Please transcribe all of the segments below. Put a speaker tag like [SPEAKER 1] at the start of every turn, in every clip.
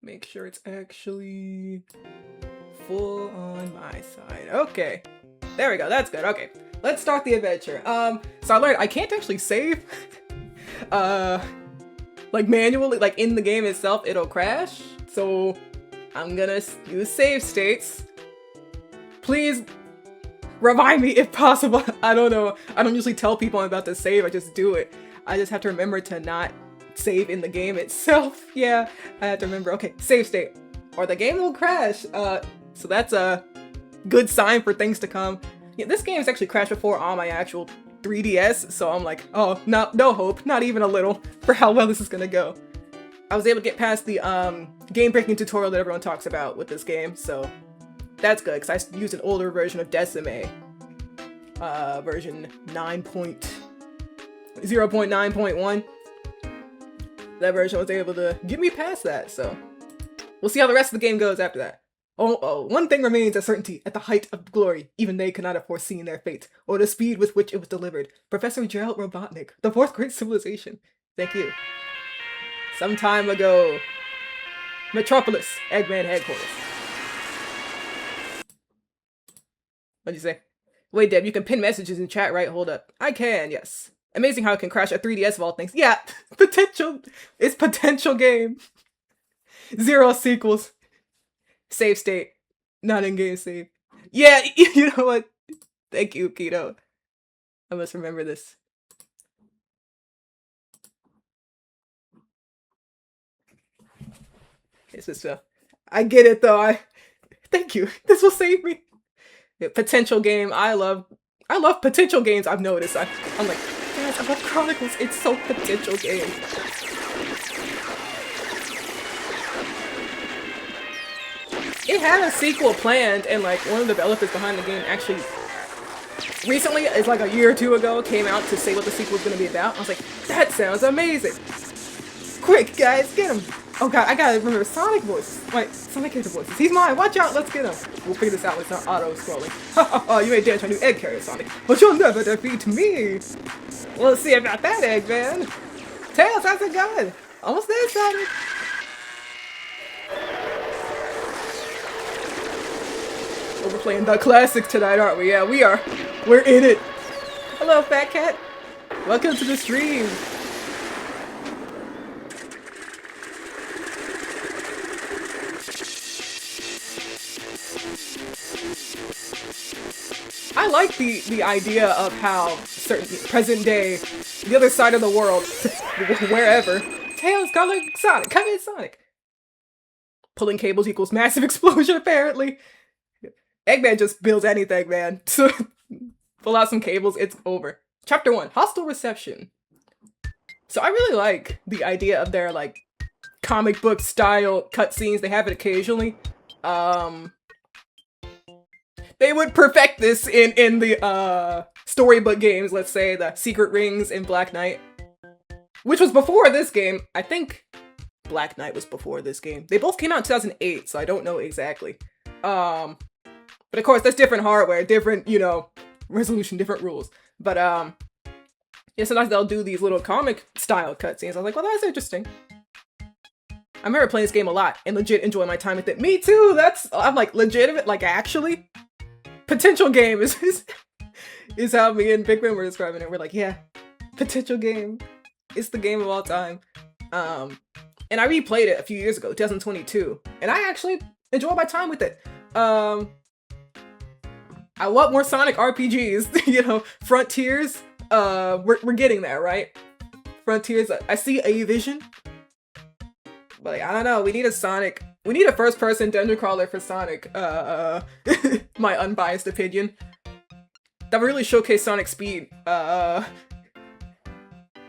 [SPEAKER 1] Make sure it's actually full on my side. Okay. There we go. That's good. Okay. Let's start the adventure. So I learned I can't actually save. Like manually, like in the game itself, it'll crash. So I'm gonna use save states. Please revive me if possible. I don't know. I don't usually tell people I'm about to save. I just do it. I just have to remember to not save in the game itself. Yeah, I have to remember. Okay, save state, or the game will crash. So that's a good sign for things to come. Yeah, this game has actually crashed before on my actual 3DS, so I'm like, oh, no hope, not even a little, for how well this is gonna go. I was able to get past the game-breaking tutorial that everyone talks about with this game, so that's good, because I used an older version of Decime, version 0.9.1. That version was able to get me past that, so we'll see how the rest of the game goes after that. Oh, one thing remains a certainty. At the height of glory, even they could not have foreseen their fate, or the speed with which it was delivered. Professor Gerald Robotnik, the fourth great civilization. Thank you. Some time ago. Metropolis, Eggman headquarters. What'd you say? Wait, Deb, you can pin messages in chat, right? Hold up. I can, yes. Amazing how it can crash a 3DS of all things. Yeah, potential. It's potential game. 0 sequels. Save state. Not in-game save. Yeah, you know what? Thank you, Keto. I must remember this. It's just I get it though. Thank you. This will save me. Yeah, potential game. I love potential games. I've noticed. I'm like, guys, I love Chronicles. It's so potential game. It had a sequel planned, and like one of the developers behind the game actually recently, it's like a year or two ago, came out to say what the sequel was going to be about. I was like, that sounds amazing. Quick, guys, get him. Oh god, I gotta remember Sonic voices. Wait, Sonic character voices. He's mine. Watch out. Let's get him. We'll figure this out. It's not auto-scrolling. Ha ha ha, you may dance my new egg carrier, Sonic, but you'll never defeat me. Let's see about that, Eggman. Tails, how's it going? Almost there, Sonic. We're playing the classics tonight, aren't we? Yeah, we are. We're in it. Hello, Fat Cat. Welcome to the stream. I like the idea of how certain present day, the other side of the world, wherever, Tails, come like Sonic, come in, Sonic. Pulling cables equals massive explosion, apparently. Eggman just builds anything, man. So pull out some cables, it's over. Chapter 1, Hostile Reception. So I really like the idea of their like comic book style cutscenes. They have it occasionally. They would perfect this in the storybook games, let's say the Secret Rings in Black Knight, which was before this game. I think Black Knight was before this game. They both came out in 2008, so I don't know exactly. But of course, that's different hardware, different, you know, resolution, different rules. But yeah, sometimes they'll do these little comic style cutscenes. I was like, well, that's interesting. I remember playing this game a lot and legit enjoying my time with it. Me too. I'm like legitimate, like actually. Potential game is how me and Bigman were describing it. We're like, yeah, potential game. It's the game of all time. And I replayed it a few years ago, 2022, and I actually enjoyed my time with it. I want more Sonic RPGs. You know, Frontiers. We're getting there, right? Frontiers. I see a vision, but like, I don't know. We need a Sonic. We need a first-person dungeon crawler for Sonic, my unbiased opinion. That would really showcase Sonic's speed,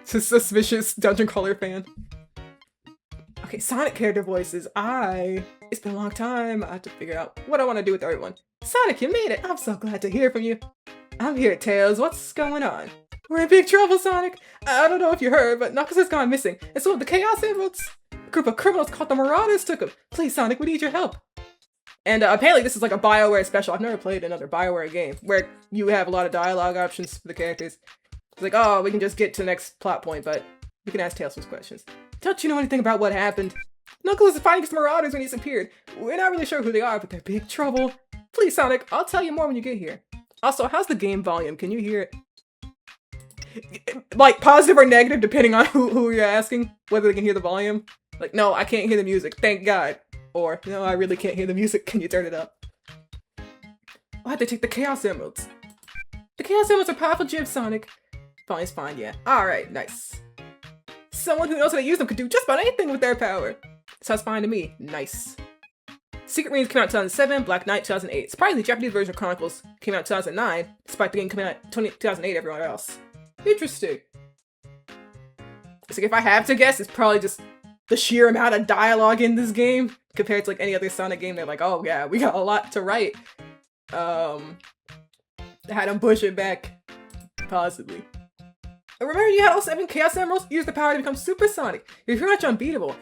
[SPEAKER 1] suspicious dungeon crawler fan. Okay, Sonic character voices. It's been a long time. I have to figure out what I want to do with everyone. Sonic, you made it! I'm so glad to hear from you. I'm here, Tails. What's going on? We're in big trouble, Sonic. I don't know if you heard, but Knuckles has gone missing, and so have the Chaos Emeralds. A group of criminals called the Marauders took him. Please, Sonic, we need your help. And apparently this is like a BioWare special. I've never played another BioWare game where you have a lot of dialogue options for the characters. It's like, oh, we can just get to the next plot point, but we can ask Tails some questions. Don't you know anything about what happened? Knuckles is fighting his marauders when he's appeared. We're not really sure who they are, but they're big trouble. Please, Sonic, I'll tell you more when you get here. Also, how's the game volume? Can you hear it? Like, positive or negative, depending on who you're asking, whether they can hear the volume. Like, no, I can't hear the music, thank God. Or, no, I really can't hear the music, can you turn it up? I'll have to take the Chaos Emeralds. The Chaos Emeralds are powerful gems, Sonic. Fine, it's fine, yeah. Alright, nice. Someone who knows how to use them could do just about anything with their power. Sounds fine to me. Nice. Secret Rings came out in 2007, Black Knight 2008. Surprisingly, the Japanese version of Chronicles came out in 2009, despite the game coming out in 2008 everywhere else. Interesting. So if I have to guess, it's probably just the sheer amount of dialogue in this game compared to like any other Sonic game. They're like, oh yeah, we got a lot to write. Had them push it back, possibly. Remember, you had all 7 Chaos Emeralds? Use the power to become Super Sonic. You're pretty much unbeatable.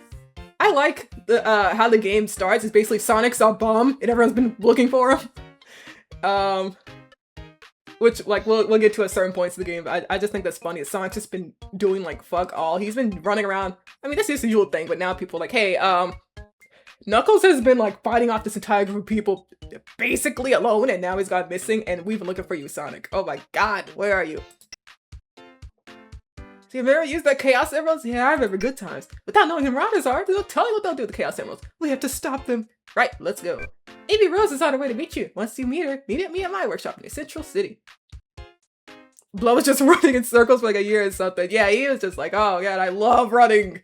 [SPEAKER 1] I like the how the game starts. It's basically Sonic's a bum, and everyone's been looking for him. Which, like, we'll get to at certain points of the game, but I just think that's funny. Sonic's just been doing, like, fuck all. He's been running around. I mean, that's his usual thing, but now people are like, hey, Knuckles has been, like, fighting off this entire group of people basically alone, and now he's gone missing, and we've been looking for you, Sonic. Oh my god, where are you? So you've ever used that Chaos Emeralds? Yeah, I remember good times. Without knowing who Marauders are, they'll tell you what they'll do with the Chaos Emeralds. We have to stop them. Right, let's go. Amy Rose is on her way to meet you. Once you meet her, meet me at my workshop in Central City. Blow was just running in circles for like a year or something. Yeah, he was just like, oh god, I love running.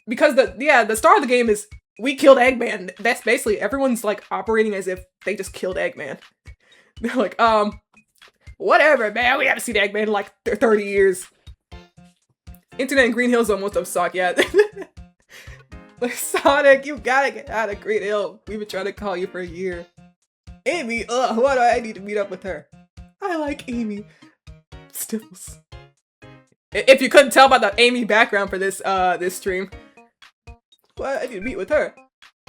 [SPEAKER 1] Because the start of the game is, we killed Eggman. That's basically, everyone's like operating as if they just killed Eggman. They're like, whatever, man, we haven't seen Eggman in like 30 years. Internet in Green Hill's almost up suck, yeah. Like, Sonic, you gotta get out of Green Hill. We've been trying to call you for a year. Amy, why do I need to meet up with her? I like Amy. Stifles. If you couldn't tell by the Amy background for this stream. Well, I need to meet with her.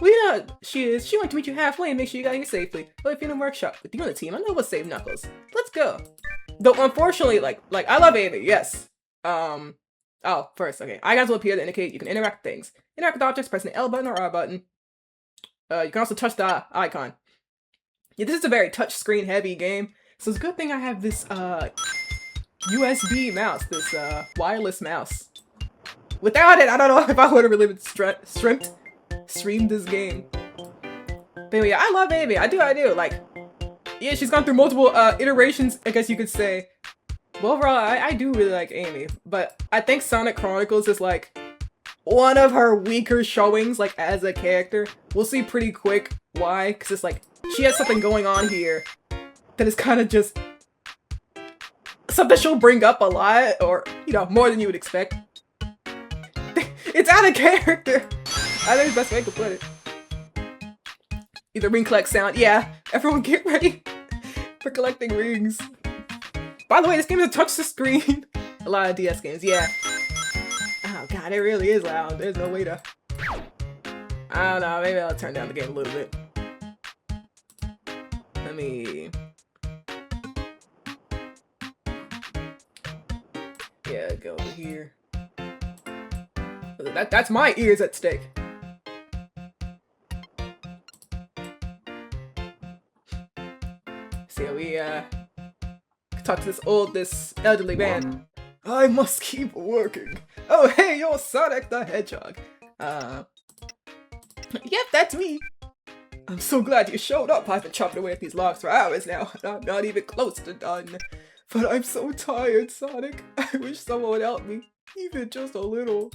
[SPEAKER 1] Well, you know she is. She went to meet you halfway and make sure you got here safely. Well, if you're in the workshop with you on the team, I know we'll save Knuckles. Let's go. Though, unfortunately, like I love Amy, yes. Oh, first, okay. Icons will appear to indicate you can interact with things. Interact with objects, pressing the L button or R button. You can also touch the icon. Yeah, this is a very touchscreen heavy game, so it's a good thing I have this, USB mouse, this, wireless mouse. Without it, I don't know if I would have really streamed this game. But anyway, yeah, I love Amy. I do, like, yeah, she's gone through multiple, iterations, I guess you could say. Well, overall, I do really like Amy, but I think Sonic Chronicles is, like, one of her weaker showings, like, as a character. We'll see pretty quick why, because it's like, she has something going on here that is kind of just something she'll bring up a lot, or, you know, more than you would expect. It's out of character! I think it's the best way to put it. Either ring collect sound. Yeah, everyone get ready for collecting rings. By the way, this game is a touch screen. A lot of DS games, yeah. Oh god, it really is loud. There's no way to... I don't know, maybe I'll turn down the game a little bit. Let me... Yeah, go over here. That's my ears at stake. So we, talk to this elderly man. I must keep working. Oh, hey, you're Sonic the Hedgehog. Yep, that's me. I'm so glad you showed up. I've been chopping away at these logs for hours now, and I'm not even close to done. But I'm so tired, Sonic. I wish someone would help me, even just a little.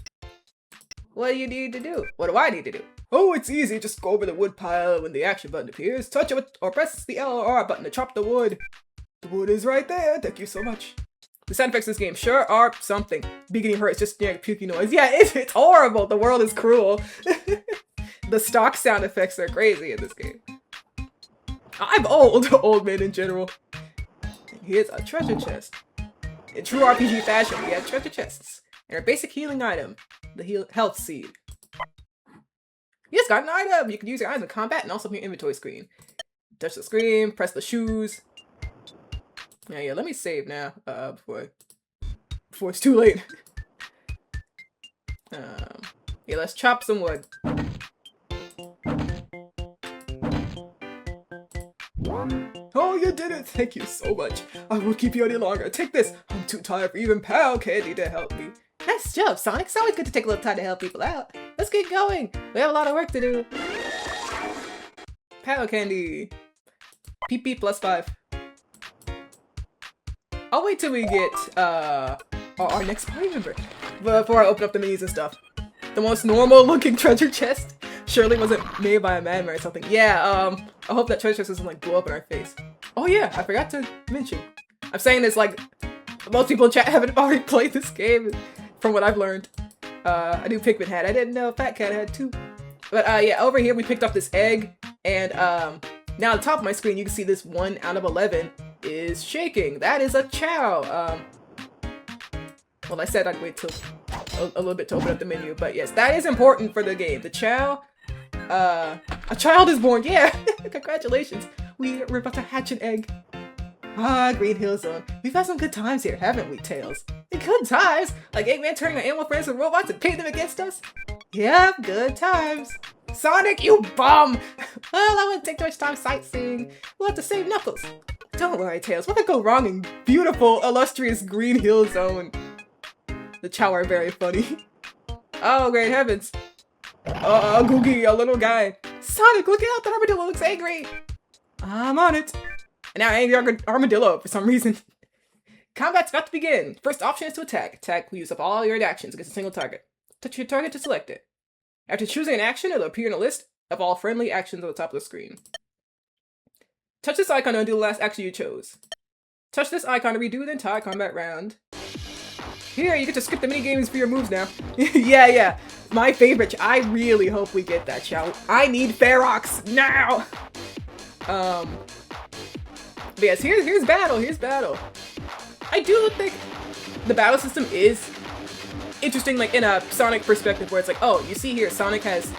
[SPEAKER 1] What do you need to do? What do I need to do? Oh, it's easy. Just go over the wood pile when the action button appears. Touch it or press the L or R button to chop the wood. The wood is right there. Thank you so much. The sound effects in this game sure are something. Beginning hurt, it's just generic puking noise. Yeah, it's horrible. The world is cruel. The stock sound effects are crazy in this game. I'm old men in general. Here's a treasure chest. In true RPG fashion, we have treasure chests. And our basic healing item, the health seed. You just got an item! You can use your items in combat and also from your inventory screen. Touch the screen, press the shoes. Yeah, let me save now, before it's too late. Yeah, let's chop some wood. Thank you so much. I won't keep you any longer. Take this. I'm too tired for even pound candy to help me. Nice job, Sonic. It's always good to take a little time to help people out. Let's get going. We have a lot of work to do. Pound candy. PP +5. I'll wait till we get our next party member before I open up the menus and stuff. The most normal looking treasure chest surely wasn't made by a madman or something. Yeah, I hope that treasure chest doesn't like blow up in our face. Oh yeah, I forgot to mention. I'm saying this like most people in chat haven't already played this game from what I've learned. I knew Pikmin had. I didn't know Fat Cat had too. But yeah, over here we picked up this egg and now at the top of my screen you can see this 1 out of 11 is shaking. That is a chow. Well, I said I'd wait till a little bit to open up the menu, but yes, that is important for the game. The chow, a child is born. Yeah, congratulations. We're about to hatch an egg. Ah, Green Hill Zone. We've had some good times here, haven't we, Tails? Good times? Like Eggman turning our animal friends and robots and pitting them against us? Yep, good times. Sonic, you bum! Well, I wouldn't take too much time sightseeing. We'll have to save Knuckles. Don't worry, Tails. What could go wrong in beautiful, illustrious Green Hill Zone? The chow are very funny. Oh, great heavens. Googie, a little guy. Sonic, look out! That armadillo looks angry! I'm on it. And now angry armadillo for some reason. Combat's about to begin. First option is to attack. Attack will use up all your actions against a single target. Touch your target to select it. After choosing an action, it'll appear in a list of all friendly actions on the top of the screen. Touch this icon to undo the last action you chose. Touch this icon to redo the entire combat round. Here, you get to skip the minigames for your moves now. Yeah. My favorite. I really hope we get that, chow. I need Ferox now! But yes, here's battle. I do think the battle system is interesting, like in a Sonic perspective, where it's like, oh, you see here, Sonic has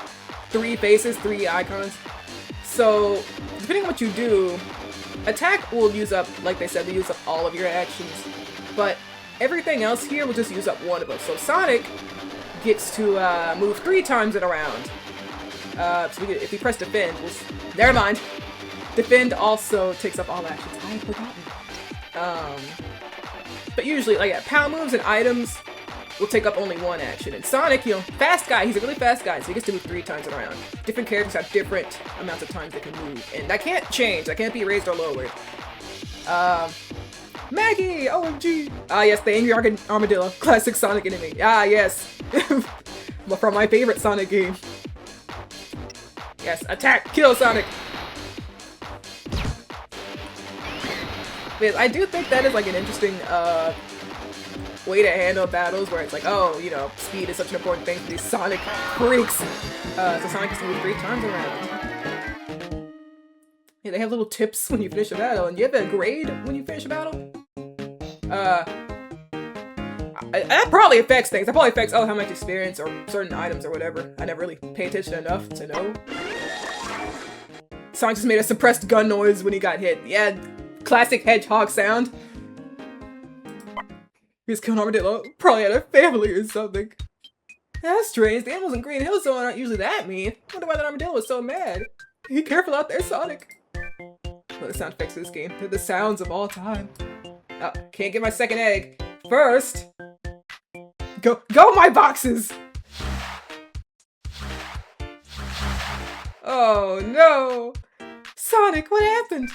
[SPEAKER 1] 3 faces, 3 icons. So, depending on what you do, attack will use up, like they said, they use up all of your actions. But everything else here will just use up 1 of them. So Sonic gets to move 3 times in a round. So if we press defend, never mind. Defend also takes up all actions. I had forgotten. But usually, like, yeah, pound moves and items will take up only 1 action. And Sonic, you know, fast guy, he's a really fast guy, so he gets to move 3 times in a round. Different characters have different amounts of times they can move, and that can't change. That can't be raised or lowered. Maggie! OMG! Ah, yes, the Angry Armadillo. Classic Sonic enemy. Ah, yes. From my favorite Sonic game. Yes, attack! Kill Sonic! But I do think that is like an interesting way to handle battles where it's like, oh, you know, speed is such an important thing for these Sonic freaks. So Sonic has to move 3 times around. Yeah, they have little tips when you finish a battle, and you have a grade when you finish a battle. That probably affects things. That probably affects, how much experience or certain items or whatever. I never really pay attention enough to know. Sonic just made a suppressed gun noise when he got hit. Yeah, classic hedgehog sound. He's killing Armadillo. Probably had a family or something. That's strange. The animals in Green Hill Zone aren't usually that mean. I wonder why that Armadillo was so mad. Be careful out there, Sonic. Well, the sound effects of this game. They're the sounds of all time. Oh, can't get my second egg. First, go my boxes! Oh no! Sonic, what happened?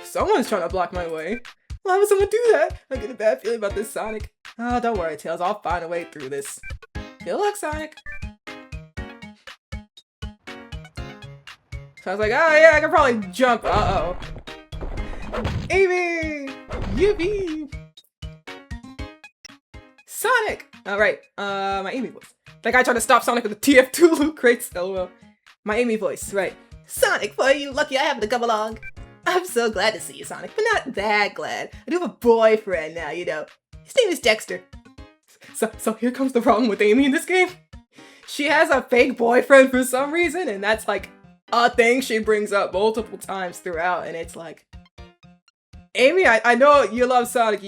[SPEAKER 1] Someone's trying to block my way. Why would someone do that? I get a bad feeling about this, Sonic. Oh, don't worry, Tails. I'll find a way through this. Good luck, Sonic. So I was like, oh yeah, I can probably jump. Uh-oh. Amy! Yippee! Sonic! Alright, my Amy voice. That guy tried to stop Sonic with the TF2 loot crates. LOL. My Amy voice, right. Sonic, boy, you lucky I happened to come along. I'm so glad to see you, Sonic, but not that glad. I do have a boyfriend now, you know. His name is Dexter. So here comes the problem with Amy in this game. She has a fake boyfriend for some reason, and that's like a thing she brings up multiple times throughout, and it's like, Amy, I know you love Sonic,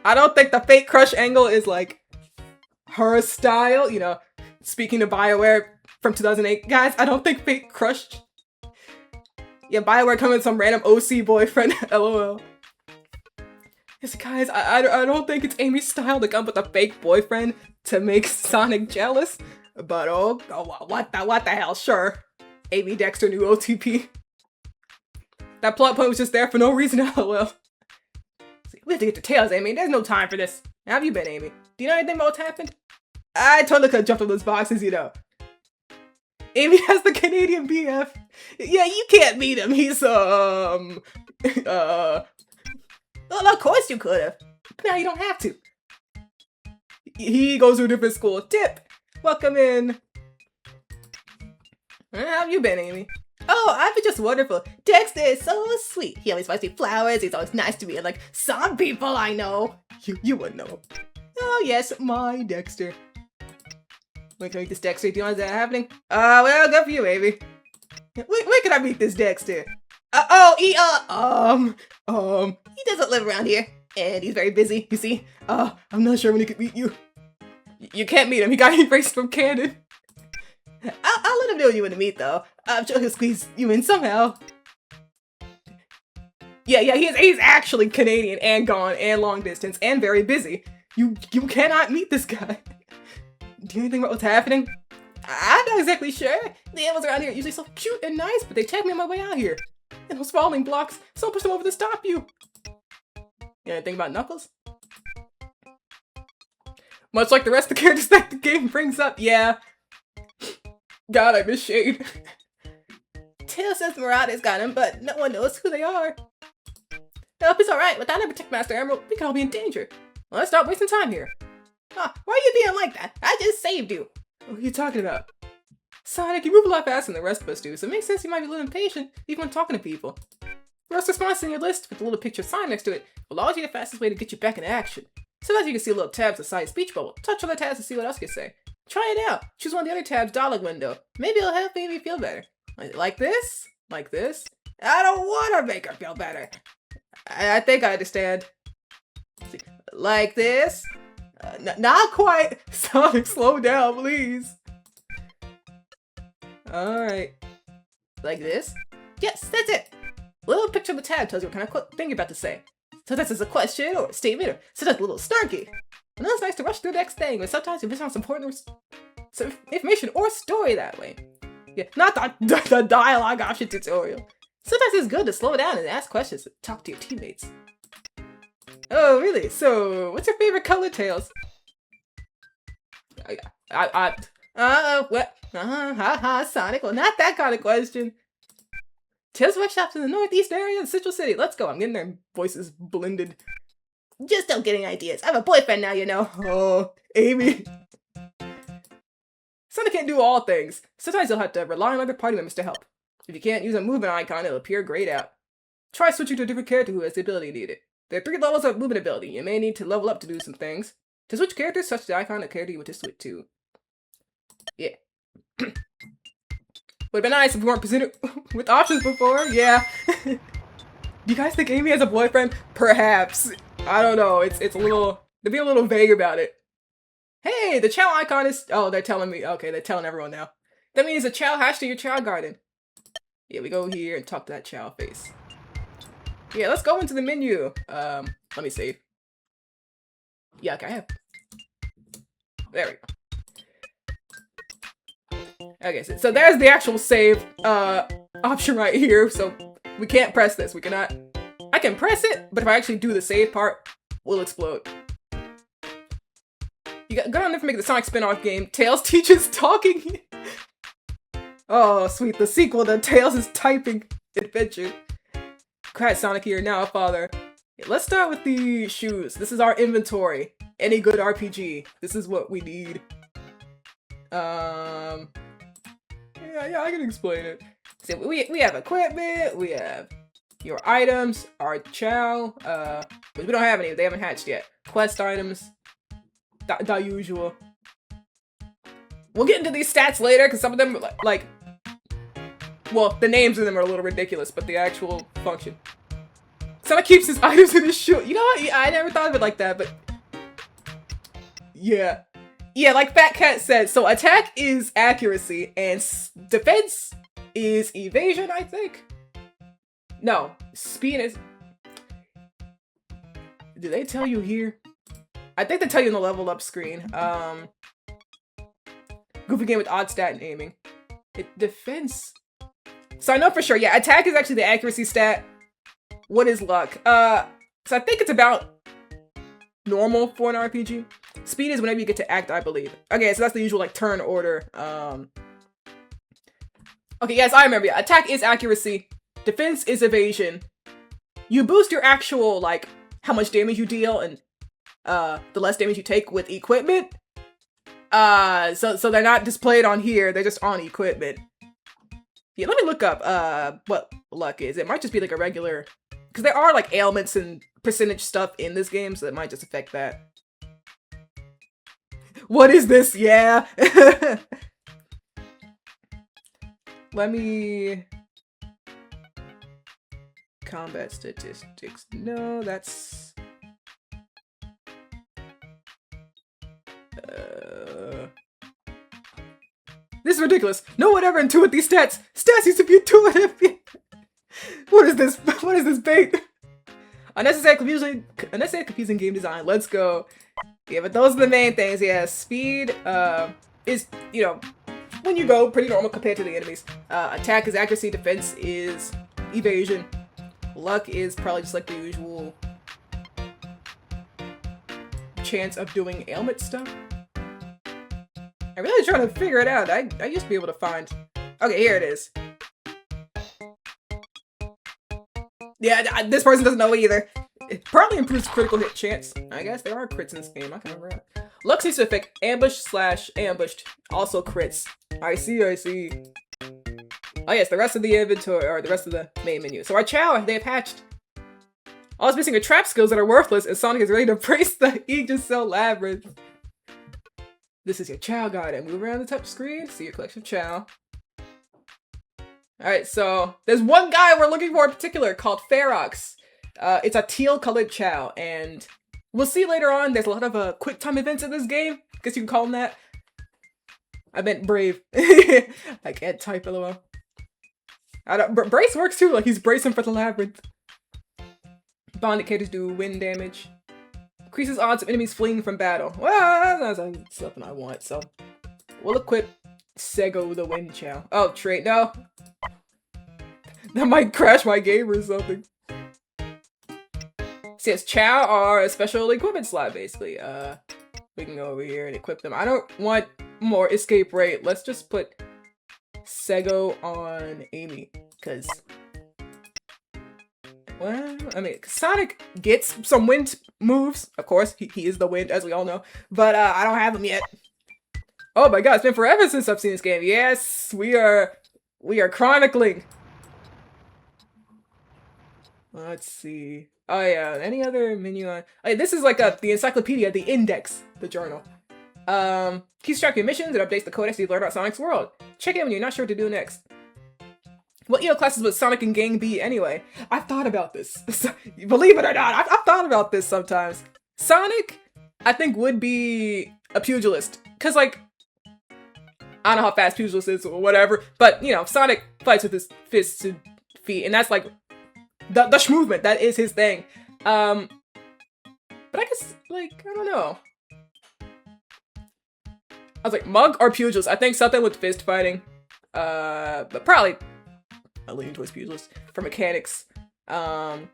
[SPEAKER 1] I don't think the fake crush angle is like her style, you know, speaking to BioWare from 2008, guys, I don't think fake crush Yeah, Bioware coming with some random OC boyfriend. LOL. Yes, guys, I don't think it's Amy's style to come with a fake boyfriend to make Sonic jealous. But what the hell? Sure. Amy Dexter new OTP. That plot point was just there for no reason. LOL. We have to get to Tails, Amy. There's no time for this. How have you been, Amy? Do you know anything about what's happened? I totally could have jumped on those boxes, you know. Amy has the Canadian BF. Yeah, you can't meet him. He's, well, of course you could have. But now you don't have to. He goes to a different school. Tip, welcome in. How have you been, Amy? Oh, I've been just wonderful. Dexter is so sweet. He always buys me flowers. He's always nice to me. And like some people I know. You wouldn't know. Oh, yes, my Dexter. Wait, can I meet this Dexter? Do you know what's happening? Well, good for you, baby. Where can I meet this Dexter? He doesn't live around here. And he's very busy, you see? I'm not sure when he could meet you. You can't meet him. He got erased from canon. I'll let him know you want to meet, though. I'm sure he'll squeeze you in somehow. Yeah, he's actually Canadian and gone and long distance and very busy. You cannot meet this guy. Do you know anything about what's happening? I'm not exactly sure. The animals around here are usually so cute and nice, but they attacked me on my way out here. And those falling blocks, someone pushed them over to stop you. You know anything about Knuckles? Much like the rest of the characters that the game brings up, yeah. God, I miss Shade. Tails says Murata's got him, but no one knows who they are. I hope it's alright. Without a Protect Master Emerald, we could all be in danger. Well, let's stop wasting time here. Why are you being like that? I just saved you. What are you talking about? Sonic, you move a lot faster than the rest of us do, so it makes sense you might be a little impatient, even when talking to people. First response in your list, with a little picture of Sonic next to it, will always be the fastest way to get you back in action. Sometimes you can see a little tabs beside speech bubble. Touch on the tabs to see what else you can say. Try it out. Choose one of the other tabs' dialogue window. Maybe it'll help me feel better. Like this? Like this? I don't want to make her feel better. I think I understand. Like this? Not quite. Sonic, slow down, please. Alright. Like this? Yes, that's it. A little picture of the tab tells you what kind of thing you're about to say. Sometimes it's a question or a statement, or sometimes a little snarky. And then it's nice to rush through the next thing, but sometimes you miss out some important information or story that way. Yeah, not the dialogue option tutorial. Sometimes it's good to slow down and ask questions and talk to your teammates. Oh, really? So, what's your favorite color, Tails? What? Sonic? Well, not that kind of question. Tails workshops in the northeast area of Central City. Let's go. I'm getting their voices blended. Just don't get any ideas. I have a boyfriend now, you know. Oh, Amy. Sonic can't do all things. Sometimes you'll have to rely on other party members to help. If you can't use a movement icon, it'll appear grayed out. Try switching to a different character who has the ability needed. There are 3 levels of movement ability. You may need to level up to do some things. To switch characters, touch the icon of the character you want to switch to. Yeah. Would've been nice if we weren't presented with options before. Yeah. Do you guys think Amy has a boyfriend? Perhaps. I don't know. It's a little... They're being a little vague about it. Hey, the chow icon is... Oh, they're telling me. Okay, they're telling everyone now. That means a chow hatched in your chow garden. Yeah, we go here and talk to that chow face. Yeah, let's go into the menu. Let me save. Yeah, okay, I have... There we go. Okay, so there's the actual save option right here. So we can't press this. We cannot... I can press it, but if I actually do the save part, we'll explode. You got on there for making the Sonic spin-off game. Tails teaches talking. Oh, sweet. The sequel to Tails is typing adventure. Congrats, Sonic, you're now a father. Okay, let's start with the shoes. This is our inventory. Any good RPG. This is what we need. Yeah, I can explain it. So we have equipment, we have your items, our chow, but we don't have any, they haven't hatched yet. Quest items, the usual. We'll get into these stats later, because some of them are like, well, the names of them are a little ridiculous, but the actual function. Sonic keeps his items in his shoe. You know what? Yeah, I never thought of it like that, but yeah. Yeah, like Fat Cat said, so attack is accuracy, and defense is evasion, I think? No, speed is... Do they tell you here? I think they tell you in the level up screen. Goofy game with odd stat and aiming. Defense. So I know for sure, yeah, attack is actually the accuracy stat. What is luck? So I think it's about normal for an RPG. Speed is whenever you get to act, I believe. Okay, so that's the usual like turn order. Okay, yes, I remember. Yeah. Attack is accuracy. Defense is evasion. You boost your actual like how much damage you deal and the less damage you take with equipment. So they're not displayed on here. They're just on equipment. Yeah, let me look up what luck is. It might just be like a regular, because there are like ailments and percentage stuff in this game, so it might just affect that. What is this? Yeah. Let me... Combat statistics. No, that's... This is ridiculous. No one ever intuit these stats. Stats used to be intuitive. What is this? What is this bait? Unnecessary confusing game design. Let's go. Yeah, but those are the main things. Yeah, speed is, you know, when you go, pretty normal compared to the enemies. Attack is accuracy. Defense is evasion. Luck is probably just like the usual chance of doing ailment stuff. I'm really trying to figure it out. I used to be able to find... Okay, here it is. Yeah, this person doesn't know either. It partly improves critical hit chance. I guess there are crits in this game. I can remember that. Luck seems to affect ambush/ambushed. Also crits. I see. Oh yes, the rest of the inventory, or the rest of the main menu. So our Chow, they have hatched. All it's missing are trap skills that are worthless, and Sonic is ready to embrace the Aegis Cell Labyrinth. This is your Chow guide, and move around the touch screen, see your collection of Chow. Alright, so there's one guy we're looking for in particular called Ferox. It's a teal-colored Chow, and we'll see later on, there's a lot of quick time events in this game. Guess you can call them that. I meant brave. I can't type, lol. Brace works too, like he's bracing for the labyrinth. Bond indicators do wind damage. Increases odds of enemies fleeing from battle. Well, that's something I want, so. We'll equip Sego the Wind Chow. Oh, trait, no. That might crash my game or something. See, as Chow are a special equipment slot, basically. We can go over here and equip them. I don't want more escape rate. Let's just put Sego on Amy, because... Well, I mean, Sonic gets some wind moves. Of course, he is the wind, as we all know. But I don't have them yet. Oh my god, it's been forever since I've seen this game. Yes, we are chronicling. Let's see. Oh yeah, any other menu on... Oh, this is like the encyclopedia, the index, the journal. Keeps track of your missions and updates the codex you've learned about Sonic's world. Check it when you're not sure what to do next. What EO classes would Sonic and Gang be anyway? I've thought about this. Believe it or not, I've thought about this sometimes. Sonic, I think, would be a pugilist. Because, like, I don't know how fast pugilist is or whatever, but, you know, Sonic fights with his fists and feet, and that's, like, the schmovement. That is his thing. But I guess, like, I don't know. I was like, Monk or pugilist? I think something with fist fighting. But probably... I lean towards pugilist for mechanics. Love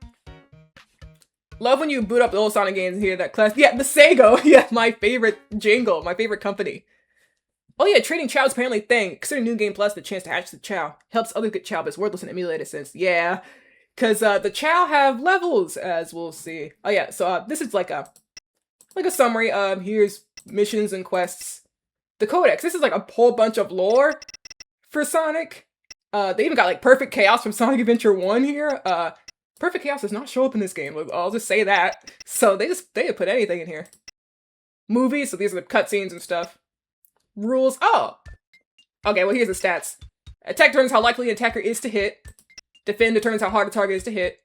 [SPEAKER 1] when you boot up the old Sonic games and hear that class. Yeah, the Sego. Yeah, my favorite jingle, my favorite company. Oh yeah, trading Chow is apparently a thing. Consider New Game Plus the chance to hatch the Chow. Helps others get Chow, but it's worthless in emulated sense. Yeah, because the Chow have levels, as we'll see. Oh yeah, so this is like a summary. Here's missions and quests. The Codex. This is like a whole bunch of lore for Sonic. They even got like Perfect Chaos from Sonic Adventure 1 here. Perfect Chaos does not show up in this game. I'll just say that. So they put anything in here. Movies, so these are the cutscenes and stuff. Rules. Oh! Okay, well here's the stats. Attack determines how likely an attacker is to hit. Defend determines how hard a target is to hit.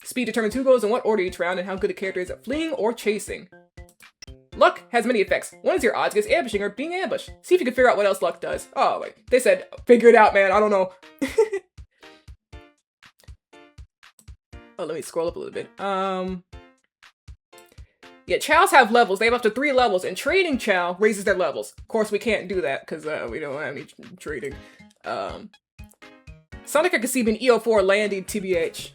[SPEAKER 1] Speed determines who goes in what order each round and how good a character is at fleeing or chasing. Luck has many effects. One is your odds against ambushing or being ambushed. See if you can figure out what else luck does. Oh, wait. They said, figure it out, man. I don't know. Oh, let me scroll up a little bit. Yeah, Chows have levels. They have up to 3 levels, and trading Chow raises their levels. Of course, we can't do that because we don't have any trading. Sonic I can see being EO4 landing TBH.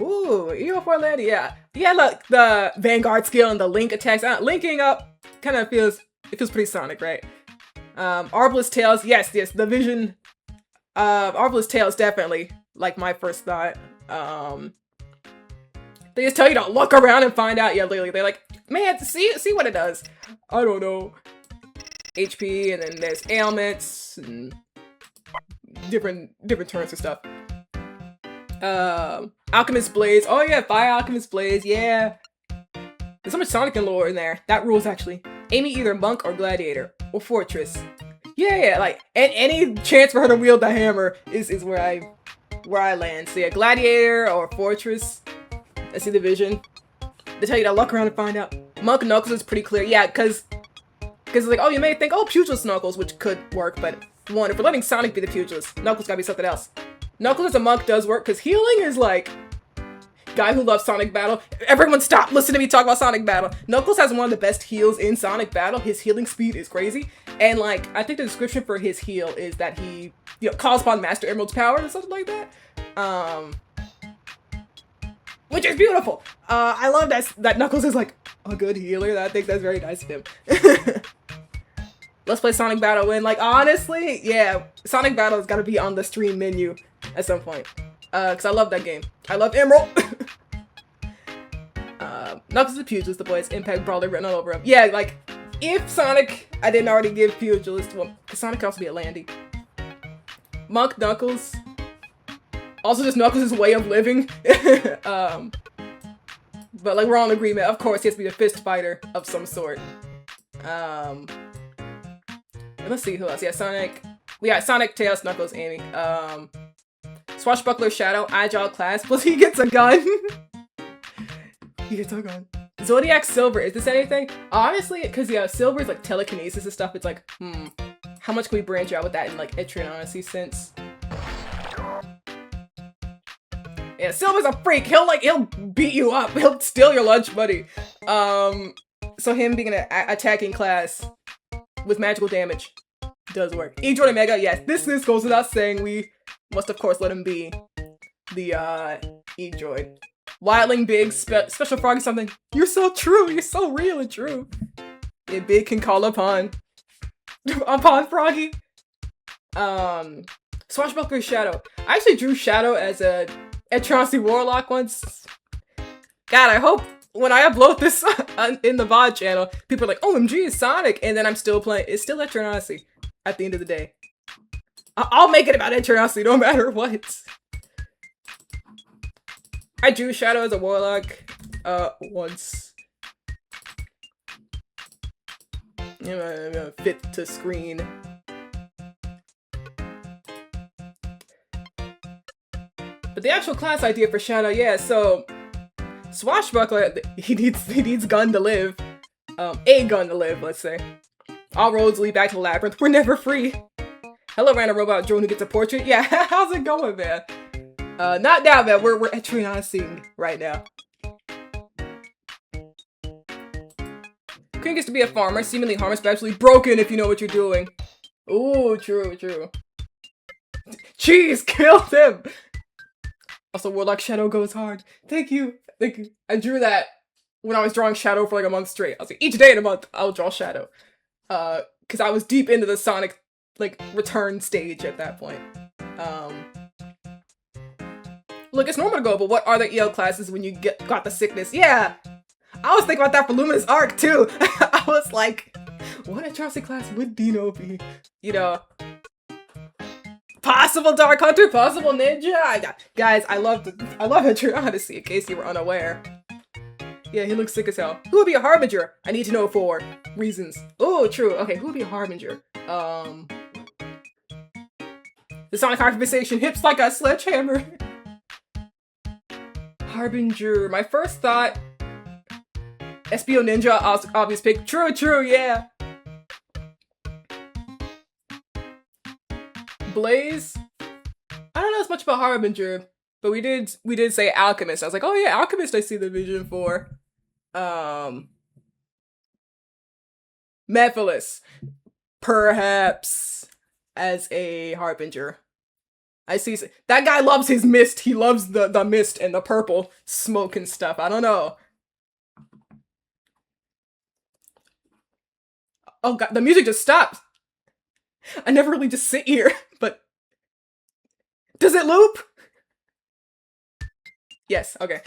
[SPEAKER 1] Ooh, EO4 landing, yeah. Yeah, look, the Vanguard skill and the Link attacks. Linking up kind of feels pretty Sonic, right? Arbalest Tails, yes, the vision. Arbalest Tails definitely like my first thought. They just tell you to look around and find out. Yeah, literally, they're like, man, see what it does. I don't know. HP, and then there's ailments and different turns and stuff. Alchemist Blaze. Oh yeah, Fire Alchemist Blaze. Yeah. There's so much Sonic and lore in there. That rules actually. Aiming either Monk or Gladiator or Fortress. Yeah, like any chance for her to wield the hammer is where I land. So yeah, Gladiator or Fortress. I see the vision. They tell you to look around and find out. Monk Knuckles is pretty clear. Yeah, because like, oh, you may think, oh, Pugilist Knuckles, which could work, but one, if we're letting Sonic be the Pugilist, Knuckles gotta be something else. Knuckles as a monk does work, because healing is like, guy who loves Sonic Battle. Everyone stop listening to me talk about Sonic Battle. Knuckles has one of the best heals in Sonic Battle. His healing speed is crazy. And like, I think the description for his heal is that he, calls upon Master Emerald's power or something like that. Which is beautiful. I love that Knuckles is like a good healer. I think that's very nice of him. Let's play Sonic Battle when, like, honestly, yeah, Sonic Battle has got to be on the stream menu at some point. Because I love that game. I love Emerald. Knuckles is Pugilist, the boys. Impact Brawler written all over him. Yeah, like, if Sonic, I didn't already give Pugilist, well, Sonic can also be a Landy. Monk Knuckles. Also just Knuckles' way of living. But like, we're all in agreement. Of course, he has to be a fist fighter of some sort. Let's see who else. Yeah, Sonic. We got Sonic, Tails, Knuckles, Amy. Swashbuckler, Shadow, Agile class. Plus he gets a gun. He gets a gun. Zodiac Silver. Is this anything? Honestly, because yeah, Silver is like telekinesis and stuff. It's like, how much can we branch out with that in like Etrian Odyssey sense? Yeah, Silver's a freak. He'll beat you up. He'll steal your lunch money. So him being an attacking class with magical damage does work. E-Droid Omega, yes. This goes without saying. We must of course let him be the E-Droid. Wildling Big, Special Frog is something. You're so true. You're so real and true. Yeah, Big can call upon Froggy. Swashbuckler Shadow. I actually drew Shadow as a Etrian Warlock once. God, I hope when I upload this in the VOD channel, people are like, OMG, it's Sonic, and then I'm still playing. It's still Etrian Odyssey at the end of the day. I'll make it about Etrian Odyssey no matter what. I drew Shadow as a Warlock once. Fit to screen. But the actual class idea for Shadow, yeah, so Swashbuckler, he needs gun to live. A gun to live, let's say. All roads lead back to the labyrinth. We're never free. Hello, random robot drone who gets a portrait. Yeah, how's it going, man? Not now, man. We're Etrian Odyssey right now. Queen gets to be a farmer, seemingly harmless, but actually broken if you know what you're doing. Ooh, true. Jeez, killed him! Also, Warlock Shadow goes hard. Thank you. I drew that when I was drawing Shadow for like a month straight. I was like, each day in a month, I'll draw Shadow. Because I was deep into the Sonic, like, return stage at that point. Look, it's normal to go, but what are the EL classes when you got the sickness? Yeah! I was thinking about that for Luminous Arc, too! I was like, what atrocity class would Dino be? You know... Possible Dark Hunter, possible Ninja! Guys, I love Etrian Odyssey, in case you were unaware. Yeah, he looks sick as hell. Who would be a Harbinger? I need to know for reasons. Oh, true. Okay, who would be a Harbinger? The Sonic conversation hips like a sledgehammer. Harbinger. My first thought... SBO Ninja, obvious pick. True, yeah. Blaze? I don't know as much about Harbinger. But we did say Alchemist. I was like, oh yeah, Alchemist I see the vision for. Mephiles. Perhaps as a harbinger. I see that guy loves his mist. He loves the mist and the purple smoke and stuff. I don't know. Oh god, the music just stopped. I never really just sit here, but does it loop? Yes, okay.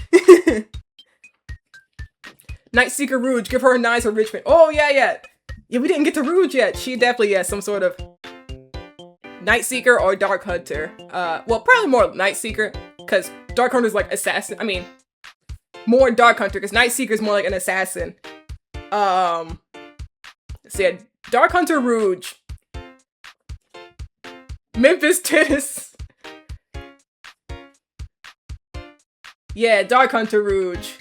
[SPEAKER 1] Nightseeker Rouge, give her a nice enrichment. Oh yeah, yeah. Yeah, we didn't get to Rouge yet. She definitely has some sort of Nightseeker or Dark Hunter. Well, probably more Nightseeker, because Dark Hunter's like assassin. I mean, more Dark Hunter, because Nightseeker's more like an assassin. So yeah, Dark Hunter Rouge. Memphis Tennis. Yeah, Dark Hunter Rouge.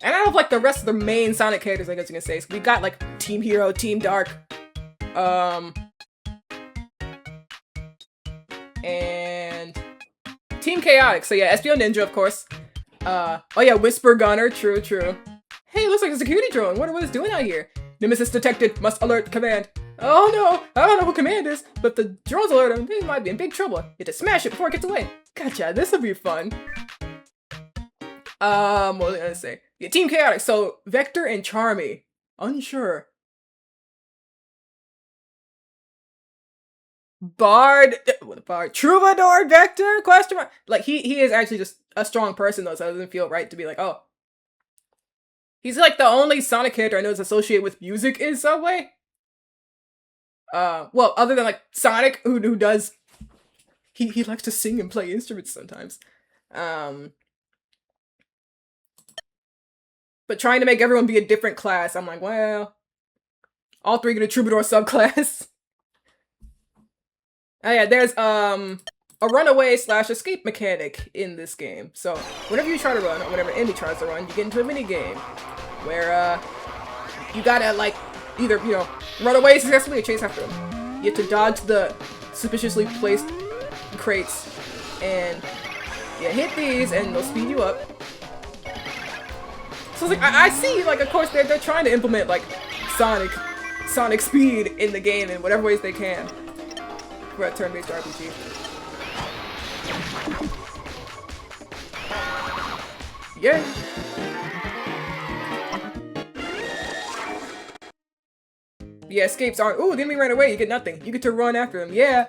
[SPEAKER 1] And out of like the rest of the main Sonic characters, I guess you can say, so we got like Team Hero, Team Dark, and Team Chaotic. So yeah, SBO Ninja, of course. Oh yeah, Whisper Gunner, true. Hey, looks like a security drone. Wonder what it's doing out here. Nemesis detected, must alert command. Oh no, I don't know who command is, but the drones alert him, they might be in big trouble. You have to smash it before it gets away. Gotcha, this will be fun. What was I gonna say? Yeah, Team Chaotic, so Vector and Charmy. Unsure. Bard, Troubadour Vector? Question mark. Like he is actually just a strong person though, so it doesn't feel right to be like, oh. He's like the only Sonic character I know is associated with music in some way. Well, other than like Sonic, who does he likes to sing and play instruments sometimes. But trying to make everyone be a different class, I'm like, well, all three get a Troubadour subclass. Oh yeah, there's a runaway / escape mechanic in this game. So whenever you try to run, or whenever enemy tries to run, you get into a mini game where you gotta like either run away successfully or chase after them. You have to dodge the suspiciously placed crates, and you hit these, and they'll speed you up. So it's like I see, like, of course they're trying to implement like Sonic speed in the game in whatever ways they can for a turn-based RPG. Yeah. Yeah, escapes aren't. Ooh, the enemy ran away. You get nothing. You get to run after them. Yeah.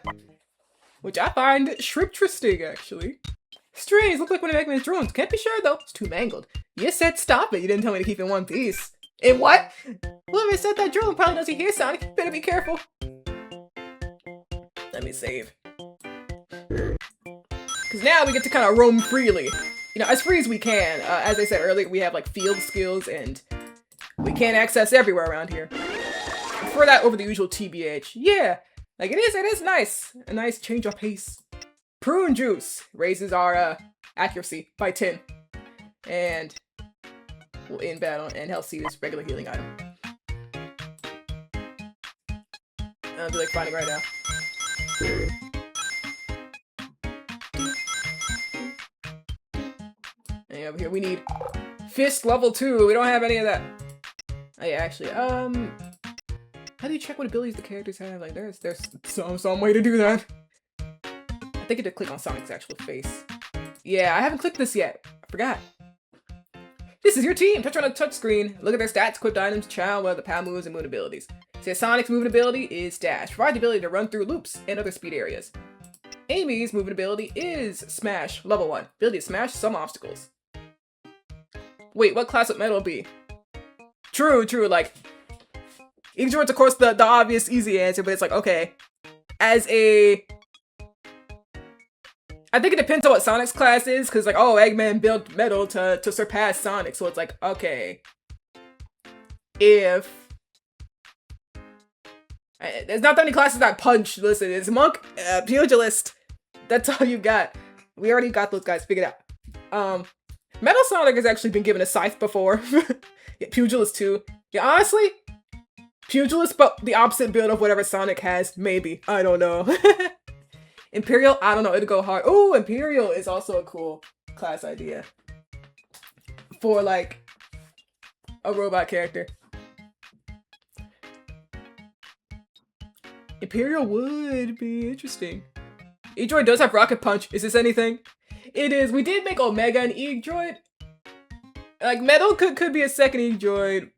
[SPEAKER 1] Which I find shrimptresting, actually. Strange. Look like one of Eggman's drones. Can't be sure, though. It's too mangled. You said stop it. You didn't tell me to keep it in one piece. In what? Whoever said that drone probably knows you hear Sonic. You better be careful. Let me save. Because now we get to kind of roam freely. As free as we can. As I said earlier, we have, like, field skills, and we can't access everywhere around here. I prefer that over the usual TBH. Yeah. Like, it is nice. A nice change of pace. Prune Juice raises our accuracy by 10. And we'll end battle and health seed is regular healing item. I'll be like finding right now. And over here we need Fist level 2. We don't have any of that. Oh yeah, actually, how do you check what abilities the characters have? Like, there's some way to do that. I think I did click on Sonic's actual face. Yeah, I haven't clicked this yet. I forgot. This is your team! Touch on a touchscreen. Look at their stats, equipped items, channel, the power moves, and movement abilities. Say Sonic's movement ability is Dash. Provide the ability to run through loops and other speed areas. Amy's movement ability is Smash, level 1. Ability to smash some obstacles. Wait, what class would Metal be? True, like... Ignorance, of course, the obvious easy answer, but it's like, okay. As a... I think it depends on what Sonic's class is, because like, oh, Eggman built Metal to surpass Sonic, so it's like, okay. If... There's not that many classes that punch. Listen, it's Monk, Pugilist. That's all you got. We already got those guys figured out. Metal Sonic has actually been given a scythe before. Yeah, Pugilist too. Yeah, honestly, Pugilist, but the opposite build of whatever Sonic has. Maybe. I don't know. Imperial, I don't know, it'd go hard. Ooh, Imperial is also a cool class idea for like a robot character. Imperial would be interesting. E-Droid does have Rocket Punch. Is this anything? It is. We did make Omega an E-Droid. Like, Metal could be a second E-Droid.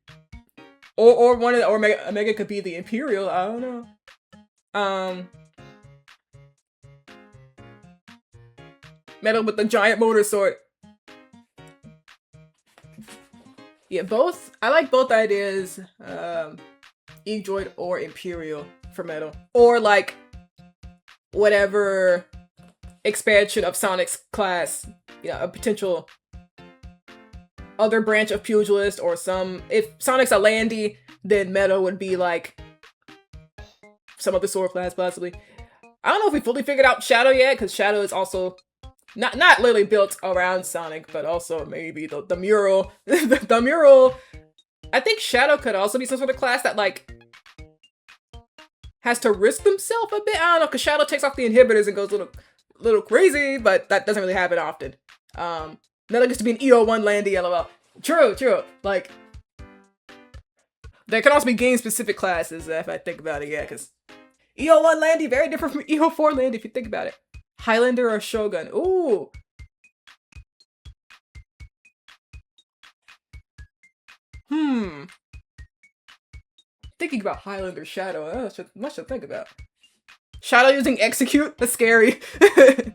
[SPEAKER 1] Or one of the, or Omega could be the Imperial. I don't know. Metal with the giant motor sword. Yeah, both. I like both ideas. E-Droid or Imperial for Metal. Or like whatever expansion of Sonic's class. You know, a potential other branch of Pugilist or some. If Sonic's a Landy, then Metal would be like some other sword class possibly. I don't know if we fully figured out Shadow yet, because Shadow is also not literally built around Sonic, but also maybe the mural. the mural. I think Shadow could also be some sort of class that like has to risk themselves a bit. I don't know, because Shadow takes off the inhibitors and goes a little crazy, but that doesn't really happen often. Metal gets to be an EO1 Landy, lol. True. Like, there can also be game-specific classes, if I think about it, yeah, because EO1 Landy, very different from EO4 Landy, if you think about it. Highlander or Shogun. Ooh! Thinking about Highlander Shadow, much to think about. Shadow using Execute? That's scary. The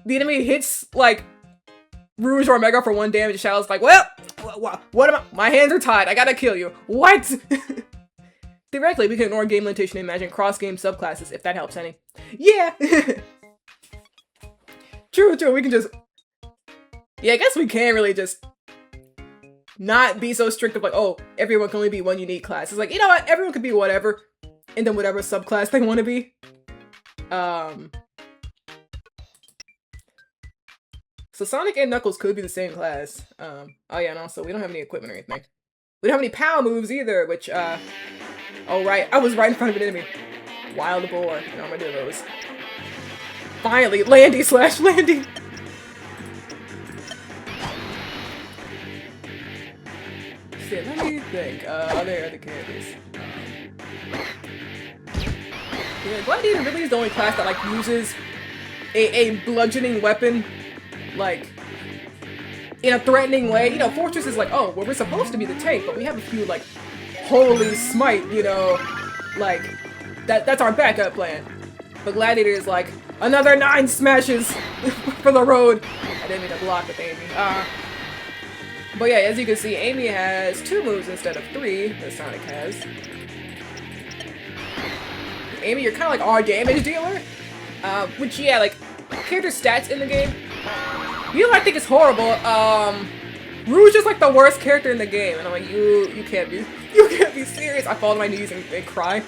[SPEAKER 1] enemy hits, like, Rouge or Omega for 1 damage. Shadow's like, well, what am I? My hands are tied. I gotta kill you. What? Theoretically, we can ignore game limitation and imagine cross-game subclasses, if that helps any. Yeah! True, we can just... Yeah, I guess we can really just not be so strict of like, oh, everyone can only be one unique class. It's like, you know what? Everyone could be whatever, and then whatever subclass they want to be. So Sonic and Knuckles could be the same class. Oh yeah, and also we don't have any equipment or anything. We don't have any power moves either, which, oh right, I was right in front of an enemy. Wild Boar, you know, I'm gonna do those. Finally, Landy. Shit, let me think, other characters. Yeah, Gladiator really is the only class that, like, uses a bludgeoning weapon, like, in a threatening way. You know, Fortress is like, oh, well, we're supposed to be the tank, but we have a few, like, holy smite, you know, like, that's our backup plan. But Gladiator is like, another 9 smashes for the road. I didn't mean to block with Amy. But yeah, as you can see, Amy has 2 moves instead of 3 that Sonic has. Amy, you're kind of like our damage dealer. Which, yeah, like, character stats in the game. You know, I think it's horrible. Rouge is like the worst character in the game, and I'm like, you can't be serious. I fall to my knees and cry.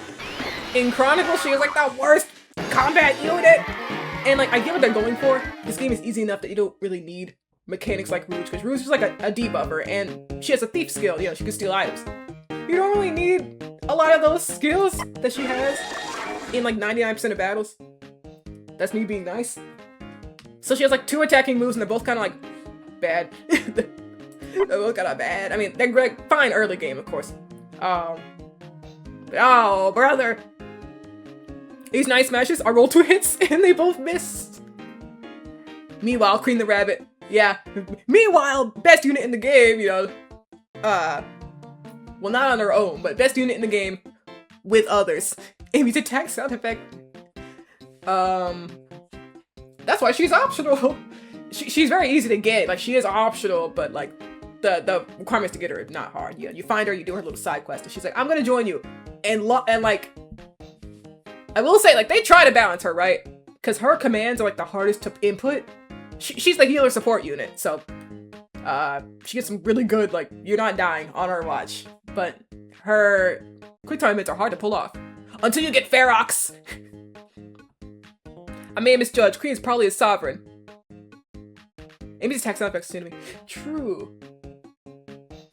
[SPEAKER 1] In Chronicles, she is like the worst combat unit, and like I get what they're going for. This game is easy enough that you don't really need mechanics like Rouge, because Rouge is like a debuffer, and she has a thief skill. You know, she can steal items. You don't really need a lot of those skills that she has in like 99% of battles. That's me being nice. So she has like 2 attacking moves, and they're both kind of like bad. They're both kind of bad. I mean, they're like, fine early game, of course. But, oh, brother. These 9 smashes, I rolled 2 hits, and they both missed. Meanwhile, Cream the Rabbit. Yeah. Meanwhile, best unit in the game, you know. Well, not on her own, but best unit in the game with others. Amy's attack sound effect. That's why she's optional. She's very easy to get. Like, she is optional, but like the requirements to get her is not hard. You find her, you do her little side quest, and she's like, I'm gonna join you. And like, I will say, like, they try to balance her, right? Because her commands are like the hardest to input. She's the healer support unit, so she gets some really good, like, you're not dying on her watch. But her quick time hits are hard to pull off. Until you get Ferox. I may misjudge. Queen is probably a sovereign. Amy's attack sound effects to me. True.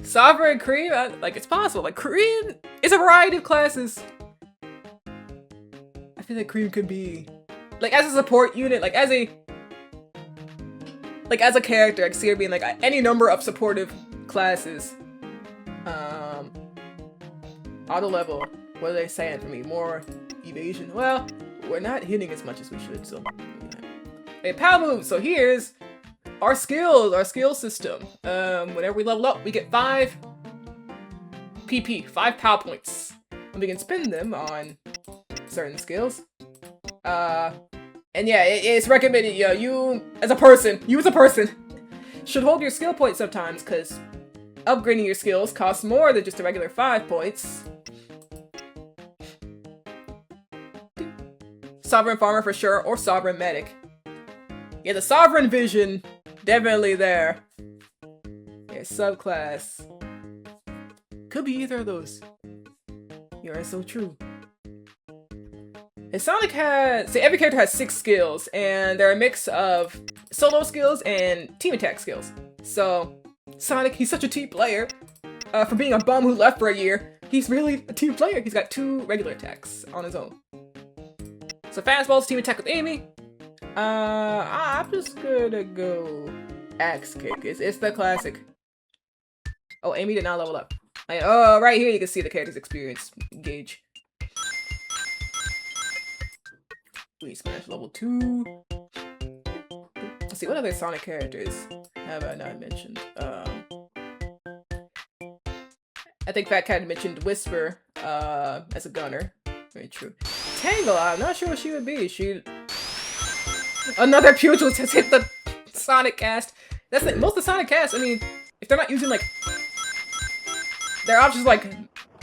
[SPEAKER 1] Sovereign, Cream, like, it's possible. Like, Cream is a variety of classes. I feel like Cream could be like as a support unit, like as a character, I can see her being like any number of supportive classes. Auto level. What are they saying for me? More evasion. Well, we're not hitting as much as we should, so. Okay, power moves. So here's our skills, our skill system. Whenever we level up, we get 5 PP, 5 power points. And we can spend them on certain skills. And yeah, it's recommended, you as a person, should hold your skill points sometimes, because upgrading your skills costs more than just a regular 5 points. Sovereign Farmer for sure, or Sovereign Medic. Yeah, the Sovereign Vision, definitely there. Yeah, subclass. Could be either of those. You are so true. And Sonic has... See, every character has 6 skills, and they're a mix of solo skills and team attack skills. So, Sonic, he's such a team player. For being a bum who left for a year, he's really a team player. He's got 2 regular attacks on his own. So fastball's team attack with Amy. I'm just gonna go axe kick. It's the classic. Oh, Amy did not level up. Oh, right here you can see the character's experience gauge. We smash level 2. Let's see, what other Sonic characters have I not mentioned? I think Fat Cat mentioned Whisper as a gunner. Very true. Tangle, I'm not sure what she would be. Another pugilist has hit the Sonic cast. That's it. Most of the Sonic cast, I mean, if they're not using like their options like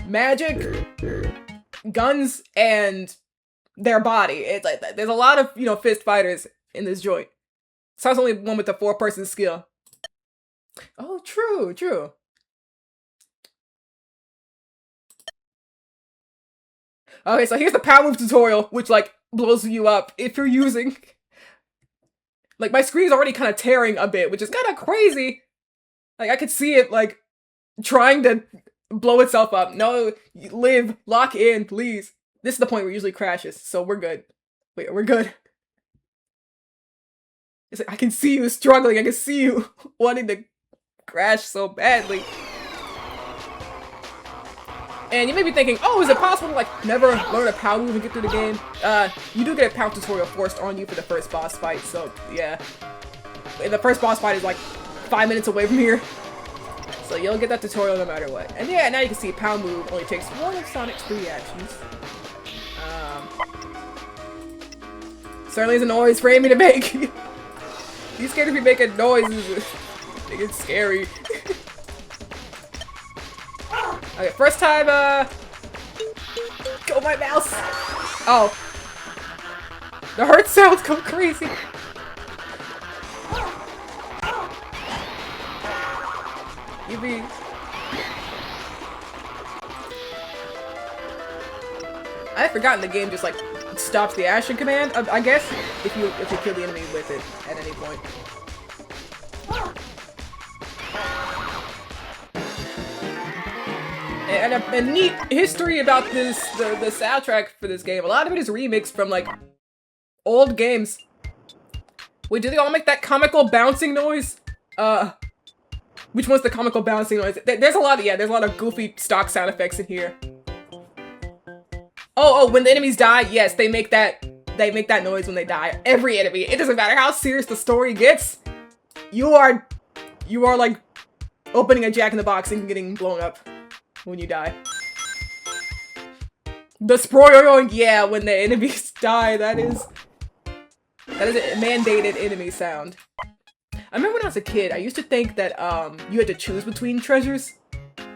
[SPEAKER 1] magic, guns, and their body. It's like there's a lot of, fist fighters in this joint. So it's only one with the 4-person skill. Oh, true. Okay, so here's the power move tutorial, which, like, blows you up if you're using... Like, my screen's already kind of tearing a bit, which is kind of crazy. Like, I could see it, like, trying to blow itself up. No, live, lock in, please. This is the point where it usually crashes, so we're good. Wait, we're good. It's like, I can see you struggling, I can see you wanting to crash so badly. And you may be thinking, oh, is it possible to, like, never learn a power move and get through the game? You do get a power tutorial forced on you for the first boss fight, so, yeah. And the first boss fight is, like, 5 minutes away from here. So you'll get that tutorial no matter what. And yeah, now you can see power move only takes one of Sonic's 3 actions. Certainly is a noise for Amy to make. These characters be making noises. It's scary. Okay, first time, go my mouse! Oh. The hurt sounds go crazy! You be... I had forgotten the game just, like, stops the action command, I guess, if you kill the enemy with it at any point. And a neat history about the soundtrack for this game. A lot of it is remixed from, like, old games. Wait, do they all make that comical bouncing noise? Which one's the comical bouncing noise? There's a lot of goofy stock sound effects in here. Oh, when the enemies die, yes, they make that noise when they die. Every enemy. It doesn't matter how serious the story gets. You are like opening a Jack in the Box and getting blown up when you die. The sproyoing, yeah, when the enemies die, that is a mandated enemy sound. I remember when I was a kid, I used to think that you had to choose between treasures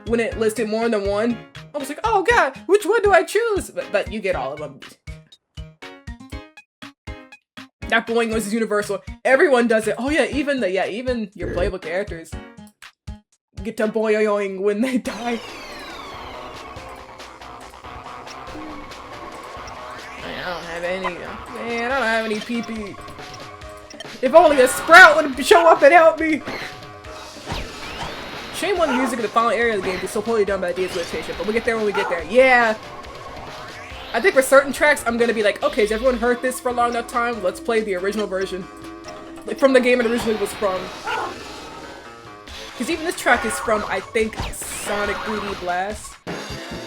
[SPEAKER 1] when it listed more than one. I was like, oh god, which one do I choose? But you get all of them. That boing noise is universal. Everyone does it. Oh yeah, even your playable characters get to boing when they die. I don't have any. Man, I don't have any PP. If only a Sprout would show up and help me. Shame on the music in the final area of the game is so poorly done by the DS's rotation, but we'll get there when we get there. Yeah. I think for certain tracks, I'm gonna be like, okay, has everyone heard this for a long enough time? Let's play the original version. Like, from the game it originally was from. Because even this track is from, I think, Sonic 3D Blast.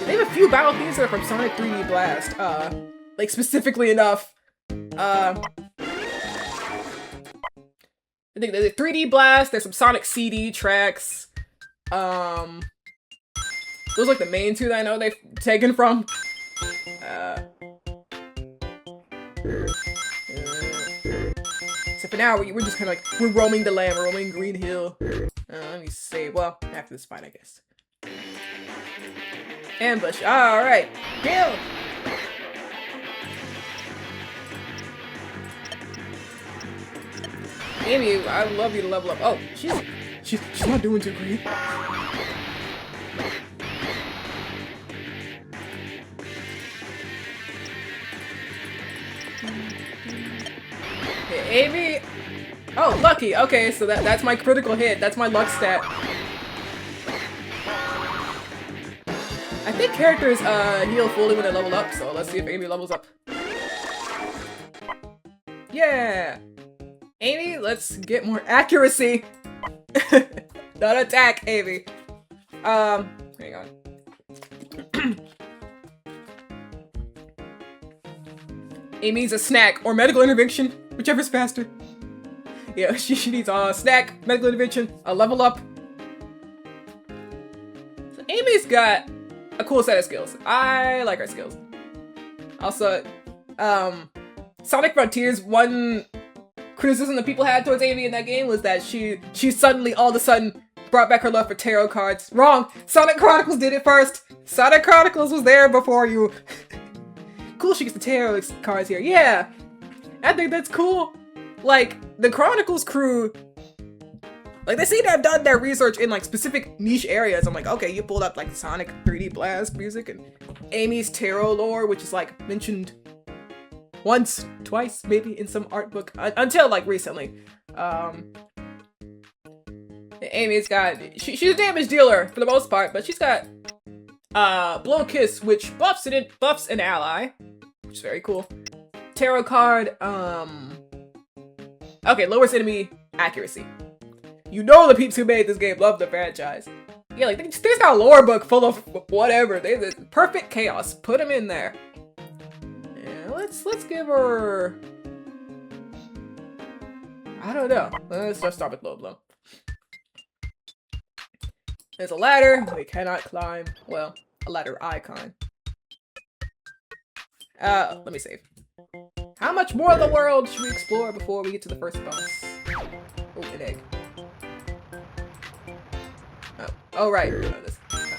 [SPEAKER 1] They have a few battle themes that are from Sonic 3D Blast. Like, specifically enough. I think there's 3D Blast, there's some Sonic CD tracks. Those are like the main two that I know they've taken from. So for now, we're just kind of like, we're roaming the land, we're roaming Green Hill. Let me save. Well, after this fight, I guess. Ambush. Alright. Kill! Amy, I would love you to level up. Oh, she's not doing too great. Hey, Amy. Oh, lucky. Okay, so that's my critical hit. That's my luck stat. I think characters heal fully when they level up, so let's see if Amy levels up. Yeah! Amy, let's get more accuracy! Not attack, Amy! Hang on. Amy's a snack, or medical intervention, whichever's faster. Yeah, she needs a snack, medical intervention, a level up. So Amy's got a cool set of skills. I like her skills. Also, Sonic Frontiers, one criticism that people had towards Amy in that game was that she suddenly, all of a sudden, brought back her love for tarot cards. Wrong! Sonic Chronicles did it first! Sonic Chronicles was there before you. Cool, she gets the tarot cards here. Yeah! I think that's cool. Like, the Chronicles crew, like, they seem to have done their research in, like, specific niche areas. I'm like, okay, you pulled up, like, Sonic 3D Blast music and Amy's tarot lore, which is, like, mentioned once, twice, maybe, in some art book, until, like, recently. Amy's got, she's a damage dealer, for the most part, but she's got, Blow Kiss, which buffs an ally, which is very cool. Tarot card, okay, lowers enemy accuracy. You know the peeps who made this game love the franchise. Yeah, like, there's got a lore book full of whatever. There's perfect chaos. Put them in there. Yeah, let's give her... I don't know. Let's just start with low blow. There's a ladder we cannot climb. Well, a ladder icon. Let me save. How much more of the world should we explore before we get to the first boss? Oh, an egg. Oh, right.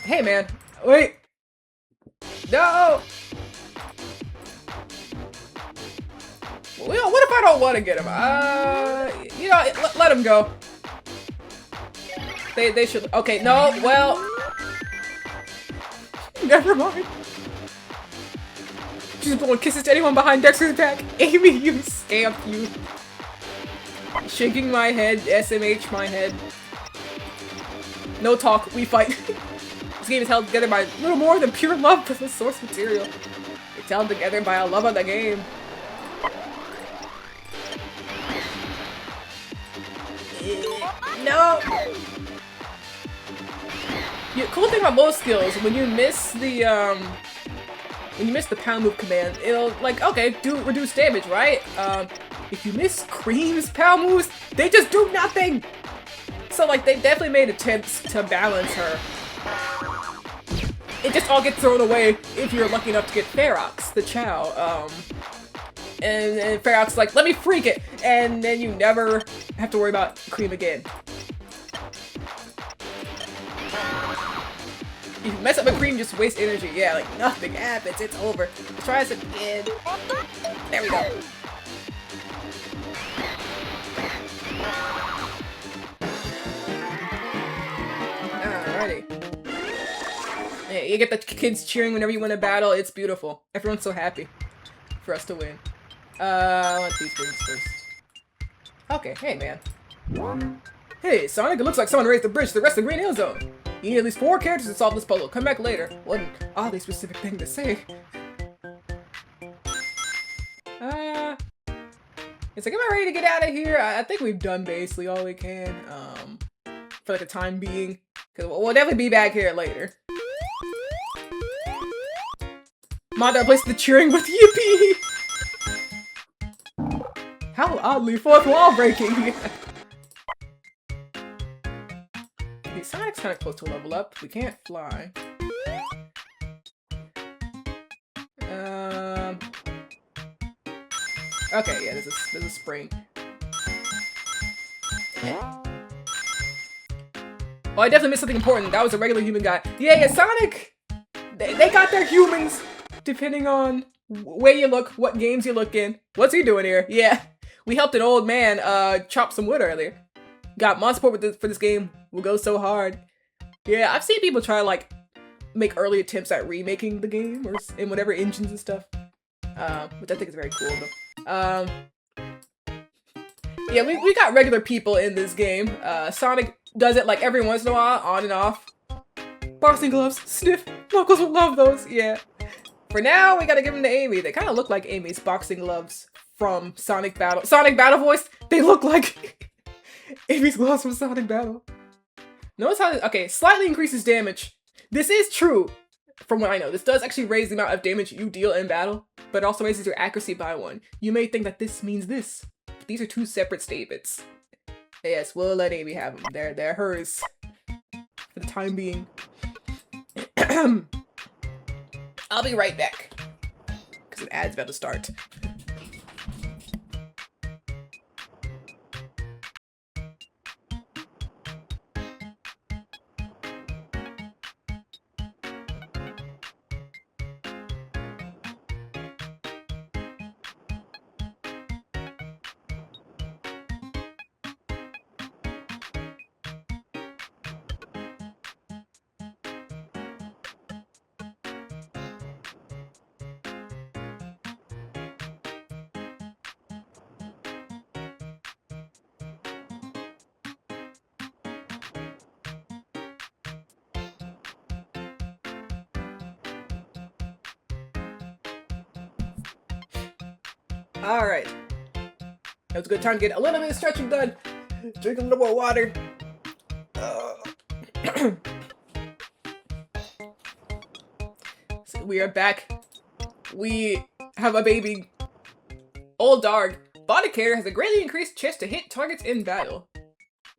[SPEAKER 1] Hey, man. Wait. No! Well, what if I don't want to get him? You know, let him go. They should. Okay, no, well. Never mind. She's blowing kisses to anyone behind Dexter's back. Amy, you scamp, you. Shaking my head, SMH my head. No talk, we fight. This game is held together by little more than pure love for the source material. It's held together by a love of the game. No! The cool thing about most skills, when you miss the pound move command, it'll, like, okay, do reduce damage, right? If you miss Cream's pound moves, they just do nothing! So, like, they definitely made attempts to balance her. It just all gets thrown away if you're lucky enough to get Ferox, the Chow. And Ferox is like, let me freak it! And then you never have to worry about Cream again. If you mess up a Cream, just waste energy. Yeah, like, nothing happens, it's over. Try this again. There we go. Alrighty. Yeah, you get the kids cheering whenever you win a battle. It's beautiful. Everyone's so happy for us to win. I want these things first. Okay, hey man. Hey, Sonic, it looks like someone raised the bridge to the rest of the Green Hill Zone. You need at least 4 characters to solve this puzzle. Come back later. What an oddly specific thing to say. It's like, am I ready to get out of here? I think we've done basically all we can, for like the time being. Cause we'll definitely be back here later. Manda replaced the cheering with yippee! How oddly fourth wall breaking! Okay, Sonic's kinda close to a level up. We can't fly. Okay, yeah, there's a spring. Oh, I definitely missed something important. That was a regular human guy. Yeah, Sonic! They got their humans, depending on where you look, what games you look in. What's he doing here? Yeah, we helped an old man chop some wood earlier. Got mod support for this game. Will go so hard. Yeah, I've seen people try to like make early attempts at remaking the game or in whatever engines and stuff, which I think is very cool. But, yeah, we got regular people in this game. Sonic does it like every once in a while, on and off. Boxing gloves, sniff. Knuckles will love those. Yeah. For now, we gotta give them to Amy. They kind of look like Amy's boxing gloves from Sonic Battle. Sonic Battle voice. They look like Amy's gloves from Sonic Battle. Notice how, okay, slightly increases damage. This is true, from what I know. This does actually raise the amount of damage you deal in battle, but it also raises your accuracy by 1. You may think that this means this. But these are 2 separate statements. Yes, we'll let Amy have them. They're hers. For the time being. I'll be right back. Because an ad's about to start. Alright. That was a good time to get a little bit of stretching done. Drink a little more water. So we are back. We have a baby. Old dog. Body carrier has a greatly increased chance to hit targets in battle.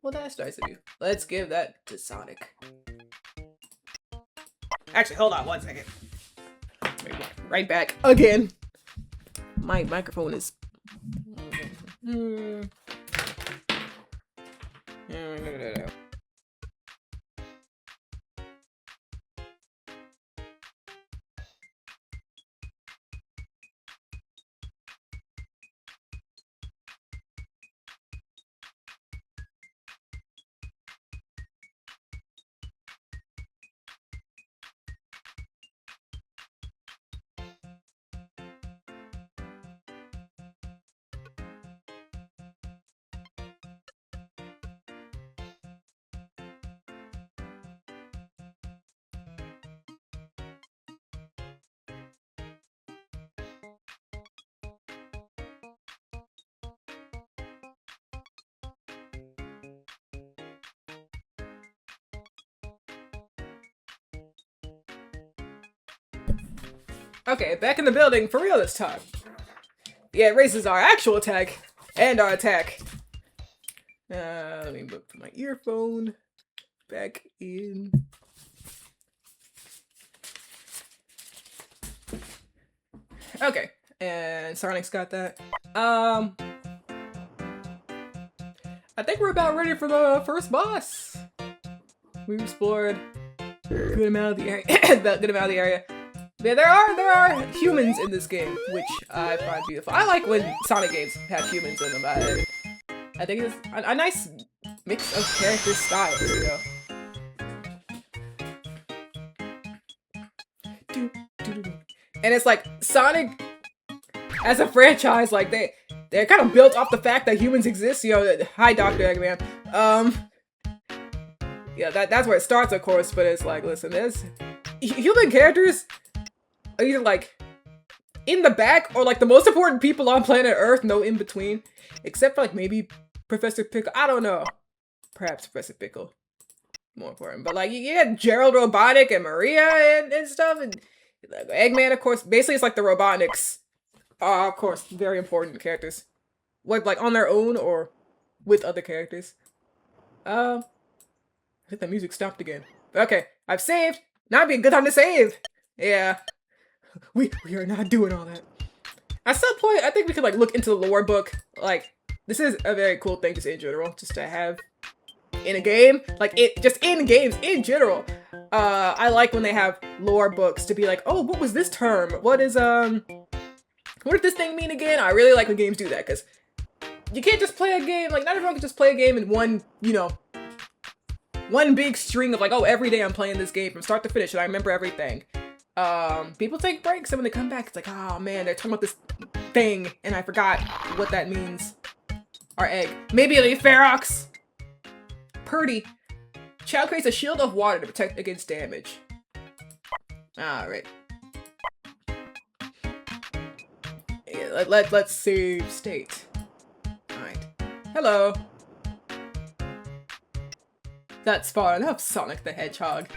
[SPEAKER 1] Well, that's nice of you. Let's give that to Sonic. Actually, hold on 1 second. Right back again. My microphone is... Okay, back in the building for real this time. Yeah, it raises our actual attack and our attack. Let me put my earphone back in. Okay, and Sonic's got that. I think we're about ready for the first boss. We've explored a good amount of the area. Yeah, there are humans in this game, which I find beautiful. I like when Sonic games have humans in them. I think it's a nice mix of character styles, you know. And it's like Sonic as a franchise, like they're kind of built off the fact that humans exist. You know, hi Dr. Eggman. Yeah, that's where it starts, of course. But it's like, listen, there's human characters are either like in the back or like the most important people on planet Earth, no in between. Except for like maybe Professor Pickle. I don't know. Perhaps Professor Pickle. More important. But like you had Gerald Robotnik and Maria and stuff. And like, Eggman, of course. Basically it's like the Robotniks. Of course, very important characters. Like on their own or with other characters. I think the music stopped again. Okay, I've saved. Now would be a good time to save. Yeah. We are not doing all that. At some point, I think we could like look into the lore book. Like, this is a very cool thing just in general, just to have in a game. Like just in games in general. I like when they have lore books to be like, oh, what was this term? What did this thing mean again? I really like when games do that, because you can't just play a game, like not everyone can just play a game in one, you know, one big string of like, oh, every day I'm playing this game from start to finish and I remember everything. People take breaks and when they come back, it's like, oh man, they're talking about this thing and I forgot what that means. Our egg. Maybe a Ferox. Purdy. Child creates a shield of water to protect against damage. Alright. Yeah, let's save state. Alright. Hello. That's far enough, Sonic the Hedgehog.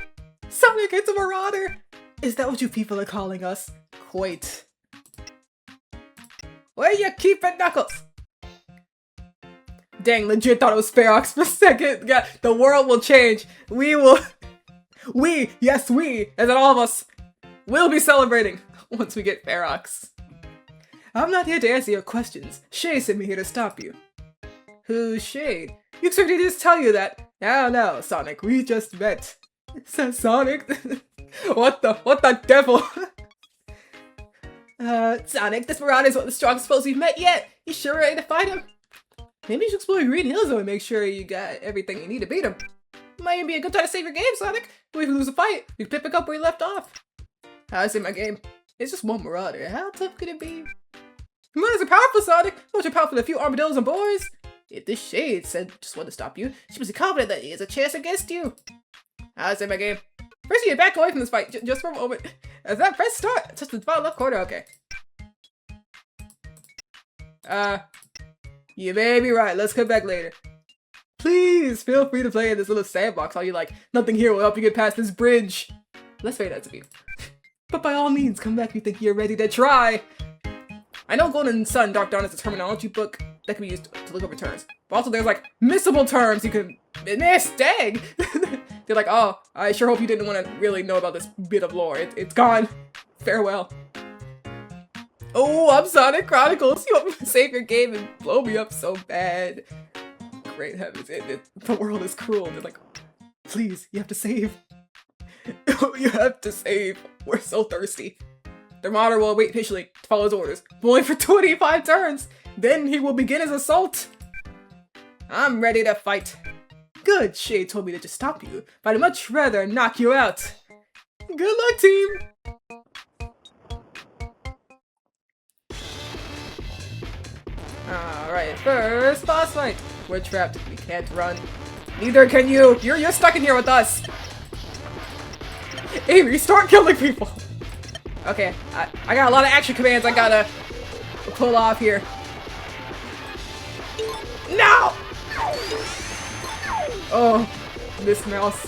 [SPEAKER 1] Sonic, it's a marauder! Is that what you people are calling us? Quite. Where you keepin' Knuckles? Dang, legit thought it was Ferox for a second. Yeah, the world will change. Yes we, as in all of us, will be celebrating once we get Ferox. I'm not here to answer your questions. Shay sent me here to stop you. Who's Shade? You expect me to just tell you that? No, Sonic, we just met. Says Sonic. What the devil? Sonic, this Marauder is one of the strongest foes we've met yet. You sure ready to fight him? Maybe you should explore Green Hill Zone and make sure you got everything you need to beat him. Might be a good time to save your game, Sonic. If we lose a fight, we can pick up where you left off. How'd I save my game? It's just one Marauder. How tough could it be? Marauders are powerful, Sonic. Much more powerful than a few armadillos and boys. If this Shade said just wanted to stop you, she must be confident that he has a chance against you. How'd I save my game? First, you get back away from this fight, just for a moment. As that press start, touch the bottom left corner, okay. You may be right, let's come back later. Please, feel free to play in this little sandbox all you like. Nothing here will help you get past this bridge. Let's say that to me. But by all means, come back if you think you're ready to try. I know Golden Sun Dark Dawn is a terminology book that can be used to look over terms. But also there's like missable terms you can miss, dang! They're like, oh, I sure hope you didn't want to really know about this bit of lore. It's gone. Farewell. Oh, I'm Sonic Chronicles. You want me to save your game and blow me up so bad. Great heavens, the world is cruel. They're like, please, you have to save. You have to save. We're so thirsty. The Marauder will wait patiently to follow his orders, but only for 25 turns. Then he will begin his assault. I'm ready to fight. Good, Shade told me to just stop you, but I'd much rather knock you out. Good luck, team! Alright, first boss fight. We're trapped. We can't run. Neither can you. You're stuck in here with us. Amy, start killing people. Okay, I got a lot of action commands I gotta pull off here. No! Oh, this mouse.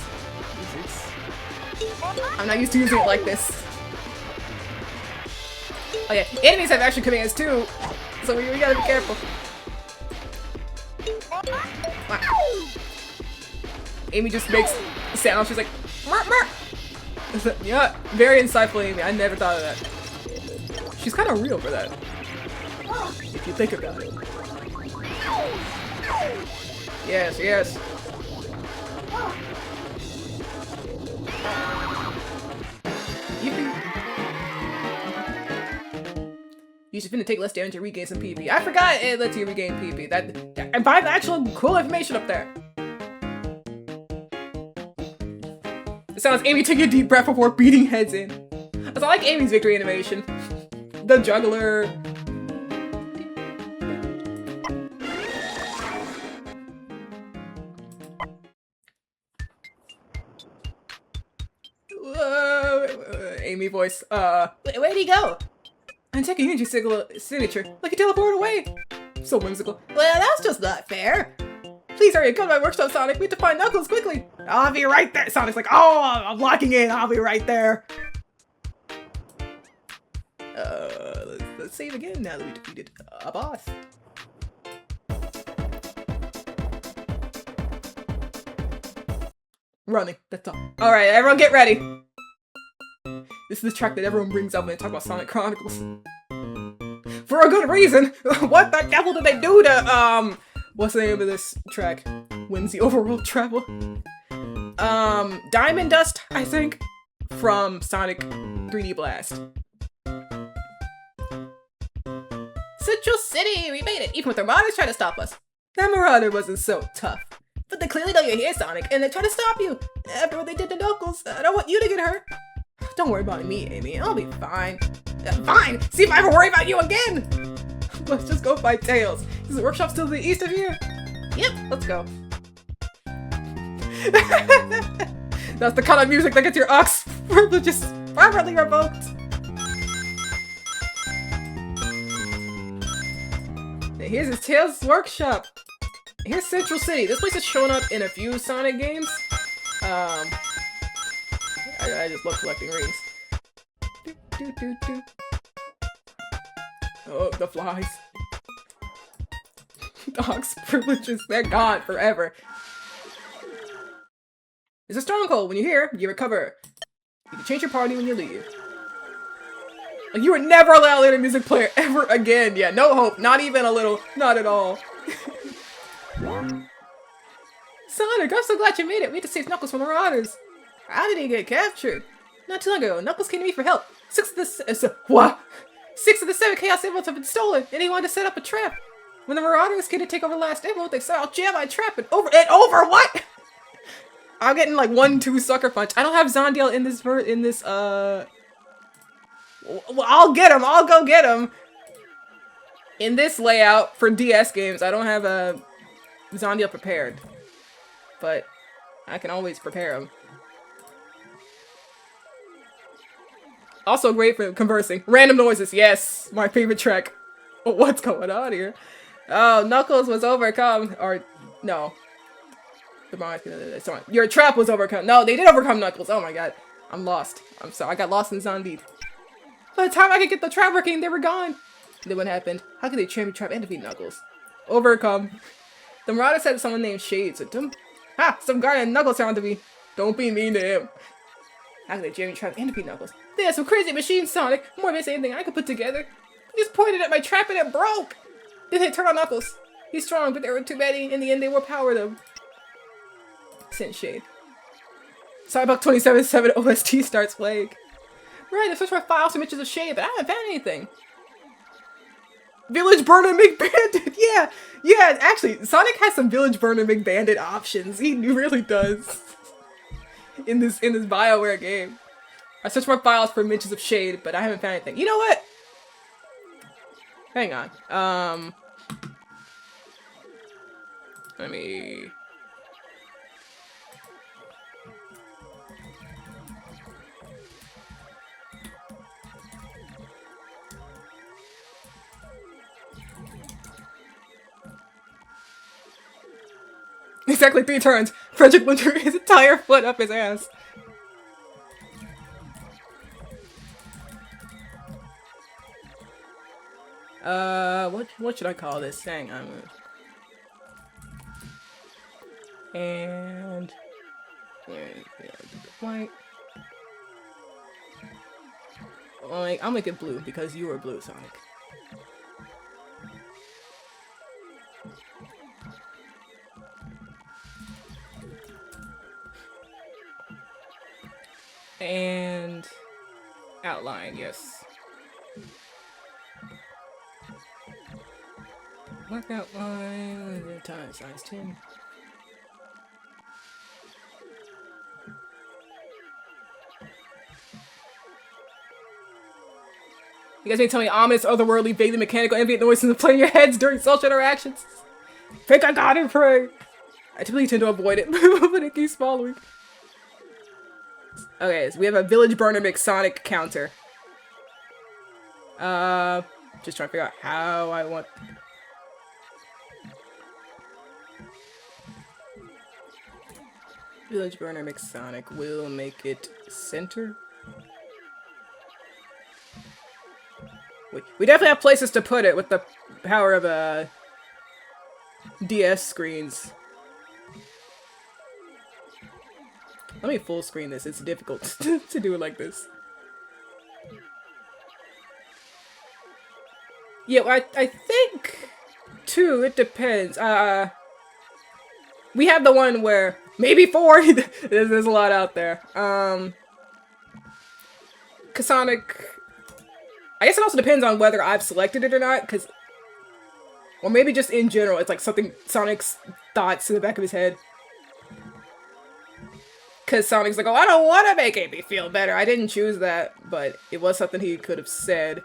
[SPEAKER 1] I'm not used to using it like this. Oh yeah, enemies have action commands too, so we gotta be careful. Wow. Amy just makes a sound, she's like, mer mer. Yeah, very insightful, Amy. I never thought of that. She's kind of real for that, if you think about it. Yes, yes. You should finna take less damage and regain some PP. I forgot it lets you regain PP. And find the actual cool information up there. It sounds Amy taking a deep breath before beating heads in. I like Amy's victory animation. The juggler. Amy voice. Where'd he go? And take a energy signature, like you teleport away. So whimsical. Well, that's just not fair. Please hurry, come to my workshop, Sonic. We have to find Knuckles quickly. I'll be right there. Sonic's like, oh, I'm locking in. I'll be right there. Let's save again now that we defeated a boss. Running, that's all. Alright, everyone get ready. This is the track that everyone brings up when they talk about Sonic Chronicles. For a good reason! What the devil did they do to, what's the name of this track? Wins the overworld travel? Diamond Dust, I think, from Sonic 3D Blast. Central City! We made it! Even with the Marauders trying to stop us. That Marauder wasn't so tough. But they clearly know you're here, Sonic, and they're trying to stop you. After what they did to Knuckles, I don't want you to get hurt. Don't worry about me, Amy. I'll be fine. Fine! See if I ever worry about you again! Let's just go fight Tails. Is the workshop still to the east of here? Yep, let's go. That's the kind of music that gets your ox privileges permanently revoked. And here's his Tails workshop. Here's Central City. This place has shown up in a few Sonic games. I just love collecting rings. Oh, the flies. Dog's privileges, they're gone forever. It's a stronghold. When you're here, you recover. You can change your party when you leave. Like, you were never allowed to let a music player ever again. Yeah, no hope. Not even a little. Not at all. Sonic, I'm so glad you made it. We had to save Knuckles from the Marauders. How did he get captured? Not too long ago, Knuckles came to me for help. 6 of the 7 Chaos Emeralds have been stolen, and he wanted to set up a trap. When the Marauders came to take over the last Emerald, they saw I'll jam my trap and over what? I'm getting like 1-2 sucker punch. I don't have Zondiel in this well, I'll get him. I'll go get him. In this layout for DS games, I don't have a Zondiel prepared, but I can always prepare him. Also great for conversing. Random noises, yes, my favorite track. Oh, what's going on here? Oh, Knuckles was overcome, or no. Your trap was overcome. No, they did overcome Knuckles. Oh my god, I'm lost. I'm sorry, I got lost in Zondeed. By the time I could get the trap working, they were gone. Then what happened? How could they trap and defeat Knuckles? Overcome. The Marauder said someone named Shade sent him. Ha! Some guy named Knuckles found to me. Don't be mean to him. How could they jam trap and defeat Knuckles? They had some crazy machines, Sonic. More than anything I could put together. They just pointed at my trap and it broke. Then they turned on Knuckles. He's strong, but there were too many. In the end, they overpowered him. Sent Shade. Cyberpunk 2077 OST starts playing. Right, I searched my files for images of Shade, but I haven't found anything. Village Burner McBandit! Yeah, actually, Sonic has some Village Burner McBandit options. He really does. In this BioWare game. I searched my files for images of Shade, but I haven't found anything. You know what? Hang on. Let me... Exactly 3 turns. Frederick Winter his entire foot up his ass. What should I call this? Hang on. And white. I'll make it blue because you are blue, Sonic. And outline, yes. Black outline, time size 10. You guys may tell me ominous, otherworldly, vaguely mechanical, ambient noises and play in your heads during social interactions. Think I got it, pray. I typically tend to avoid it, but it keeps following. Okay, so we have a Village Burner McSonic counter. Just trying to figure out how I want... Village Burner mix Sonic will make it center. We definitely have places to put it with the power of DS screens. Let me full screen this. It's difficult to do it like this. Yeah, I think too. It depends. We have the one where maybe 4. There's a lot out there. Sonic. I guess it also depends on whether I've selected it or not, or maybe just in general, it's like something Sonic's thoughts in the back of his head. Because Sonic's like, oh, I don't want to make Amy feel better. I didn't choose that, but it was something he could have said.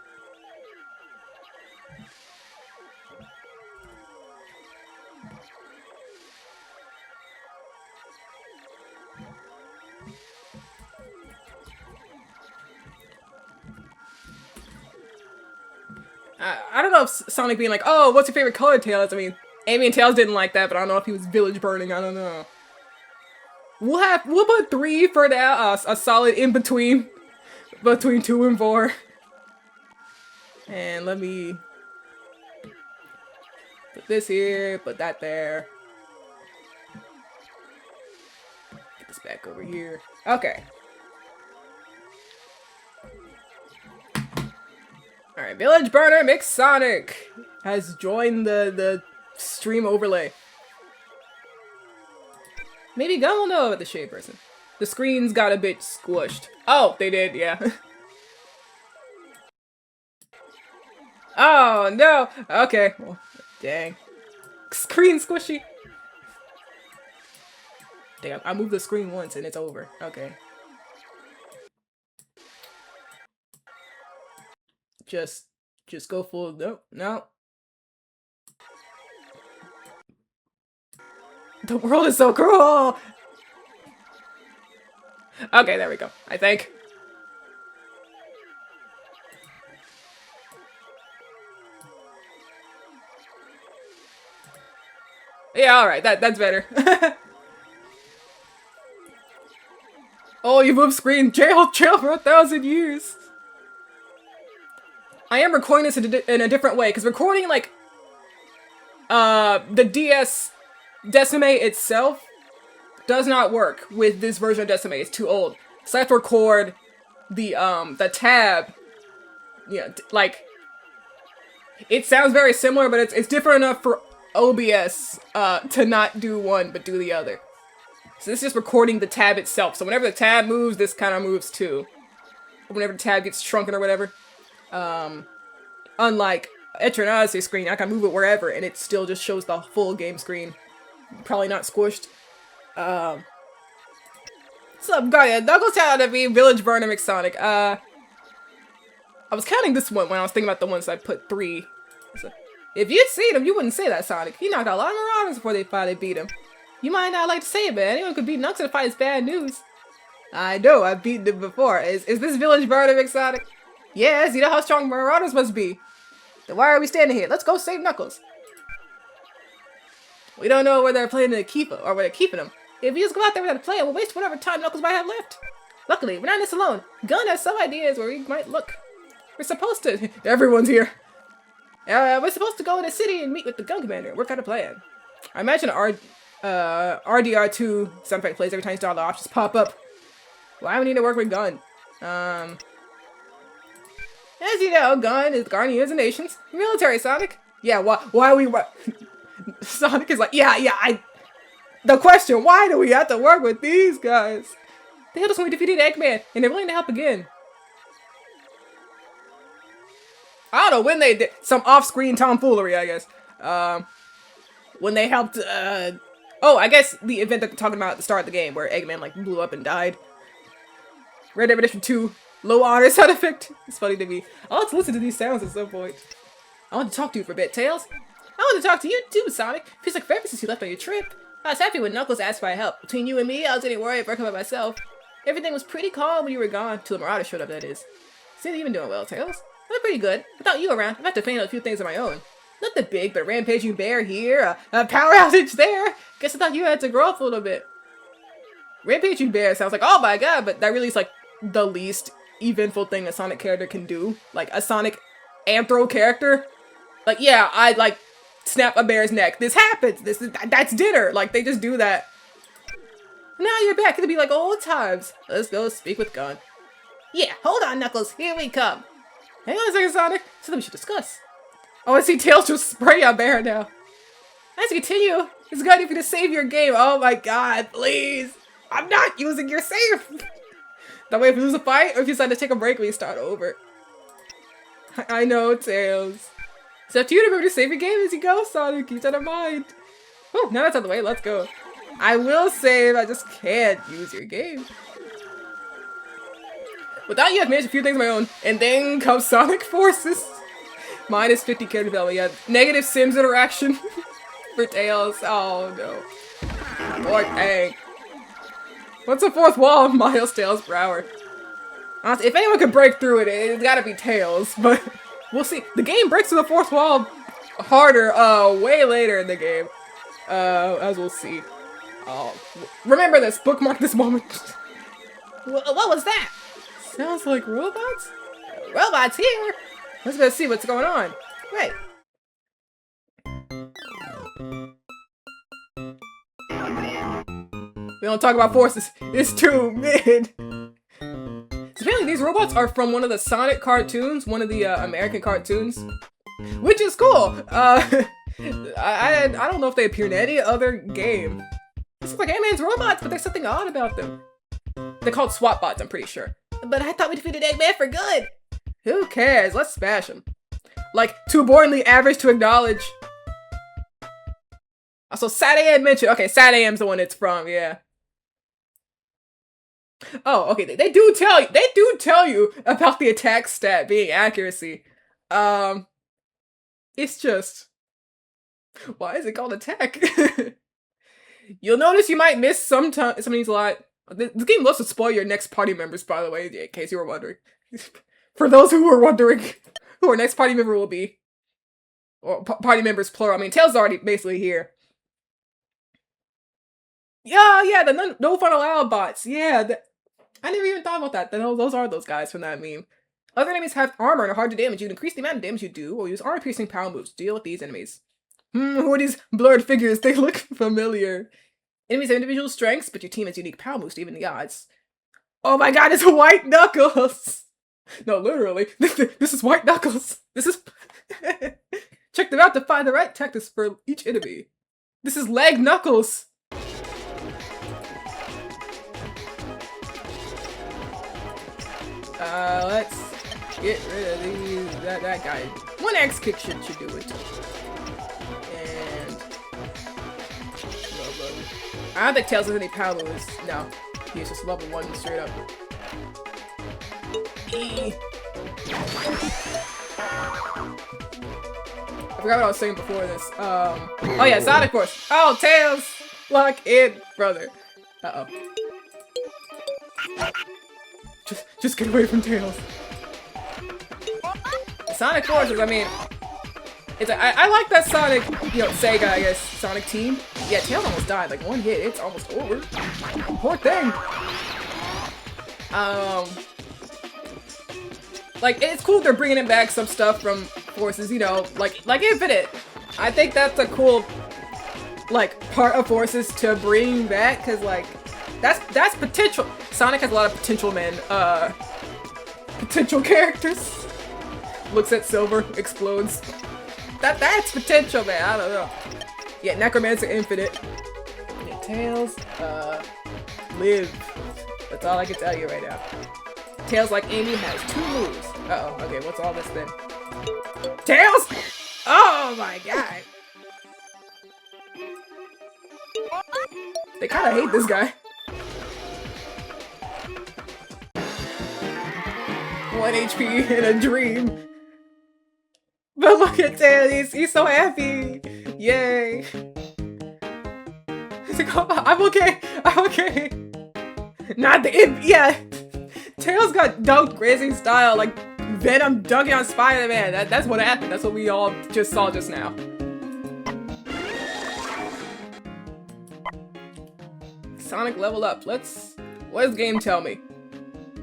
[SPEAKER 1] I don't know if Sonic being like, oh, what's your favorite color, Tails? I mean, Amy and Tails didn't like that, but I don't know if he was village burning. I don't know. We'll put 3 for now. A solid in between 2 and 4. And let me put this here, put that there. Get this back over here. Okay. Alright, Village Burner Mix Sonic has joined the stream overlay. Maybe Gun will know about the shade person. The screens got a bit squished. Oh, they did, yeah. Oh, no! Okay. Well, dang. Screen squishy. Damn, I moved the screen once and it's over. Okay. Just go full. Nope, no. The world is so cruel! Okay, there we go, I think. Yeah, alright, that's better. Oh, you moved screen. Jail for 1,000 years. I am recording this in a different way, because recording, like, the DS Decimate itself does not work with this version of Decimate. It's too old. So I have to record the tab. Yeah, like, it sounds very similar, but it's different enough for OBS to not do one, but do the other. So this is just recording the tab itself. So whenever the tab moves, this kind of moves too. Whenever the tab gets shrunken or whatever. Unlike Etrian Odyssey screen, I can move it wherever and it still just shows the full game screen. Probably not squished. What's up, Guardian? Knuckles out to be Village Burner Mix Sonic. I was counting this one when I was thinking about the ones I put 3. So, if you'd seen him, you wouldn't say that, Sonic. He knocked out a lot of Marauders before they finally beat him. You might not like to say it, but anyone could beat Knuckles in a fight is bad news. I know, I've beaten him before. Is this Village Burner Mix Sonic? Yes, you know how strong Marauders must be. Then why are we standing here? Let's go save Knuckles. We don't know where they're planning to keep him, or where they're keeping him. If you just go out there without a plan, we'll waste whatever time Knuckles might have left. Luckily, we're not in this alone. Gun has some ideas where we might look. We're supposed to... Everyone's here. We're supposed to go in the city and meet with the gun commander and work out a plan. I imagine RDR2 sound effect plays every time the options pop up. Why do we need to work with Gun? As you know, Gun is the guardian of the nations. Military, Sonic. Yeah, why are we... Sonic is like, yeah, the question, why do we have to work with these guys? They helped us when we defeated Eggman, and they're willing to help again. I don't know when they did some off-screen tomfoolery, I guess. When they helped, oh, I guess the event that they're talking about at the start of the game, where Eggman, like, blew up and died. Red Dead Redemption 2, low honor sound effect. It's funny to me. I'll have to listen to these sounds at some point. I want to talk to you for a bit, Tails. I want to talk to you too, Sonic. Feels like forever since you left on your trip. I was happy when Knuckles asked for my help. Between you and me, I was getting worried working by myself. Everything was pretty calm when you were gone, till the Marauder showed up, that is. Still even doing well, Tails. I'm pretty good. Without you around, I've had to feign a few things of my own. Nothing big, but a rampaging bear here, a power outage there. Guess I thought you had to grow up a little bit. Rampaging bear sounds like, oh my god, but that really is like the least eventful thing a Sonic character can do. Like a Sonic anthro character. Like, yeah, I like snap a bear's neck. This happens. That's dinner. Like, they just do that. Now you're back. It'll be like old times. Let's go speak with Gun. Yeah, hold on, Knuckles. Here we come. Hang on a second, Sonic. Something we should discuss. Oh, I see Tails just spray a bear now. As you continue, it's good if you to save your game. Oh my god, please. I'm not using your save. That way if you lose a fight, or if you decide to take a break, we start over. I know, Tails. It's up to you to remember to save your game as you go, Sonic. Keep that in mind. Oh, now that's out of the way. Let's go. I will save. I just can't use your game. Without you, I've managed a few things of my own. And then comes Sonic Forces. Minus 50 character development. Yeah, negative Sims interaction for Tails. Oh no. Poor thing. What's the fourth wall of Miles, Tails, Broward? Honestly, if anyone could break through it, it's gotta be Tails. But we'll see. The game breaks through the fourth wall harder, way later in the game. As we'll see. Remember this. Bookmark this moment. What was that? Sounds like robots? Robots here? Let's go see what's going on. Wait. We don't talk about forces. It's too mid. So apparently these robots are from one of the Sonic cartoons, one of the American cartoons, which is cool. I don't know if they appear in any other game. It's like Eggman's robots, but there's something odd about them. They're called SWAT bots, I'm pretty sure. But I thought we defeated Eggman for good. Who cares? Let's smash him. Like, too boringly average to acknowledge. Also, Sad AM mentioned. Okay, Sad AM's the one it's from, yeah. Oh, okay, they do tell you about the attack stat being accuracy. It's just, why is it called attack? You'll notice you might miss sometimes. Something's a lot. This game loves to spoil your next party members, by the way, in case you were wondering. For those who were wondering who our next party member will be. Or party members plural. I mean, Tails is already basically here. Yeah, the no fun allowed bots. Yeah, I never even thought about that. Those are those guys from that meme. Other enemies have armor and are hard to damage. You can increase the amount of damage you do, or use armor-piercing power moves to deal with these enemies. Who are these blurred figures? They look familiar. Enemies have individual strengths, but your team has unique power moves to even the odds. Oh my god, it's White Knuckles! No, literally. This is White Knuckles. This is... Check them out to find the right tactics for each enemy. This is Leg Knuckles. Let's get rid of these. That guy. One X kick should do it. And I don't think Tails has any power moves. No, he's just level 1 straight up. E. I forgot what I was saying before this. Oh yeah, Sonic Force. Oh, Tails, lock in, brother. Uh oh. Just get away from Tails. Sonic Forces, I mean, it's I like that Sonic, you know, Sega, I guess, Sonic team. Yeah, Tails almost died, like one hit, it's almost over. Poor thing. Like, it's cool they're bringing back some stuff from Forces, you know, like Infinite. I think that's a cool, like, part of Forces to bring back, cause like, that's potential. Sonic has a lot of potential, man. Potential characters. Looks at Silver, explodes. That's potential, man. I don't know. Yeah, Necromancer Infinite. Yeah, Tails, live. That's all I can tell you right now. Tails, like Amy, has 2 moves. Uh oh. Okay, what's all this then? Tails! Oh my god. They kind of hate this guy. 1 HP in a dream. But look at Tails, he's so happy. Yay. He's like, oh, I'm okay. I'm okay. Not the imp. Yeah. Tails got dunked racing style like Venom dunking on Spider-Man. That's what happened. That's what we all just saw just now. Sonic level up. What does game tell me?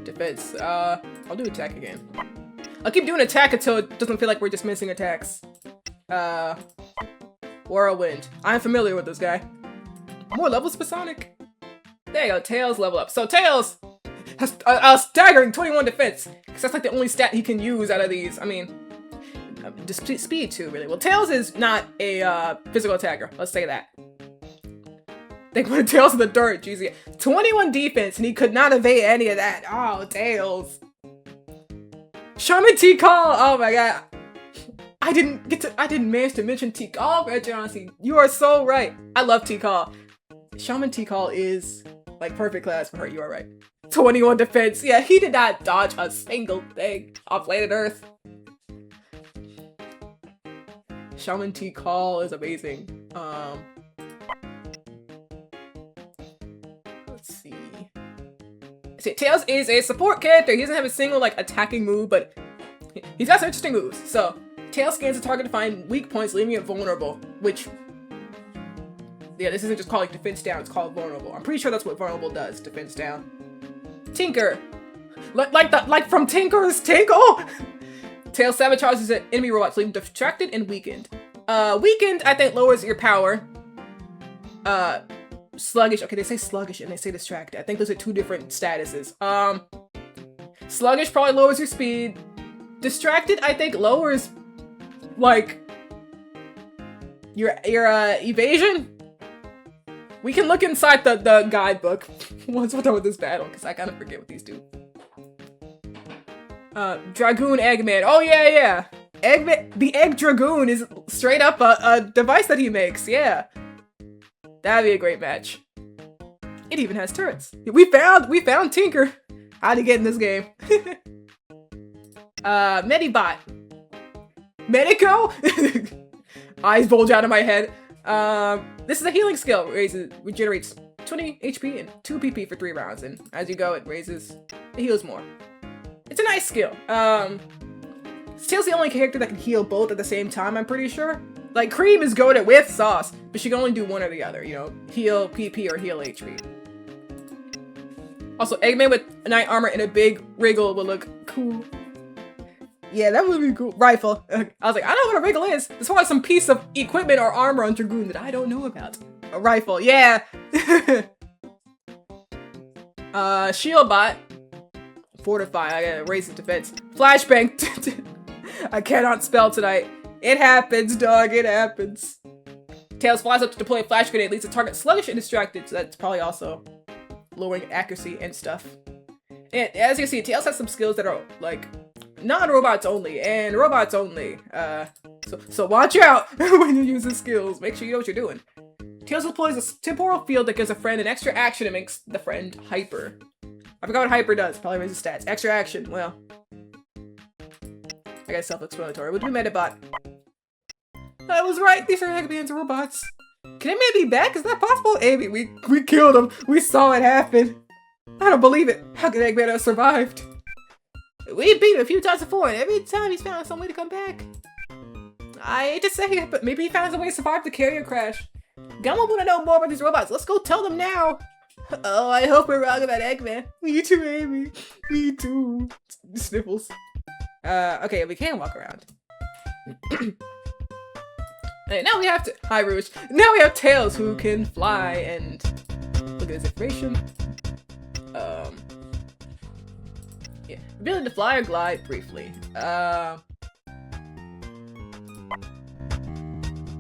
[SPEAKER 1] Defense. I'll do attack again. I'll keep doing attack until it doesn't feel like we're just missing attacks. Whirlwind. I'm familiar with this guy. More levels for Sonic. There you go, Tails level up. So Tails has a staggering 21 defense, because that's like the only stat he can use out of these. I mean, just speed too, really. Well, Tails is not a physical attacker. Let's say that. They put Tails in the dirt, jeez. Yeah. 21 defense, and he could not evade any of that. Oh, Tails. Shaman T-Call. Oh my god. I didn't manage to mention T-Call, Reggie, honestly. You are so right. I love T-Call. Shaman T-Call is like perfect class for her. You are right. 21 defense. Yeah, he did not dodge a single thing off planet Earth. Shaman T-Call is amazing. Let's see. See, Tails is a support character. He doesn't have a single like attacking move, but he's got some interesting moves. So Tails scans the target to find weak points, leaving it vulnerable, which, yeah, this isn't just called like defense down, it's called vulnerable. I'm pretty sure that's what vulnerable does, defense down. Tinker! Like from Tinker's Tinkle? Tails sabotages enemy robots, leaving them distracted and weakened. Weakened, I think, lowers your power. Sluggish, okay, they say sluggish and they say distracted. I think those are two different statuses. Sluggish probably lowers your speed. Distracted, I think, lowers like your evasion. We can look inside the guidebook once we're done with this battle, because I kind of forget what these do. Dragoon Eggman. Oh yeah. Eggman, the Egg Dragoon is straight up a device that he makes. Yeah, that'd be a great match. It even has turrets. We found Tinker. How'd he get in this game? Medibot. Medico? Eyes bulge out of my head. This is a healing skill. Regenerates 20 HP and 2 PP for 3 rounds. And as you go, it heals more. It's a nice skill. Tails the only character that can heal both at the same time, I'm pretty sure. Like, Cream is goated with Sauce, but she can only do one or the other, you know, heal PP or heal HP. Also, Eggman with Knight Armor and a big wriggle would look cool. Yeah, that would be cool. Rifle. I was like, I don't know what a wriggle is. It's probably some piece of equipment or armor on Dragoon that I don't know about. A rifle, yeah. Shield Bot. Fortify, I gotta raise his defense. Flashbang. I cannot spell tonight. It happens, dog, it happens. Tails flies up to deploy a flash grenade, leaves the target sluggish and distracted, so that's probably also lowering accuracy and stuff. And as you see, Tails has some skills that are like non-robots only and robots only. So watch out when you use his skills. Make sure you know what you're doing. Tails deploys a temporal field that gives a friend an extra action and makes the friend hyper. I forgot what hyper does. Probably raises stats. Extra action. Well, I guess self-explanatory. We'll do Medibot. I was right. These are Eggman's robots. Can Eggman be back? Is that possible? Amy, we killed him. We saw it happen. I don't believe it. How could Eggman have survived? We beat him a few times before, and every time he's found some way to come back. I hate to say it, but maybe he found some way to survive the carrier crash. Gummo want to know more about these robots. Let's go tell them now. Oh, I hope we're wrong about Eggman. Me too, Amy. Me too. Sniffles. Okay, we can walk around. Hey, now we have to. Hi, Rouge. Now we have Tails who can fly and look at his information. Yeah, ability to fly or glide briefly. I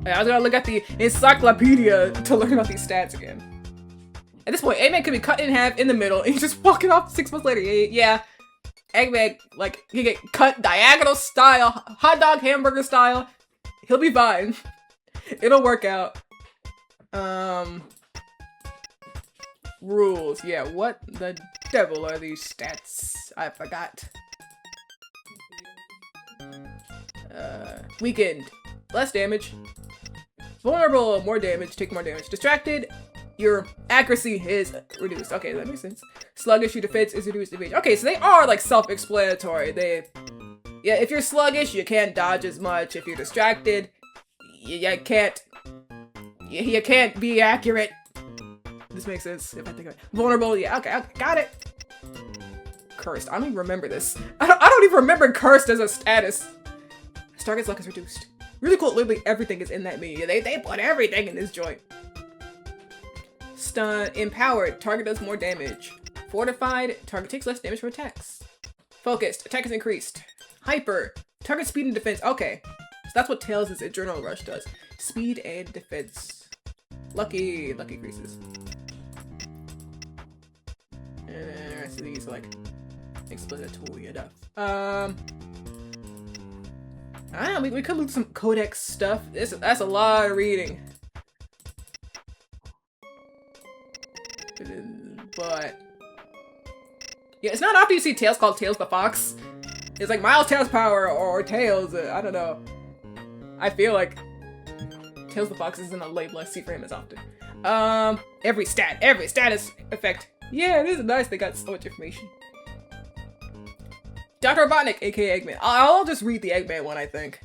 [SPEAKER 1] was gonna look at the encyclopedia to learn about these stats again. At this point, Eggman could be cut in half in the middle and he's just walking off 6 months later. Yeah, Eggman, like, he get cut diagonal style, hot dog hamburger style. He'll be fine. It'll work out. Rules. Yeah, what the devil are these stats? I forgot. Weakened. Less damage. Vulnerable. More damage. Take more damage. Distracted. Your accuracy is reduced. Okay, that makes sense. Sluggish, your defense is reduced. Okay, so they are like self-explanatory. Yeah, if you're sluggish, you can't dodge as much. If you're distracted, you can't be accurate. This makes sense if I think of it. Vulnerable, yeah, okay, got it. Cursed, I don't even remember this. I don't even remember cursed as a status. Target's luck is reduced. Really cool, literally everything is in that menu. They put everything in this joint. Stun, empowered, target does more damage. Fortified, target takes less damage from attacks. Focused, attack is increased. Hyper, target speed and defense. Okay, so that's what Tails' Adrenaline Rush does. Speed and defense. Lucky increases. So these are like explanatory enough. I don't know, we could look some codex stuff. That's a lot of reading. But yeah, it's not often you see Tails called Tails the Fox. It's like Miles Tails Power or Tails. I don't know. I feel like Tails the Fox isn't a label I see for him as often. Every status effect. Yeah, this is nice. They got so much information. Dr. Robotnik, aka Eggman. I'll just read the Eggman one, I think.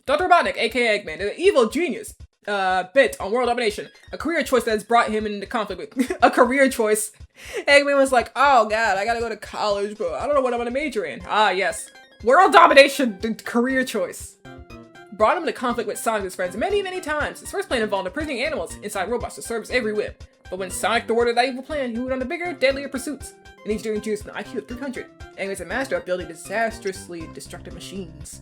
[SPEAKER 1] Dr. Robotnik, aka Eggman, is an evil genius bent on world domination. A career choice that has brought him into conflict with a career choice. Eggman was like, oh god, I gotta go to college, but I don't know what I'm gonna major in. Ah, yes. World domination, the career choice. Brought him into conflict with Sonic and his friends many, many times. His first plan involved imprisoning animals inside robots to serve his every whim. But when Sonic thwarted that evil plan, he went on to bigger, deadlier pursuits. An engineering genius with an IQ of 300. Eggman's a master of building disastrously destructive machines.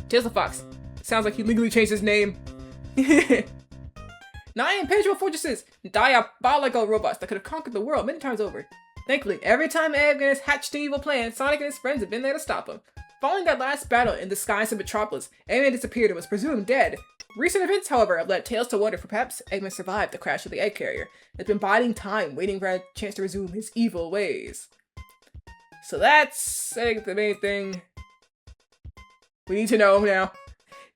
[SPEAKER 1] Tails the Fox. Sounds like he legally changed his name. 9 impenetrable fortresses, diabolical robots that could have conquered the world many times over. Thankfully, every time Eggman has hatched an evil plan, Sonic and his friends have been there to stop him. Following that last battle in the skies of Metropolis, Eggman disappeared and was presumed dead. Recent events, however, have led Tails to wonder if perhaps Eggman survived the crash of the egg carrier and has been biding time, waiting for a chance to resume his evil ways. So that's, I think, the main thing we need to know now.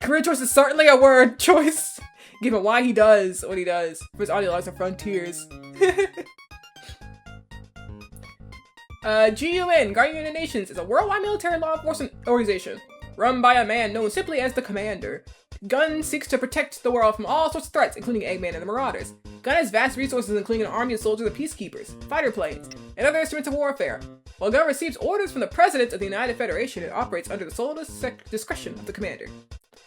[SPEAKER 1] Career choice is certainly a word choice, given why he does what he does for his audio lives and frontiers. GUN, Guardian of Nations, is a worldwide military law enforcement organization run by a man known simply as the Commander. GUN seeks to protect the world from all sorts of threats, including Eggman and the Marauders. GUN has vast resources, including an army of soldiers and peacekeepers, fighter planes, and other instruments of warfare. While GUN receives orders from the President of the United Federation, it operates under the sole discretion of the Commander,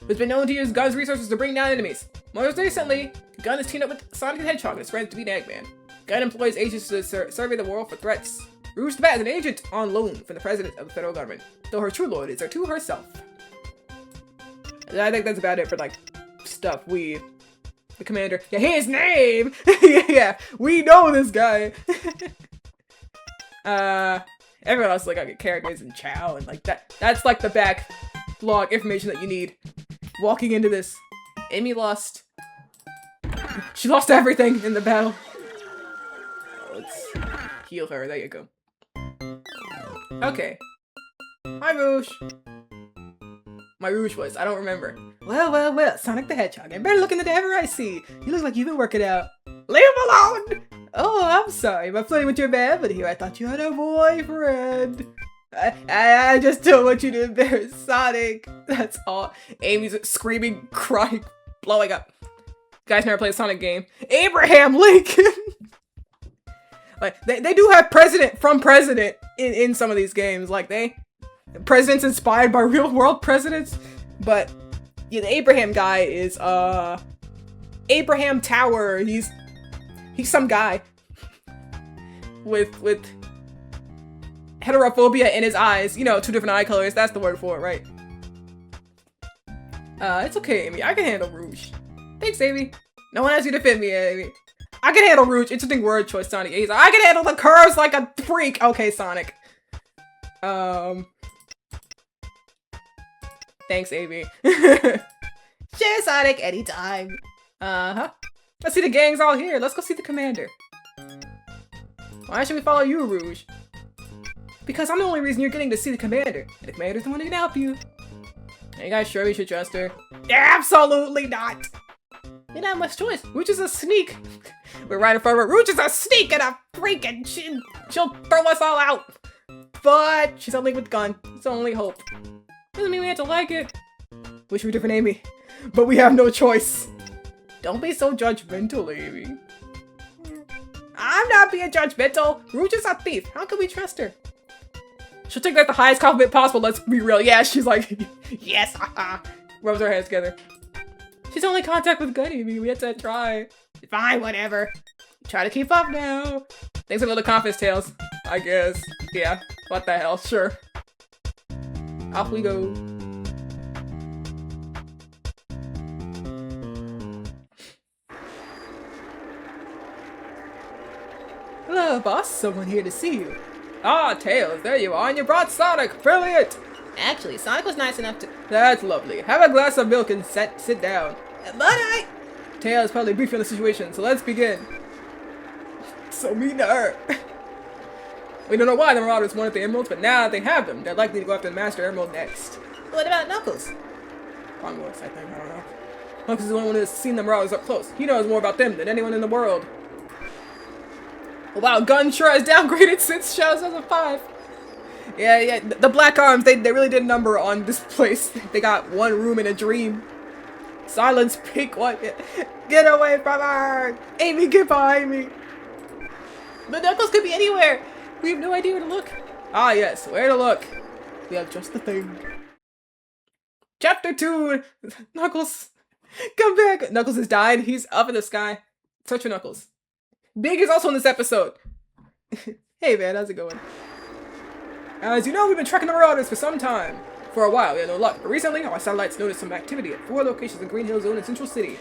[SPEAKER 1] who's been known to use GUN's resources to bring down enemies. Most recently, GUN has teamed up with Sonic the Hedgehog and his friends to beat Eggman. GUN employs agents to survey the world for threats. Rouge the Bat is an agent on loan from the President of the federal government, though her true loyalties are to herself. I think that's about it for, like, stuff the Commander. Yeah, his name! Yeah, we know this guy! Everyone else, like, I get characters and Chow and, like, that's, like, the backlog information that you need. Walking into this. Amy lost. She lost everything in the battle. Let's heal her. There you go. Okay. Hi, Rouge. My Rouge voice, I don't remember. Well, Sonic the Hedgehog. I'm better looking than ever I see. You look like you've been working out. Leave him alone! Oh, I'm sorry. I'm flirting with your man, but here I thought you had a boyfriend. I just don't want you to embarrass Sonic. That's all. Amy's screaming, crying, blowing up. Guys never played a Sonic game. Abraham Lincoln! Like, they do have president from president in some of these games. Like, presidents inspired by real world presidents. But, yeah, the Abraham guy is, Abraham Tower. He's some guy. With heterophobia in his eyes. You know, 2 different eye colors. That's the word for it, right? It's okay, Amy. I can handle Rouge. Thanks, Amy. No one asked you to defend me, Amy. I can handle Rouge. Interesting word choice, Sonic. He's like, I can handle the curves like a freak. Okay, Sonic. Thanks, Amy. Share Sonic anytime. Let's see, the gang's all here. Let's go see the Commander. Why should we follow you, Rouge? Because I'm the only reason you're getting to see the Commander. And the Commander's the one who can help you. Are you guys sure we should trust her? Absolutely not! You don't have much choice. Rouge is a sneak. We're right in front of her. Rouge is a sneak and a freak, and she'll throw us all out. But she's only with gun. It's the only hope. Doesn't mean we have to like it. Wish we were different, Amy. But we have no choice. Don't be so judgmental, Amy. I'm not being judgmental. Rouge is a thief. How can we trust her? She'll take that the highest compliment possible, let's be real. Yeah, she's like, yes, haha. Rubs her hands together. She's only contact with Gun, Amy. We have to try. Fine, whatever. Try to keep up now. Thanks for the little confidence tales, I guess. Yeah, what the hell, sure. Off we go. Hello, boss. Someone here to see you. Ah, Tails, there you are, and you brought Sonic. Brilliant! Actually, Sonic was nice enough to— That's lovely. Have a glass of milk and sit down. But Tails probably briefed on the situation, so let's begin. So mean to her. We don't know why the Marauders wanted the emeralds, but now that they have them, they're likely to go after the Master Emerald next. What about Knuckles? Wrong voice, I think. I don't know. Knuckles is the only one who's seen the Marauders up close. He knows more about them than anyone in the world. Wow, Gun sure has downgraded since Shadow 2005. Yeah, the Black Arms, they really did a number on this place. They got one room in a dream. Silence, Pink One. Get away from her! Amy, get behind me! But Knuckles could be anywhere! We have no idea where to look. Ah yes, where to look. We have just the thing. Chapter 2! Knuckles! Come back! Knuckles has died. He's up in the sky. Search for Knuckles. Big is also in this episode. Hey man, how's it going? As you know, we've been tracking the Marauders for some time. For a while, we had no luck, but recently our satellites noticed some activity at 4 locations in Green Hill Zone and Central City.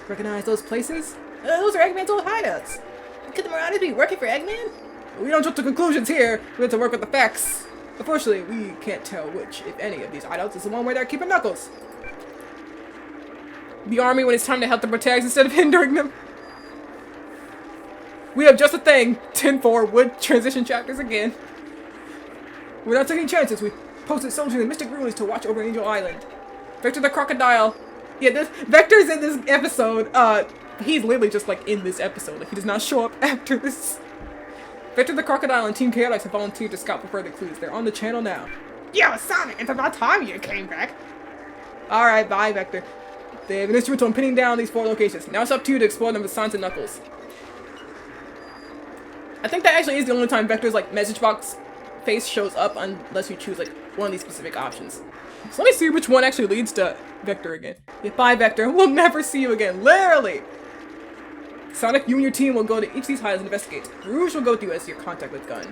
[SPEAKER 1] Recognize those places? Those are Eggman's old hideouts. Could the Marauders be working for Eggman? We don't jump to conclusions here. We have to work with the facts. Unfortunately, we can't tell which, if any, of these hideouts is the one where they're keeping Knuckles. The army when it's time to help the protagonists instead of hindering them. We have just a thing. 10-4 would transition chapters again. We're not taking chances. We posted soldiers in Mystic Ruins to watch over Angel Island. Vector the Crocodile. Yeah, this Vector's in this episode. He's literally just like in this episode. Like he does not show up after this. Vector the Crocodile and Team Chaotix have volunteered to scout for further clues. They're on the channel now. Yo, Sonic, it's about time you came back. Alright, bye, Vector. They have an instrumental in pinning down these 4 locations. Now it's up to you to explore them with Sonic and Knuckles. I think that actually is the only time Vector's like message box face shows up unless you choose like one of these specific options. So let me see which one actually leads to Vector again. Yeah, bye Vector, we'll never see you again, literally! Sonic, you and your team will go to each of these hideouts and investigate. Rouge will go with you as your contact with Gun.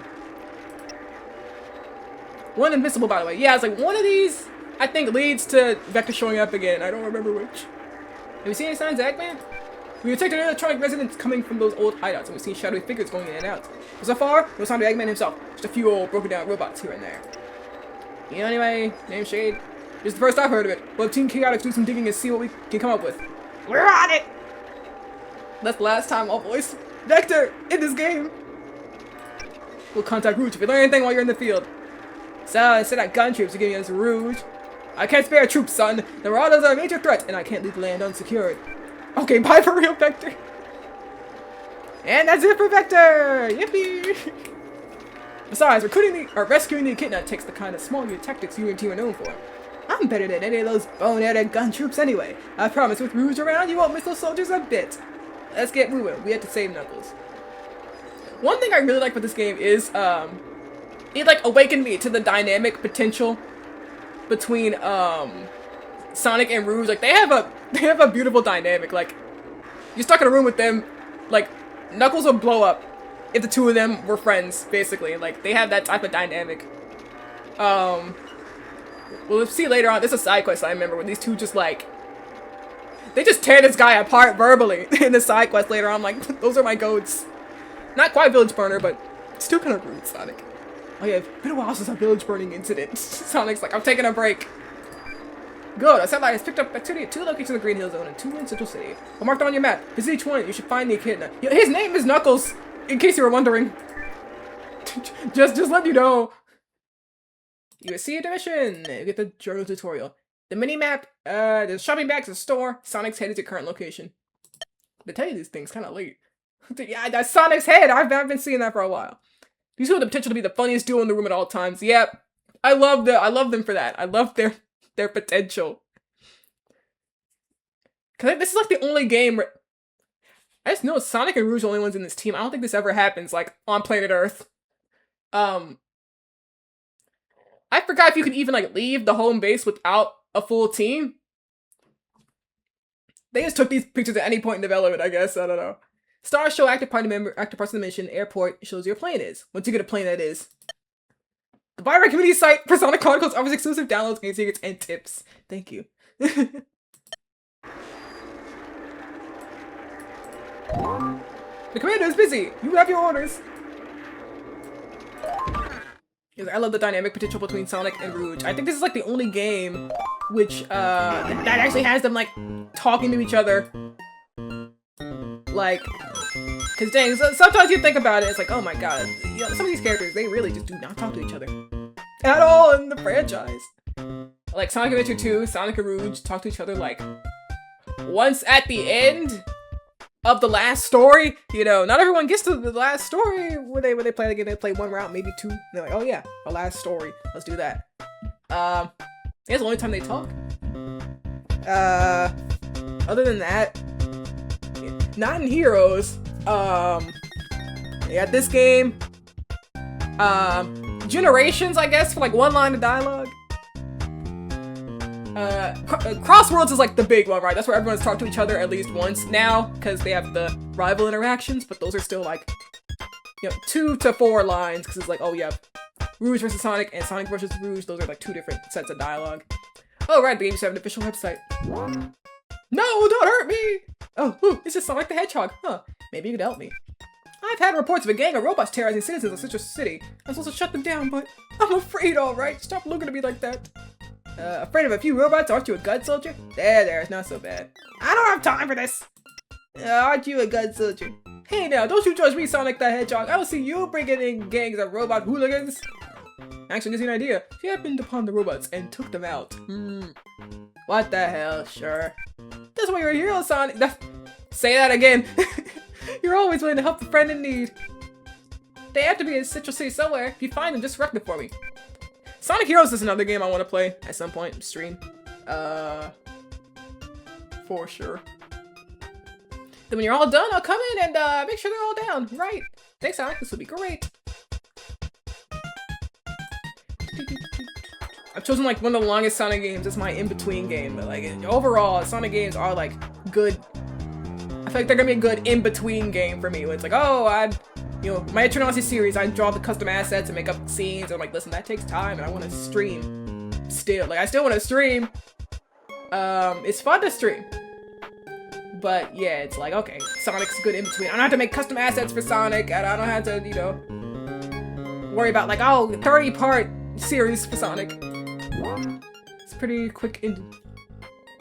[SPEAKER 1] One invisible, by the way. Yeah, it's like one of these, I think, leads to Vector showing up again. I don't remember which. Have you seen any signs of Eggman? We detected an electronic resonance coming from those old hideouts, and we've seen shadowy figures going in and out. But so far, no sign of Eggman himself. Just a few old broken down robots here and there. You know anyway, name Shade? This is the first I've heard of it. We'll have Team Chaotix do some digging and see what we can come up with. We're on it! That's the last time I'll voice Vector in this game. We'll contact Rouge if you learn anything while you're in the field. So, instead of gun troops, you're giving us Rouge. I can't spare troops, son. The Marauders are a major threat, and I can't leave the land unsecured. Okay, bye for real, Vector. And that's it for Vector! Yippee! Besides, rescuing the Echidna takes the kind of small tactics you and team are known for. I'm better than any of those boneheaded gun troops anyway. I promise with Rouge around, you won't miss those soldiers a bit. Let's get moving. We have to save Knuckles. One thing I really like with this game is, it like awakened me to the dynamic potential between, Sonic and Rouge. Like, they have a beautiful dynamic. Like, you're stuck in a room with them, like, Knuckles would blow up if the two of them were friends, basically. Like, they have that type of dynamic. We'll see later on. There's a side quest I remember where these two just, like, they just tear this guy apart verbally in the side quest later on. I'm like, those are my goats. Not quite Village Burner, but still kind of rude, Sonic. Oh yeah, it's been a while since a village burning incident. Sonic's like, I'm taking a break. Good, our satellite has picked up activity at 2 locations in the Green Hill Zone and 2 in Central City. I'll mark them on your map. Visit each one, you should find the Echidna. His name is Knuckles, in case you were wondering. just let you know. You see a division. You get the journal tutorial. The mini-map, there's shopping bags, a store. Sonic's head is your current location. They tell you these things kind of late. Yeah, that's Sonic's head. I've been seeing that for a while. These two have the potential to be the funniest duo in the room at all times. Yep. I love them for that. I love their potential. Cause this is like the only game where I just know Sonic and Rouge are the only ones in this team. I don't think this ever happens like on planet Earth. I forgot if you could even like leave the home base without a full team. They just took these pictures at any point in development, I guess. I don't know. Star show active party member, active parts of the mission, airport shows your plane is. Once you get a plane, that is. The Byron community site for Sonic Chronicles offers exclusive downloads, game secrets, and tips. Thank you. The commander is busy. You have your orders. I love the dynamic potential between Sonic and Rouge. I think this is like the only game which that actually has them like talking to each other. Like, cause dang, sometimes you think about it, it's like, oh my god, you know, some of these characters, they really just do not talk to each other at all in the franchise. Like Sonic Adventure 2, Sonic and Rouge talk to each other like once at the end of the last story. You know, not everyone gets to the last story when they play the game. They play one route, maybe two. And they're like, oh yeah, the last story. Let's do that. It's the only time they talk. Other than that, not in Heroes. Yeah, this game. Generations, I guess, for like one line of dialogue. Crossworlds is like the big one, right? That's where everyone's talked to each other at least once now, because they have the rival interactions, but those are still like, you know, 2 to 4 lines, because it's like, oh yeah, Rouge versus Sonic and Sonic versus Rouge, those are like 2 different sets of dialogue. Oh right, the game used to have an official website. No, don't hurt me! Oh, ooh, it's just Sonic the Hedgehog. Huh, maybe you could help me. I've had reports of a gang of robots terrorizing citizens of Citrus City. I'm supposed to shut them down, but I'm afraid, alright? Stop looking at me like that. Afraid of a few robots? Aren't you a gun soldier? There, it's not so bad. I don't have time for this! Aren't you a gun soldier? Hey now, don't you judge me, Sonic the Hedgehog. I don't see you bringing in gangs of robot hooligans. Actually, gives you an idea. If you happened upon the robots and took them out. What the hell? Sure. That's why you're a hero, Sonic. Say that again. You're always willing to help a friend in need. They have to be in Citrus City somewhere. If you find them, just wreck them for me. Sonic Heroes is another game I want to play at some point. Stream. For sure. Then when you're all done, I'll come in and make sure they're all down. Right. Thanks, Sonic. This would be great. I've chosen like one of the longest Sonic games as my in-between game, but like overall, Sonic games are like good. I feel like they're gonna be a good in-between game for me. Where it's like, oh, you know, my Eternality series, I draw the custom assets and make up scenes. And I'm like, listen, that takes time, and I want to stream. Still, like, I still want to stream. It's fun to stream, but yeah, it's like, okay, Sonic's good in between. I don't have to make custom assets for Sonic, and I don't have to, you know, worry about like, oh, 30-part series for Sonic. It's pretty quick and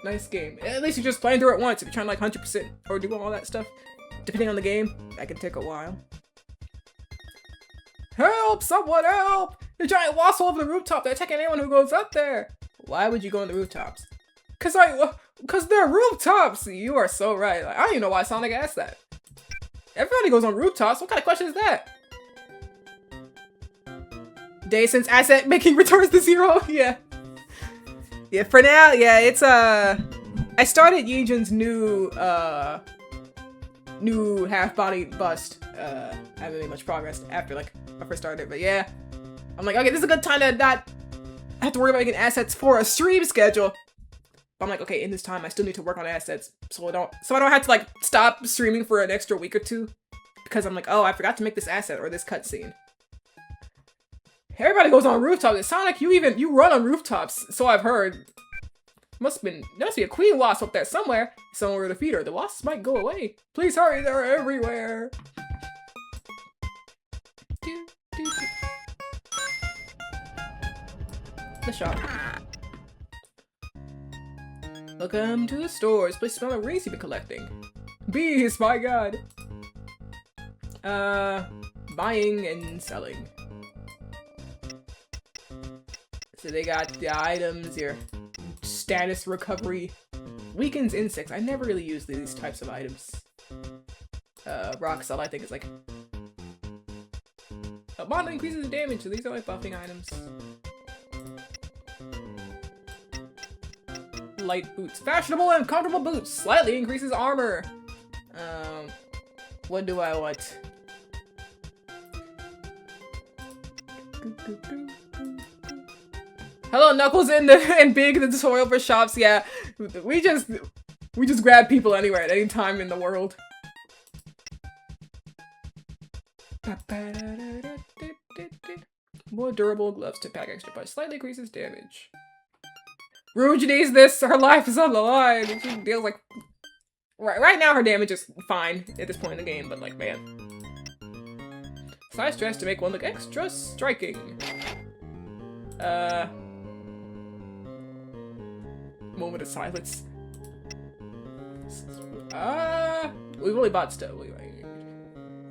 [SPEAKER 1] nice game. At least you're just playing through it once. If you're trying to like 100% or do all that stuff, depending on the game, that can take a while. Help! Someone help! The giant wasps all over the rooftop. They're attacking anyone who goes up there. Why would you go on the rooftops? Cause they're rooftops. You are so right. Like, I don't even know why Sonic asked that. Everybody goes on rooftops. What kind of question is that? Day since asset making returns to 0. Yeah. Yeah, for now, yeah, it's I started Yijin's new half-body bust. I haven't made much progress after like I first started, but yeah. I'm like, okay, this is a good time to not have to worry about making assets for a stream schedule. But I'm like, okay, in this time I still need to work on assets so I don't have to like stop streaming for an extra week or 2. Because I'm like, oh, I forgot to make this asset or this cutscene. Everybody goes on rooftops. Sonic, you run on rooftops, so I've heard. There must be a queen wasp up there somewhere. Someone were to defeat her. The wasps might go away. Please hurry, they're everywhere. The shop. Welcome to the store. This place smells like rings you've been collecting. Bees, my god. Buying and selling. So they got the items, your status recovery, weakens insects. I never really use these types of items. Rock Salt, I think, is like a bond increases damage, so these are like buffing items. light boots. Fashionable and comfortable boots. Slightly increases armor. What do I want? Hello, Knuckles and Big, the tutorial for shops. Yeah, we just grab people anywhere at any time in the world. More durable gloves to pack extra punch. Slightly increases damage. Rouge needs this. Her life is on the line. She deals like right now. Her damage is fine at this point in the game, but like man, size dress to make one look extra striking. Moment of silence. We've only bought stuff.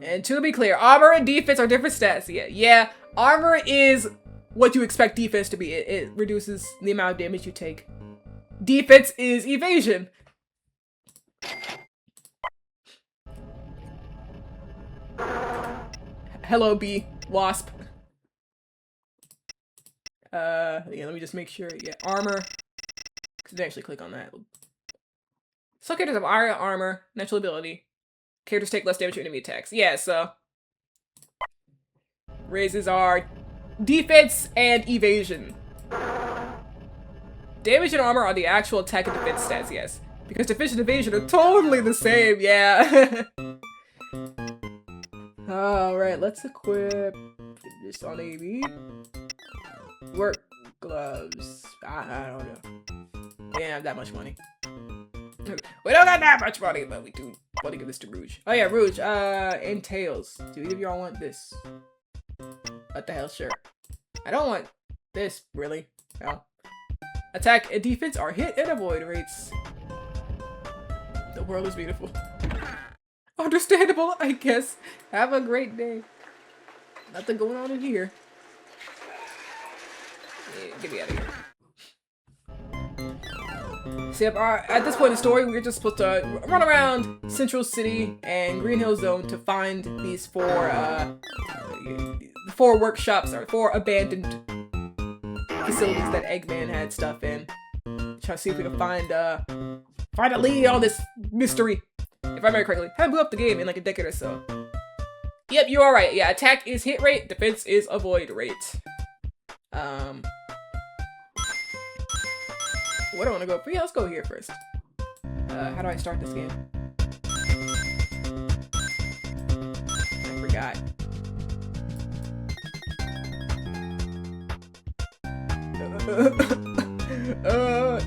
[SPEAKER 1] And to be clear, armor and defense are different stats. Yeah. Armor is what you expect defense to be. It reduces the amount of damage you take. Defense is evasion. Hello, bee. Wasp. Yeah, let me just make sure. Yeah, armor. Because I actually click on that. Some characters have higher armor, natural ability. Characters take less damage to enemy attacks. Yeah, so raises our defense and evasion. Damage and armor are the actual attack and defense stats, yes. Because defense and evasion are totally the same, yeah. Alright, let's equip this on AB. Work gloves. I don't know. We don't have that much money. We don't got that much money, but we do want to give this to Rouge. Oh yeah, Rouge, and Tails. Do either of y'all want this? What the hell, sure. I don't want this, really. No. Attack and defense are hit and avoid rates. The world is beautiful. Understandable, I guess. Have a great day. Nothing going on in here. Yeah, get me out of here. So yep, at this point in the story, we're just supposed to run around Central City and Green Hill Zone to find these four workshops, or 4 abandoned facilities that Eggman had stuff in. Try to see if we can find a lead on this mystery. If I remember correctly, haven't blew up the game in like a decade or so. Yep, you are right. Yeah, attack is hit rate, defense is avoid rate. What do I want to go for? Yeah, let's go here first. How do I start this game? I forgot.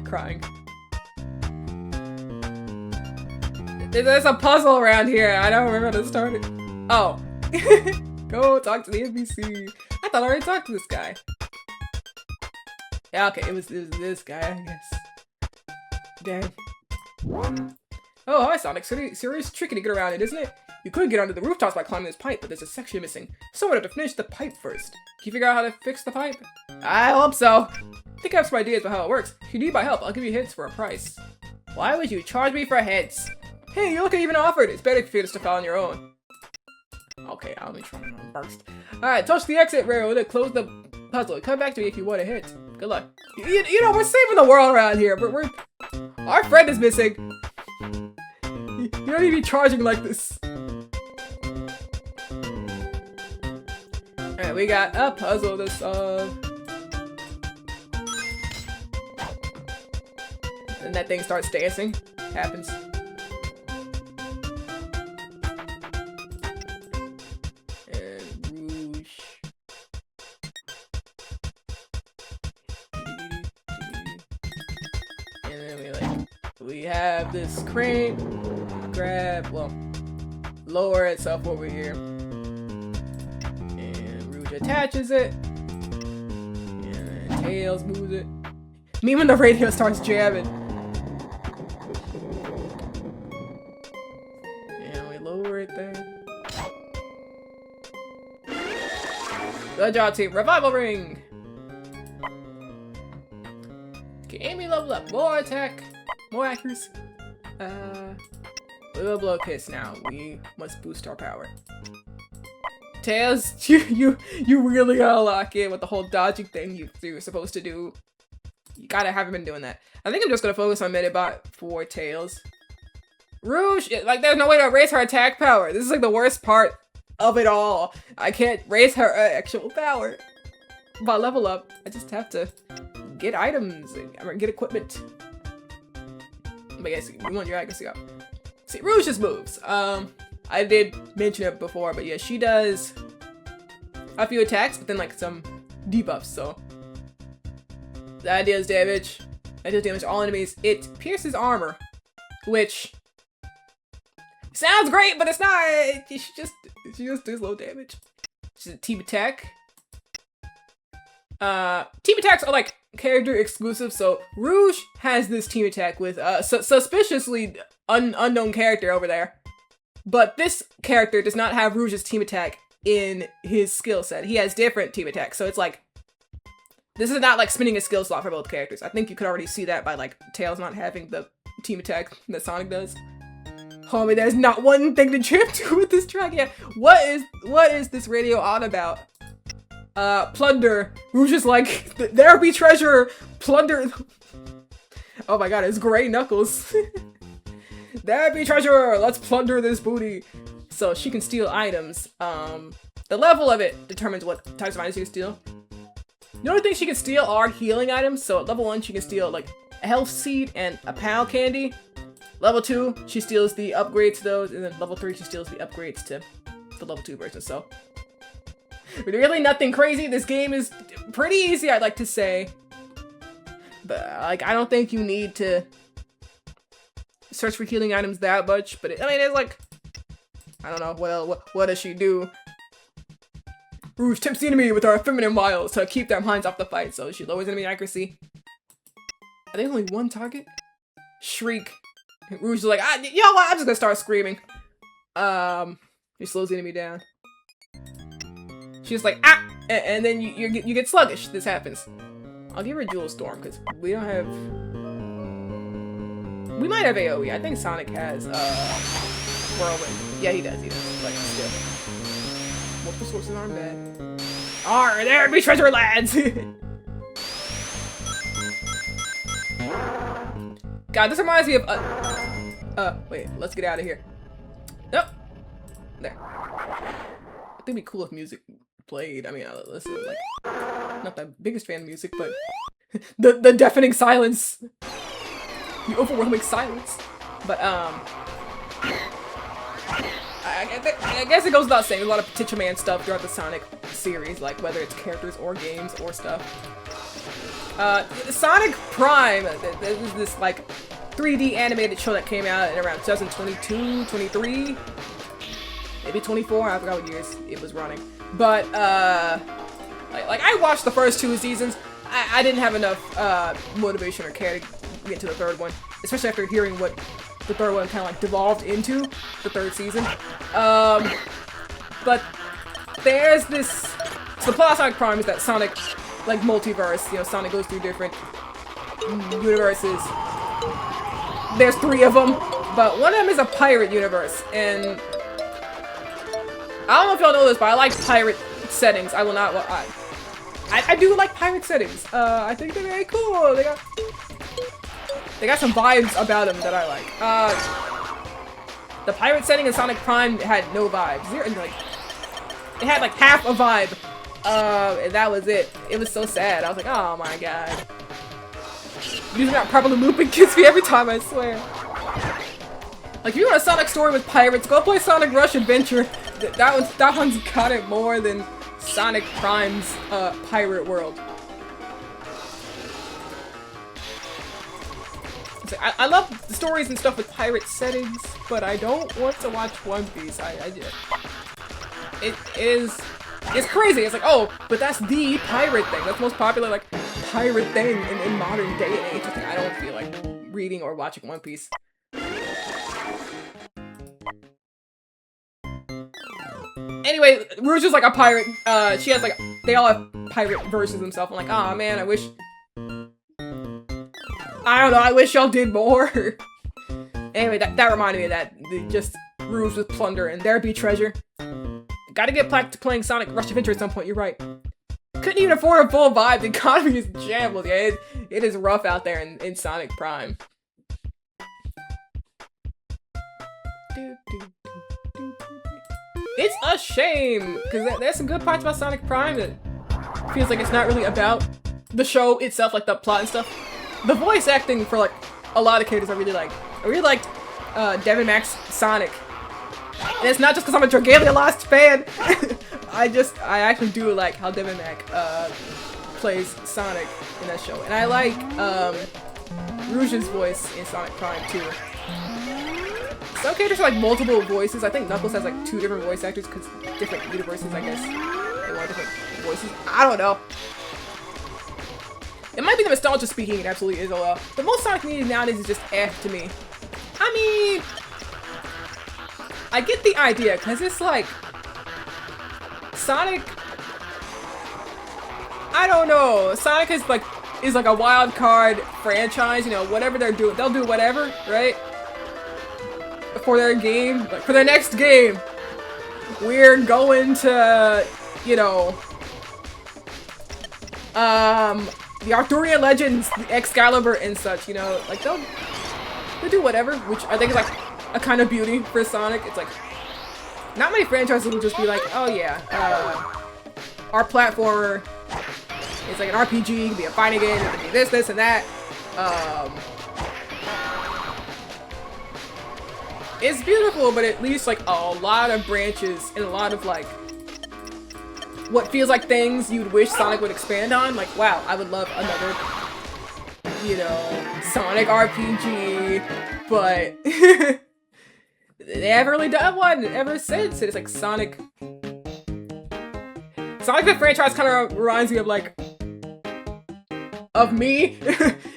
[SPEAKER 1] Crying. There's a puzzle around here. I don't remember how to start it. Oh. Go talk to the NPC. I thought I already talked to this guy. Yeah, okay, it was this guy, I guess. Dang. Oh, hi, Sonic. Serious tricky to get around it, isn't it? You could get onto the rooftops by climbing this pipe, but there's a section missing. Someone would have to finish the pipe first. Can you figure out how to fix the pipe? I hope so. I think I have some ideas about how it works. If you need my help, I'll give you hints for a price. Why would you charge me for hints? Hey, you look even offered. It's better if you figure this stuff out on your own. Okay, I'll be trying first. Alright, touch the exit rail to close the puzzle. Come back to me if you want a hit. Good luck. You know, we're saving the world around here, but our friend is missing. You don't need to be charging like this. Alright, we got a puzzle to solve. And that thing starts dancing. Happens. We have this crane, lower itself over here, and Rouge attaches it, and then Tails moves it. Me when the radio starts jamming. And we lower it there. Good job, team. Revival ring! Okay, Amy leveled up. More attack. More accuracy. We will blow kiss now. We must boost our power. Tails, you really gotta lock in with the whole dodging thing you're supposed to do. You gotta haven't been doing that. I think I'm just gonna focus on Medibot for Tails. Rouge, like there's no way to raise her attack power. This is like the worst part of it all. I can't raise her actual power. But level up, I just have to get items, get equipment. But yes, you want your accuracy up. See, Rouge's moves. I did mention it before, but yeah, she does a few attacks, but then like some debuffs, so. That deals damage. That deals damage to all enemies. It pierces armor, which sounds great, but it's not. She just does low damage. She's a team attack. Team attacks are like character exclusive, so Rouge has this team attack with suspiciously unknown character over there. But this character does not have Rouge's team attack in his skill set. He has different team attacks, so it's like this is not like spinning a skill slot for both characters. I think you could already see that by like Tails not having the team attack that Sonic does. Homie, there's not one thing to trip to with this track yet. What is this radio on about? Plunder. Rouge is like, there be treasure, plunder. Oh my god, it's Gray Knuckles. There be treasure, let's plunder this booty. So she can steal items. The level of it determines what types of items you can steal. The only thing she can steal are healing items. So at level 1, she can steal like a health seed and a PAL candy. Level 2, she steals the upgrades to those, and then level 3, she steals the upgrades to the level 2 version, so. Really nothing crazy. This game is pretty easy, I'd like to say. But, like, I don't think you need to search for healing items that much, but I mean, it's like, I don't know, what does she do? Rouge tempts the enemy with her feminine wiles to keep their minds off the fight, so she lowers enemy accuracy. I think only one target? Shriek. Rouge is like, you know what, I'm just gonna start screaming. She slows the enemy down. She's like, and then you get sluggish. This happens. I'll give her Jewel Storm, because we don't have... We might have AoE. I think Sonic has, Whirlwind. Yeah, he does, but still. Multiple sources aren't bad. Arr, there be treasure, lads! God, this reminds me of, wait, let's get out of here. Nope. There. I think it'd be cool if music played. I mean, listen, like, not the biggest fan of music, but the deafening silence. The overwhelming silence. But, I guess it goes without saying, there's a lot of Potential Man stuff throughout the Sonic series, like whether it's characters or games or stuff. Sonic Prime, there was this like 3D animated show that came out in around 2022, 23, maybe 24, I forgot what years it was running. But, like I watched the first 2 seasons. I didn't have enough motivation or care to get to the 3rd one, especially after hearing what the 3rd one kind of like devolved into, the 3rd season. But there's this, so the plot of Sonic Prime is that Sonic, like multiverse, you know, Sonic goes through different universes. There's 3 of them, but one of them is a pirate universe, and I don't know if y'all know this, but I like pirate settings. I will not, I do like pirate settings. I think they're very cool. They got some vibes about them that I like. The pirate setting in Sonic Prime had no vibes. Like, it had like half a vibe. And that was it. It was so sad. I was like, oh my god. Using that properly looping gets me every time, I swear. Like, if you want a Sonic story with pirates, go play Sonic Rush Adventure. That one's got it more than Sonic Prime's pirate world. Like, I love the stories and stuff with pirate settings, but I don't want to watch One Piece. It's crazy. It's like, oh, but that's the pirate thing. That's the most popular, like, pirate thing in modern day and age. It's like, I don't feel like reading or watching One Piece. Anyway, Rouge is like a pirate. She has like, they all have pirate versions themselves. I'm like, oh man, I don't know, I wish y'all did more. Anyway, that reminded me of that. Just Rouge with plunder and there be treasure. Gotta get back to playing Sonic Rush Adventure at some point, you're right. Couldn't even afford a full vibe, the economy is shambles, yeah. It is rough out there in Sonic Prime. It's a shame, because there's some good parts about Sonic Prime that feels like it's not really about the show itself, like the plot and stuff. The voice acting for like a lot of characters I really like. I really liked Devin Mack's Sonic. And it's not just because I'm a Dragalia Lost fan. I actually do like how Devin Mack plays Sonic in that show. And I like Rouge's voice in Sonic Prime too. Some characters have like multiple voices. I think Knuckles has like 2 different voice actors because different universes, I guess. They want different voices. I don't know. It might be the nostalgia speaking, it absolutely is, LOL. But most Sonic media nowadays is just to me. I mean, I get the idea, because it's like, Sonic, I don't know, Sonic is like a wild card franchise, you know, whatever they're doing, they'll do whatever, right? For their game, like for their next game, we're going to, you know, the Arthurian legends, the Excalibur and such, you know, like they'll do whatever, which I think is like a kind of beauty for Sonic. It's like, not many franchises will just be like, oh yeah, our platformer is like an RPG, it can be a fighting game, it can be this, and that. It's beautiful, but at least like a lot of branches and a lot of like what feels like things you'd wish Sonic would expand on. Like, wow, I would love another, you know, Sonic RPG, but they haven't really done one ever since. It's like Sonic the franchise kind of reminds me of like, of me,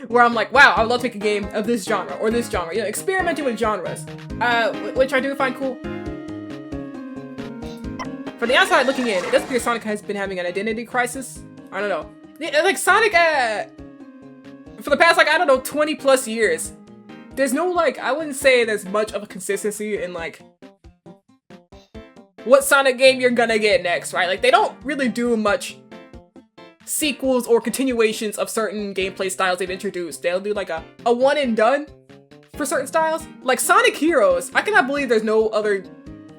[SPEAKER 1] where I'm like, wow, I would love to make a game of this genre, or this genre, you know, experimenting with genres, which I do find cool. From the outside looking in, it does appear Sonic has been having an identity crisis. I don't know. Like, Sonic, for the past, like, I don't know, 20 plus years, there's no, like, I wouldn't say there's much of a consistency in, like, what Sonic game you're gonna get next, right? Like, they don't really do much sequels or continuations of certain gameplay styles they've introduced. They'll do like a one and done for certain styles. Like Sonic Heroes, I cannot believe there's no other,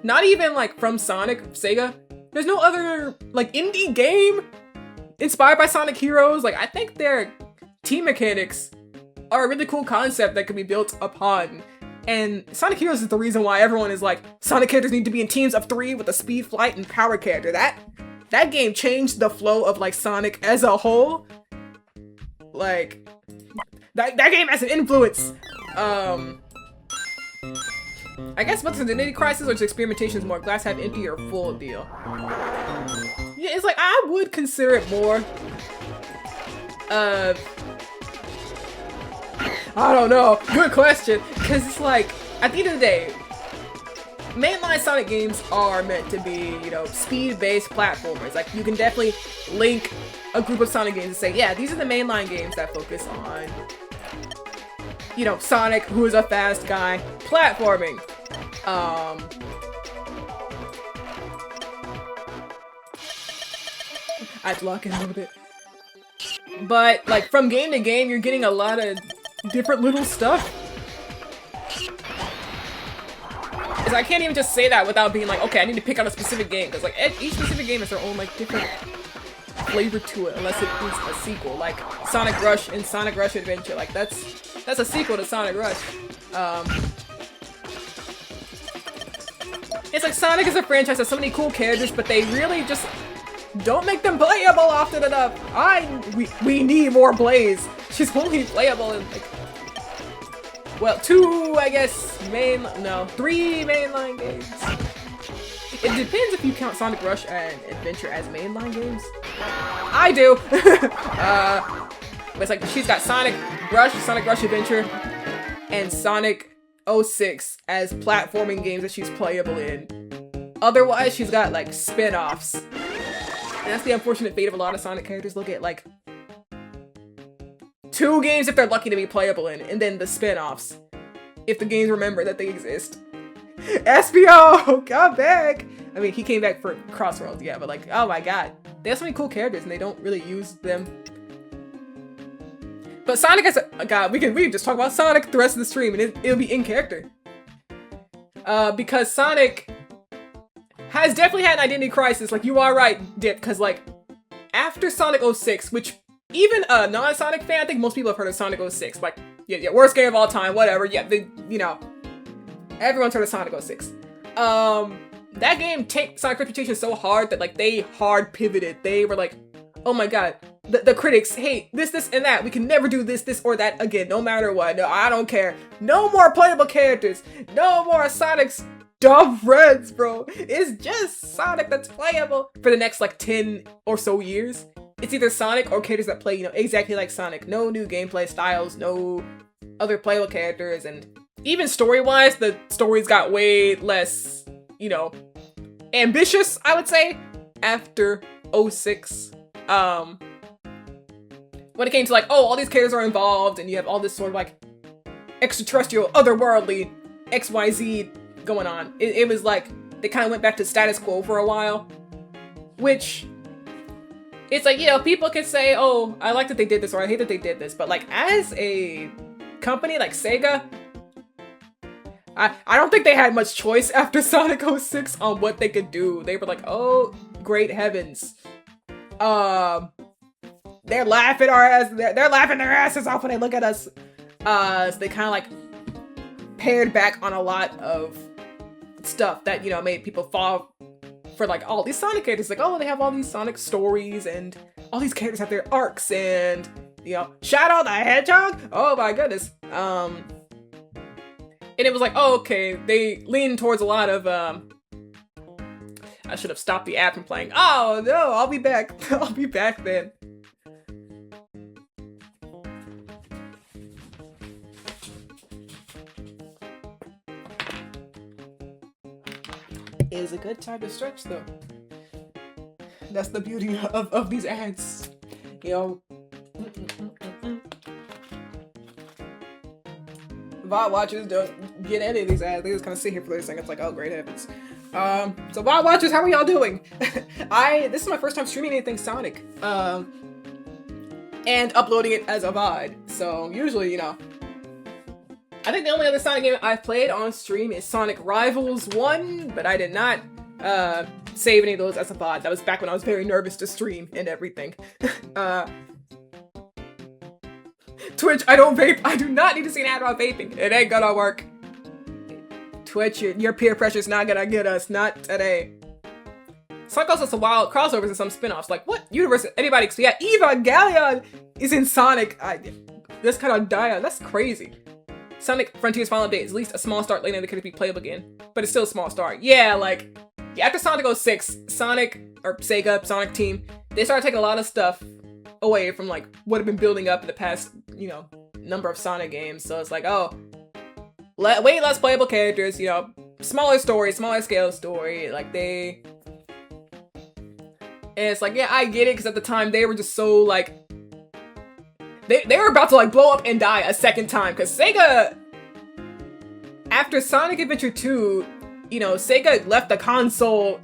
[SPEAKER 1] not even like from Sega, there's no other like indie game inspired by Sonic Heroes. Like I think their team mechanics are a really cool concept that can be built upon. And Sonic Heroes is the reason why everyone is like, Sonic characters need to be in teams of 3 with a speed, flight, and power character. That game changed the flow of like Sonic as a whole. Like that game has an influence. I guess what's the identity crisis or just experimentation is more glass half empty or full deal. Yeah, it's like I would consider it more. I don't know. Good question. Because it's like at the end of the day, mainline Sonic games are meant to be, you know, speed-based platformers. Like, you can definitely link a group of Sonic games and say, yeah, these are the mainline games that focus on, you know, Sonic, who is a fast guy, platforming. I had to lock in a little bit. But, like, from game to game, you're getting a lot of different little stuff. Because I can't even just say that without being like, okay, I need to pick out a specific game. Because, like, each specific game has their own, like, different flavor to it, unless it is a sequel. Like, Sonic Rush and Sonic Rush Adventure. Like, that's a sequel to Sonic Rush. It's like Sonic is a franchise that has so many cool characters, but they really just don't make them playable often enough. We need more Blaze. She's only playable in like, well, 2, I guess, 3 mainline games. It depends if you count Sonic Rush and Adventure as mainline games. I do. But it's like she's got Sonic Rush Adventure, and Sonic 06 as platforming games that she's playable in. Otherwise, she's got like spin-offs. And that's the unfortunate fate of a lot of Sonic characters. Look at like 2 games if they're lucky to be playable in, and then the spin-offs if the games remember that they exist. SPO, come back! I mean, he came back for Crossroads, yeah, but like, oh my god. They have so many cool characters and they don't really use them. But Sonic as a god, we can just talk about Sonic the rest of the stream, and it'll be in character. Because Sonic has definitely had an identity crisis. Like, you are right, Dip, because like after Sonic 06, which even a non-Sonic fan, I think most people have heard of Sonic 06. Like, yeah, worst game of all time, whatever. Yeah, everyone's heard of Sonic 06. That game tanked Sonic's reputation so hard that like they hard pivoted. They were like, oh my god, the critics hate this, and that. We can never do this, or that again, no matter what. No, I don't care. No more playable characters. No more Sonic's dumb friends, bro. It's just Sonic that's playable for the next like 10 or so years. It's either Sonic or characters that play, exactly like Sonic. No new gameplay styles, no other playable characters, and even story-wise, the stories got way less, ambitious, I would say, after 06. When it came to like, oh, all these characters are involved, and you have all this sort of like extraterrestrial, otherworldly XYZ going on. It was like they kind of went back to status quo for a while, which it's like, people can say, oh, I like that they did this, or I hate that they did this, but like as a company like Sega, I don't think they had much choice after Sonic 06 on what they could do. They were like, oh, great heavens. They're laughing our ass. They're laughing their asses off when they look at us. So they kind of like pared back on a lot of stuff that, made people fall for like all these Sonic characters. Like, oh, they have all these Sonic stories and all these characters have their arcs and, Shadow the Hedgehog. Oh my goodness. And it was like, oh, okay. They leaned towards a lot of, I should have stopped the ad from playing. Oh no, I'll be back. I'll be back then. It is a good time to stretch though. That's the beauty of these ads. VOD watchers don't get any of these ads. They just kind of sit here for 30 seconds like, oh, great heavens. So VOD watchers, how are y'all doing? This is my first time streaming anything Sonic. And uploading it as a VOD. So usually, I think the only other Sonic game I've played on stream is Sonic Rivals 1, but I did not save any of those as a VOD. That was back when I was very nervous to stream and everything. Twitch, I don't vape. I do not need to see an ad about vaping. It ain't gonna work. Twitch, your peer pressure's not gonna get us. Not today. Sonic also has some wild crossovers and some spin-offs. Like, what universe? Anybody? So yeah, Evangelion is in Sonic. This kind of dire. That's crazy. Sonic Frontiers Final Update is at least a small start later in the could be playable again. But it's still a small start. Yeah, like, after Sonic 06, Sega, Sonic Team, they started taking a lot of stuff away from, like, what had been building up in the past, number of Sonic games. So it's like, oh, way less playable characters, smaller story, smaller scale story. Like, and it's like, yeah, I get it, because at the time, they were just so, like, They were about to like blow up and die a second time, because Sega, after Sonic Adventure 2, Sega left the console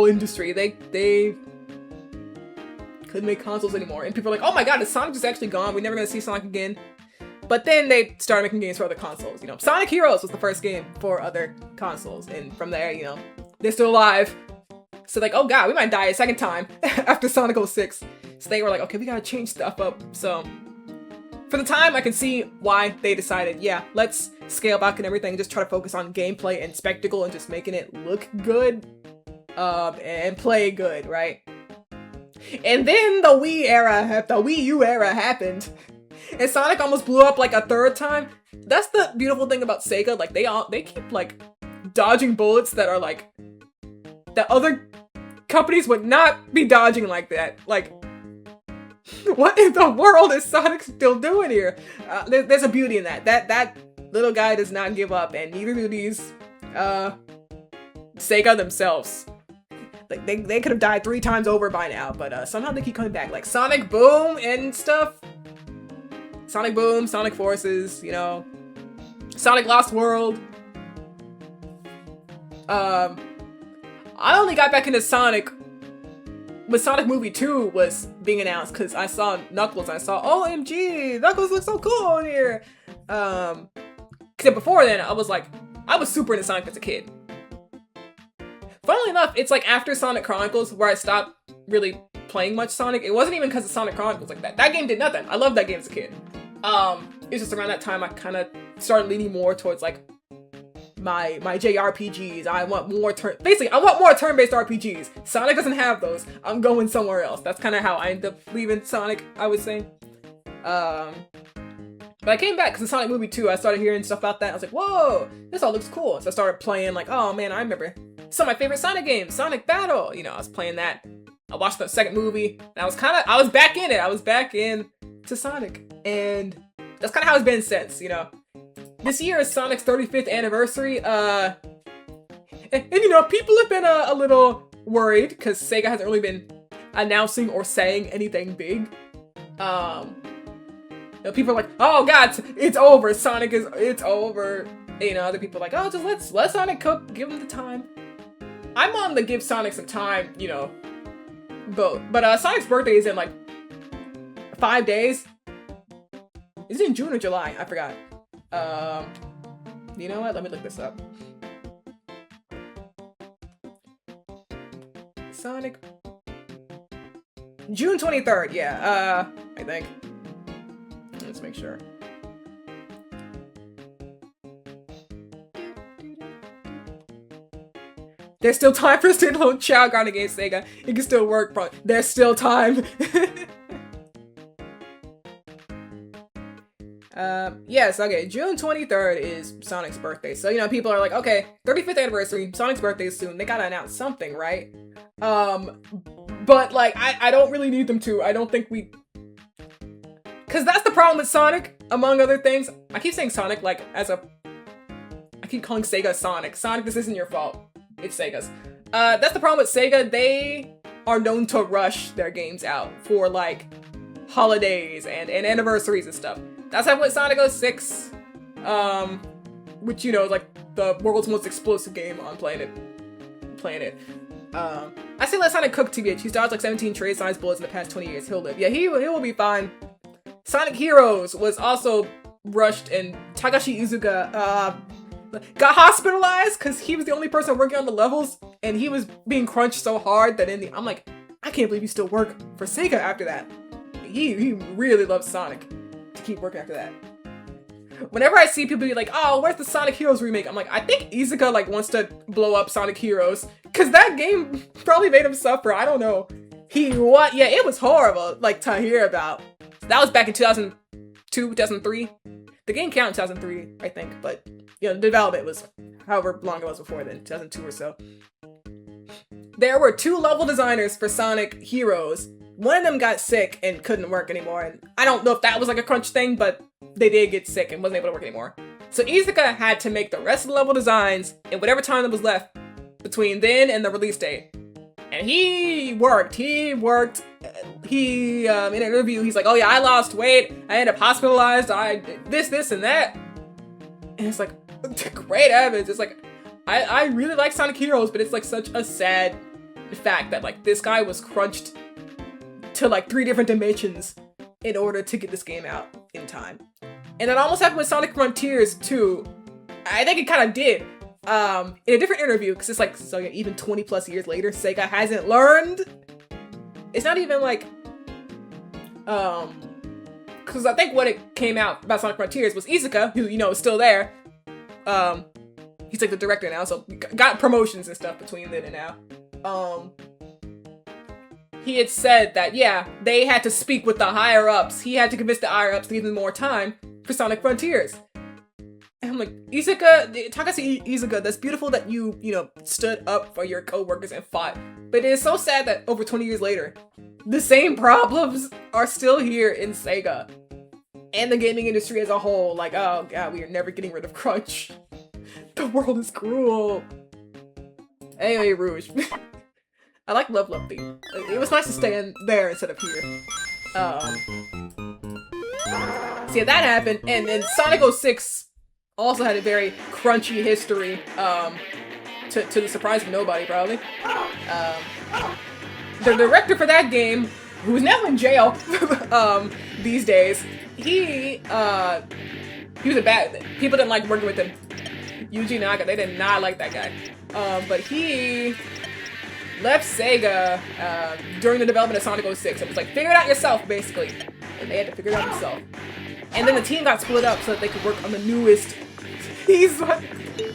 [SPEAKER 1] industry. They couldn't make consoles anymore, and people are like, oh my god, is Sonic just actually gone? We're never gonna see Sonic again. But then they started making games for other consoles. Sonic Heroes was the first game for other consoles, and from there, they're still alive. So like, oh god, we might die a second time after Sonic 06. So they were like, okay, we gotta change stuff up. So for the time, I can see why they decided, yeah, let's scale back and everything, just try to focus on gameplay and spectacle and just making it look good, and play good, right? And then the Wii U era happened, and Sonic almost blew up like a third time. That's the beautiful thing about Sega. Like, they keep like dodging bullets that are like that other companies would not be dodging like that. Like, what in the world is Sonic still doing here? There's a beauty in that. That little guy does not give up, and neither do these Sega themselves. Like, they could have died 3 times over by now, but somehow they keep coming back. Like Sonic Boom and stuff. Sonic Boom, Sonic Forces, Sonic Lost World. I only got back into Sonic when Sonic Movie 2 was being announced, because I saw Knuckles and I saw, OMG, Knuckles looks so cool in here. Because before then, I was super into Sonic as a kid. Funnily enough, it's like after Sonic Chronicles where I stopped really playing much Sonic. It wasn't even because of Sonic Chronicles like that. That game did nothing. I loved that game as a kid. It's just around that time I kind of started leaning more towards like my JRPGs. I want more turn-based RPGs. Sonic doesn't have those. I'm going somewhere else. That's kind of how I ended up leaving Sonic, I would say. But I came back because in Sonic Movie 2, I started hearing stuff about that. I was like, whoa, this all looks cool. So I started playing like, oh man, I remember some of my favorite Sonic games, Sonic Battle. You know, I was playing that. I watched the second movie, and I was back in it. I was back in to Sonic, and that's kind of how it's been since, you know. This year is Sonic's 35th anniversary, and you know, people have been a little worried, because Sega hasn't really been announcing or saying anything big. You know, people are like, oh god, it's over, it's over. You know, other people are like, oh, just let Sonic cook, give him the time. I'm on the give Sonic some time, you know, both. But Sonic's birthday is in like 5 days. Is it in June or July? I forgot. You know what? Let me look this up. Sonic. June 23rd, yeah. I think. Let's make sure. There's still time for a standalone Chow Ground against Sega. It can still work, bro. There's still time. Yes, okay. June 23rd is Sonic's birthday. So, you know, people are like, okay, 35th anniversary, Sonic's birthday is soon. They gotta announce something, right? But, like, I don't really need them to. I don't think we... Because that's the problem with Sonic, among other things. I keep saying Sonic, like, I keep calling Sega Sonic. Sonic, this isn't your fault. It's Sega's. That's the problem with Sega. They are known to rush their games out for, like, holidays and anniversaries and stuff. That's how with Sonic 06, which, you know, is like the world's most explosive game on planet. I say let Sonic cook TBH. He's dodged like 17 trade size bullets in the past 20 years. He'll live. Yeah, he will be fine. Sonic Heroes was also rushed, and Takashi Iizuka got hospitalized because he was the only person working on the levels, and he was being crunched so hard that I'm like, I can't believe you still work for Sega after that. He really loves Sonic. Keep working after that. Whenever I see people be like, oh, where's the Sonic Heroes remake? I'm like, I think Iizuka like wants to blow up Sonic Heroes because that game probably made him suffer. I don't know. Yeah, it was horrible like to hear about. That was back in 2002, 2003. The game came out in 2003, I think, but you know, the development was however long it was before then, 2002 or so. There were 2 level designers for Sonic Heroes. One of them got sick and couldn't work anymore, and I don't know if that was like a crunch thing, but they did get sick and wasn't able to work anymore. So Iizuka had to make the rest of the level designs in whatever time that was left between then and the release date. And he worked. He in an interview, he's like, oh yeah, I lost weight, I ended up hospitalized, I did this, and that. And it's like, great evidence. It's like, I really like Sonic Heroes, but it's like such a sad fact that like this guy was crunched to like 3 different dimensions in order to get this game out in time. And that almost happened with Sonic Frontiers too. I think it kind of did. In a different interview, because it's like, so yeah, even 20 plus years later, Sega hasn't learned. It's not even like, because I think when it came out about Sonic Frontiers was Iizuka, who, you know, is still there. He's like the director now, so got promotions and stuff between then and now. He had said that, yeah, they had to speak with the higher-ups. He had to convince the higher-ups to give them more time for Sonic Frontiers. And I'm like, Takashi Iizuka, that's beautiful that you know, stood up for your co-workers and fought. But it is so sad that over 20 years later, the same problems are still here in Sega. And the gaming industry as a whole. Like, oh god, we are never getting rid of crunch. The world is cruel. Anyway, Rouge. I like Love theme. It was nice to stay in there instead of here. So yeah, that happened, and then Sonic 06 also had a very crunchy history, to the surprise of nobody, probably. the director for that game, who's now in jail these days, he was a bad, people didn't like working with him. Yuji Naka, they did not like that guy. But he left Sega during the development of Sonic 06. It was like, figure it out yourself, basically. And they had to figure it out themselves. And then the team got split up so that they could work on the newest. He's like,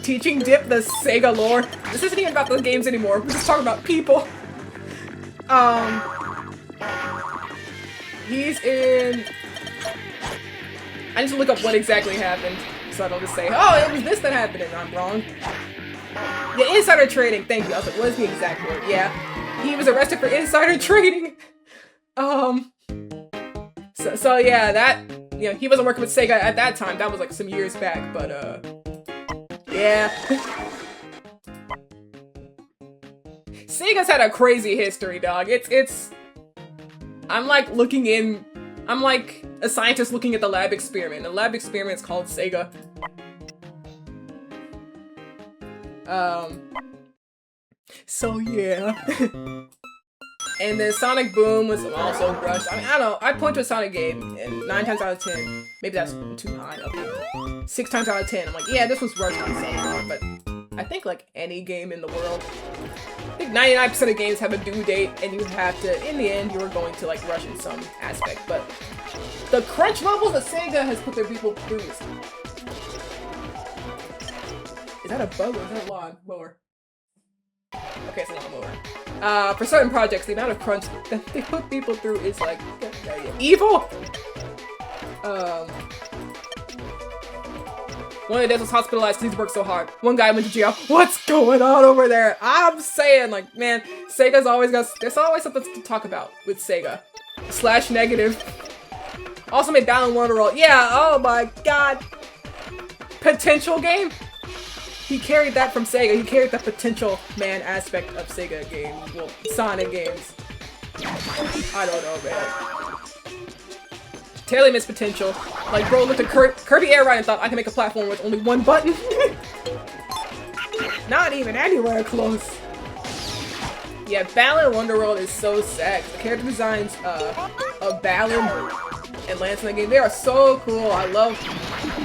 [SPEAKER 1] teaching Dip the Sega lore. This isn't even about the games anymore. We're just talking about people. He's in... I need to look up what exactly happened, so I don't just say, oh, it was this that happened, and I'm wrong. Yeah, insider trading, thank you. I was like, what is the exact word? Yeah, he was arrested for insider trading. So yeah, that, you know, he wasn't working with Sega at that time. That was like some years back, but yeah. Sega's had a crazy history, dog. I'm like looking in, I'm like a scientist looking at the lab experiment. The lab experiment is called Sega. So yeah. And then Sonic Boom was also rushed. I mean, I don't know. I point to a Sonic game, and 9 times out of 10, maybe that's too high. Okay, 6 times out of 10, I'm like, yeah, this was rushed on some part. But I think like any game in the world, I think 99% of games have a due date, and you have to, in the end, you are going to like rush in some aspect. But the crunch levels that Sega has put their people through is that a bug or is that a lawn mower? Okay, it's a lawnmower. For certain projects, the amount of crunch that they put people through is like evil. One of the days was hospitalized because he's worked so hard. One guy went to jail. What's going on over there? I'm saying, like, man, Sega's always got. There's always something to talk about with Sega. / negative. Also made Balan Wonderworld. Yeah. Oh my God. Potential game. He carried that from Sega. He carried the potential man aspect of Sega games. Well, Sonic games. I don't know, man. Totally missed potential. Like, bro looked at Kirby Air Ride and thought, I can make a platform with only one button. Not even anywhere close. Yeah, Balan Wonderworld is so sad. The character designs of Balan and Lance in the game, they are so cool. I love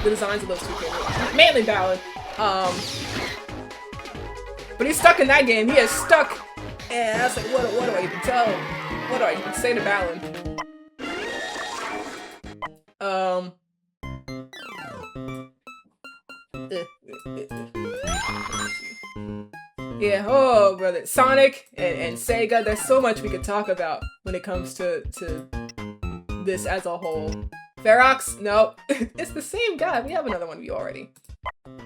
[SPEAKER 1] the designs of those two characters. Mainly Balan. But he's stuck in that game. He is stuck. And I was like, what do I even tell him? What do I even say to Balan? Yeah, oh brother. Sonic and Sega, there's so much we could talk about when it comes to this as a whole. Ferox? No. It's the same guy. We have another one of you already.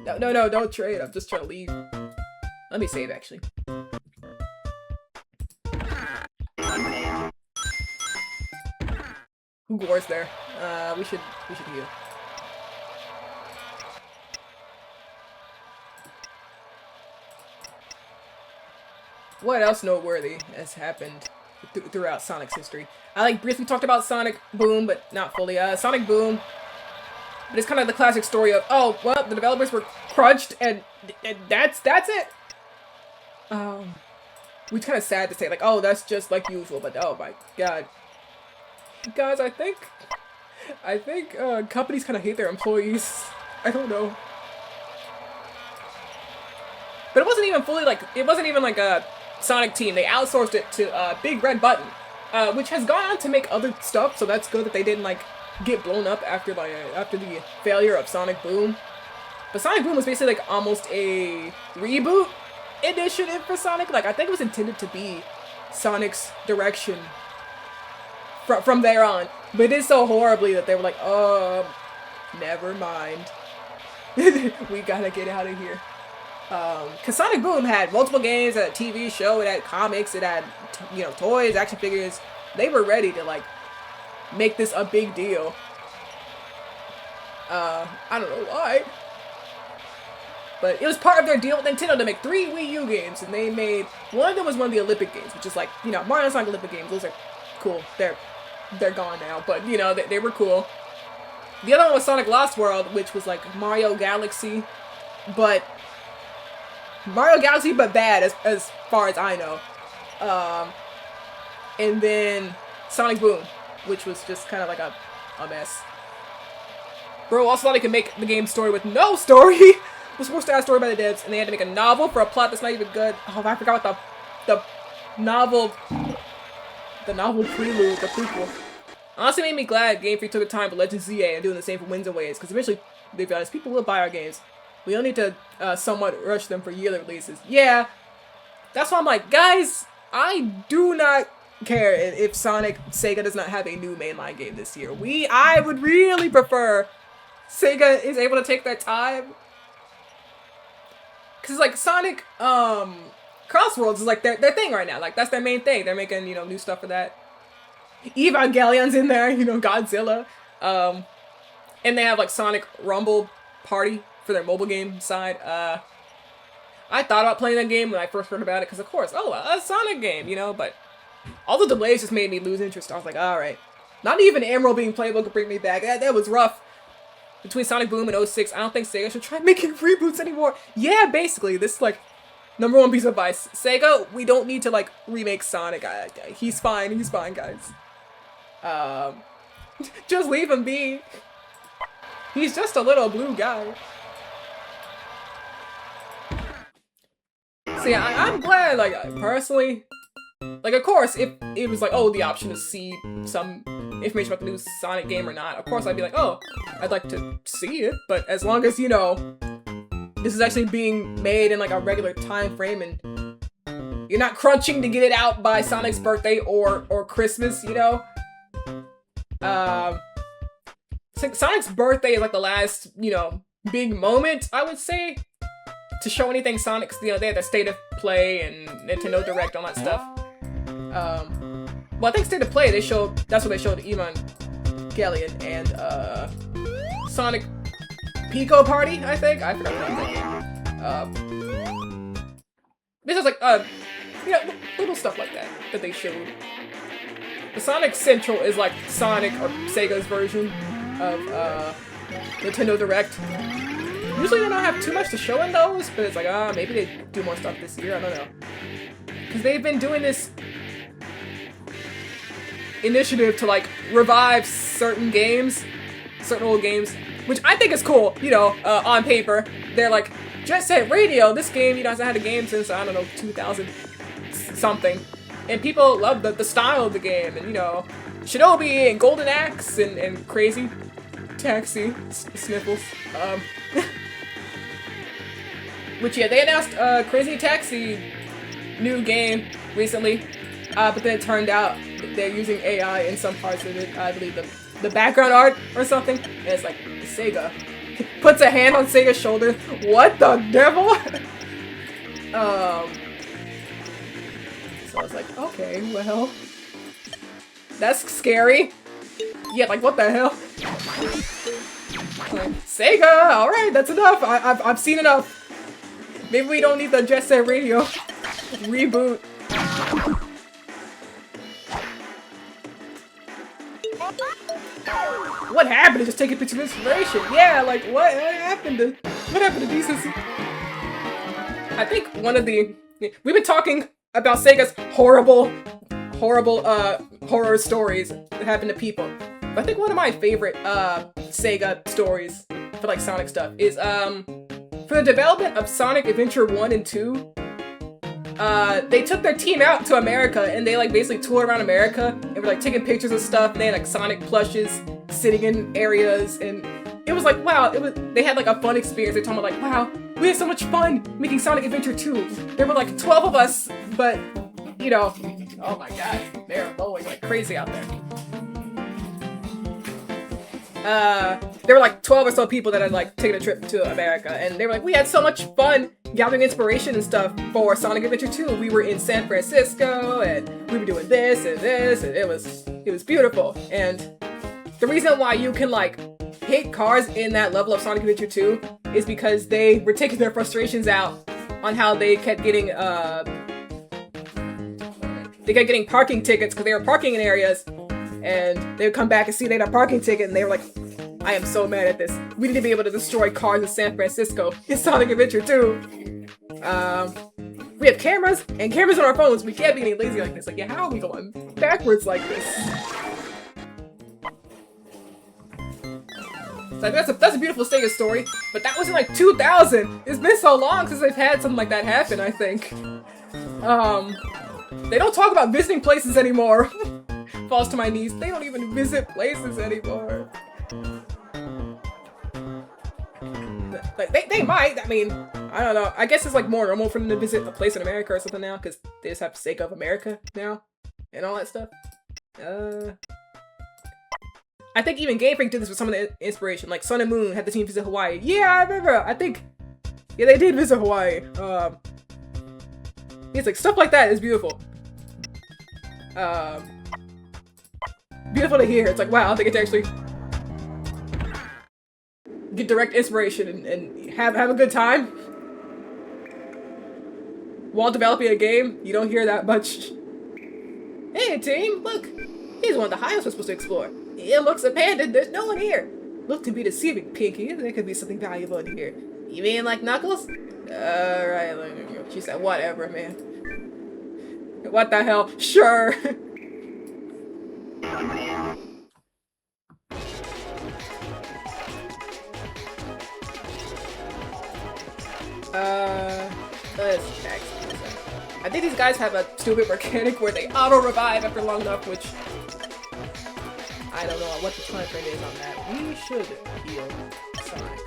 [SPEAKER 1] No, don't trade. I'm just trying to leave. Let me save, actually. Who Gore's there? We should heal. What else noteworthy has happened throughout Sonic's history? I like briefly talked about Sonic Boom, but not fully. Sonic Boom. But it's kind of the classic story of, oh, well, the developers were crunched, and that's it. Which kind of sad to say, like, oh, that's just like usual, but oh my God. Guys, I think companies kind of hate their employees. I don't know. But it wasn't even like a Sonic team. They outsourced it to Big Red Button, which has gone on to make other stuff, so that's good that they didn't, like, get blown up after the failure of Sonic Boom. But Sonic Boom was basically like almost a reboot initiative for Sonic. Like, I think it was intended to be Sonic's direction from there on. But it did so horribly that they were like, never mind. We gotta get out of here. Cause Sonic Boom had multiple games, it had a TV show, it had comics, it had, toys, action figures. They were ready to, like, make this a big deal. I don't know why. But it was part of their deal with Nintendo to make 3 Wii U games, and they made, one of them was one of the Olympic games, which is like, Mario and Sonic Olympic games, those are cool. They're gone now, but, they were cool. The other one was Sonic Lost World, which was like Mario Galaxy, but bad as far as I know. and then Sonic Boom, which was just kind of like a mess. Bro also thought they could make the game story with no story. It was supposed to have a story by the devs, and they had to make a novel for a plot that's not even good. Oh, I forgot what the novel prelude, the prequel. Honestly made me glad Game Freak took the time to Legend ZA and doing the same for Winds and Waves, because eventually, to be honest, people will buy our games. We don't need to somewhat rush them for yearly releases. Yeah, that's why I'm like, guys, I do not care if Sega does not have a new mainline game this year. I would really prefer Sega is able to take their time. Cause like Sonic, Crossworlds is like their thing right now. Like that's their main thing. They're making, new stuff for that. Evangelion's in there, Godzilla. And they have like Sonic Rumble Party for their mobile game side. I thought about playing that game when I first heard about it, because of course, a Sonic game, but all the delays just made me lose interest. I was like, alright. Not even Emerald being playable could bring me back. That was rough. Between Sonic Boom and 06, I don't think Sega should try making reboots anymore. Yeah, basically, this is like #1 piece of advice. Sega, we don't need to like remake Sonic. He's fine, guys. Just leave him be. He's just a little blue guy. So yeah, I'm glad, like, personally, like, of course, if it was like, the option to see some information about the new Sonic game or not, of course I'd be like, I'd like to see it, but as long as, this is actually being made in, like, a regular time frame, and you're not crunching to get it out by Sonic's birthday or Christmas, Sonic's birthday is, like, the last, big moment, I would say, to show anything Sonic. They had the State of Play and Nintendo Direct, all that stuff. Well, I think State of Play, that's what they showed Evangelion and, Sonic Pico Party, I think? I forgot the name of that game. This is like, little stuff like that they showed. The Sonic Central is like Sonic or Sega's version of, Nintendo Direct. Usually they don't have too much to show in those, but it's like, maybe they do more stuff this year, I don't know. Because they've been doing this initiative to, like, revive certain old games, which I think is cool, on paper. They're like, Jet Set Radio, this game, hasn't had a game since, I don't know, 2000 something. And people love the style of the game, and, Shinobi and Golden Axe and Crazy Taxi Sniffles. Which, yeah, they announced Crazy Taxi new game recently, but then it turned out they're using AI in some parts of it. I believe the background art or something, and it's like, Sega puts a hand on Sega's shoulder. What the devil? So I was like, okay, well, that's scary. Yeah, like, what the hell? Like, Sega, alright, that's enough. I've seen enough. Maybe we don't need the Jet Set Radio reboot. What happened to just taking pictures of inspiration? Yeah, like, what happened to decency? I think we've been talking about Sega's horrible horror stories that happen to people. But I think one of my favorite Sega stories for like Sonic stuff is for the development of Sonic Adventure 1 and 2, they took their team out to America and they like basically toured around America and were like taking pictures of stuff, and they had like Sonic plushes sitting in areas, and it was like, wow, they had like a fun experience. They told me like, wow, we had so much fun making Sonic Adventure 2. There were like 12 of us, but oh my god, they're going like crazy out there. There were like 12 or so people that had like taken a trip to America, and they were like, we had so much fun gathering inspiration and stuff for Sonic Adventure 2. We were in San Francisco, and we were doing this, and it was beautiful. And the reason why you can like hit cars in that level of Sonic Adventure 2 is because they were taking their frustrations out on how they kept getting parking tickets because they were parking in areas, and they would come back and see they had a parking ticket, and they were like, I am so mad at this. We need to be able to destroy cars in San Francisco in Sonic Adventure 2. We have cameras and cameras on our phones. We can't be any lazy like this. Like, yeah, how are we going backwards like this? Like, that's a beautiful Sega story, but that was in like 2000. It's been so long since they've had something like that happen, I think. They don't talk about visiting places anymore. Falls to my knees. They don't even visit places anymore. Like, they might. I mean, I don't know. I guess it's like more normal for them to visit a place in America or something now, because they just have Sega of America now and all that stuff. I think even Game Freak did this with some of the inspiration. Like Sun and Moon had the team visit Hawaii. Yeah, I remember. I think, yeah, they did visit Hawaii. It's like stuff like that is beautiful. Beautiful to hear. It's like, wow, they get to actually get direct inspiration and have a good time while developing a game. You don't hear that much. Hey team, look! Here's one of the highways we're supposed to explore. It looks abandoned, there's no one here. Look to be deceiving, Pinky. There could be something valuable in here. You mean like Knuckles? Alright, she said, whatever, man. What the hell? Sure. Let's next. I think these guys have a stupid mechanic where they auto-revive after long enough, which I don't know what the time frame is on that. We should heal Sonic.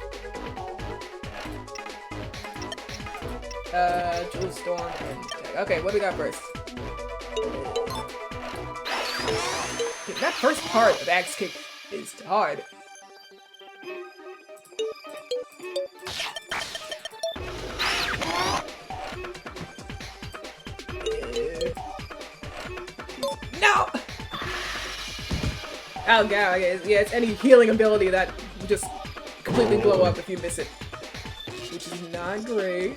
[SPEAKER 1] Jewel Storm and okay, what do we got first? Dude, that first part of Axe Kick is hard. No! Oh god, yeah, it's any healing ability that will just completely blow up if you miss it. Which is not great.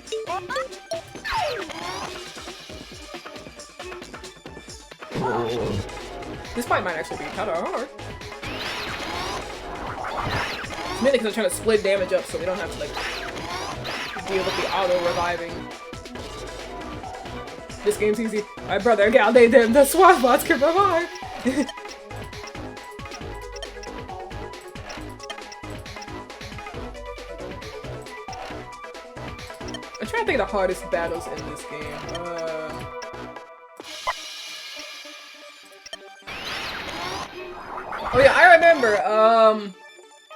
[SPEAKER 1] This fight might actually be kinda hard. It's mainly because I'm trying to split damage up so we don't have to like deal with the auto-reviving. This game's easy. My brother, gal, they them, the SWAT bots can revive! I'm trying to think of the hardest battles in this game. Oh yeah, I remember,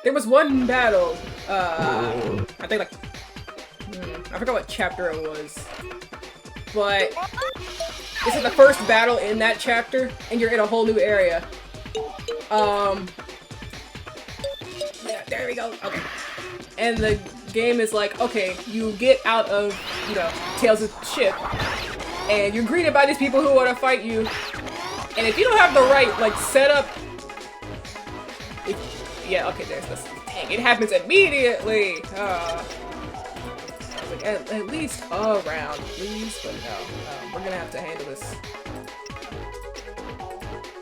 [SPEAKER 1] there was one battle, I think like, I forgot what chapter it was, but this is the first battle in that chapter, and you're in a whole new area. Yeah, there we go, okay. And the game is like, okay, you get out of, you know, Tails' ship, and you're greeted by these people who want to fight you, and if you don't have the right, like, setup, yeah, okay, there's this. Dang, it happens immediately! I was like, at least a round, please, but no, we're gonna have to handle this.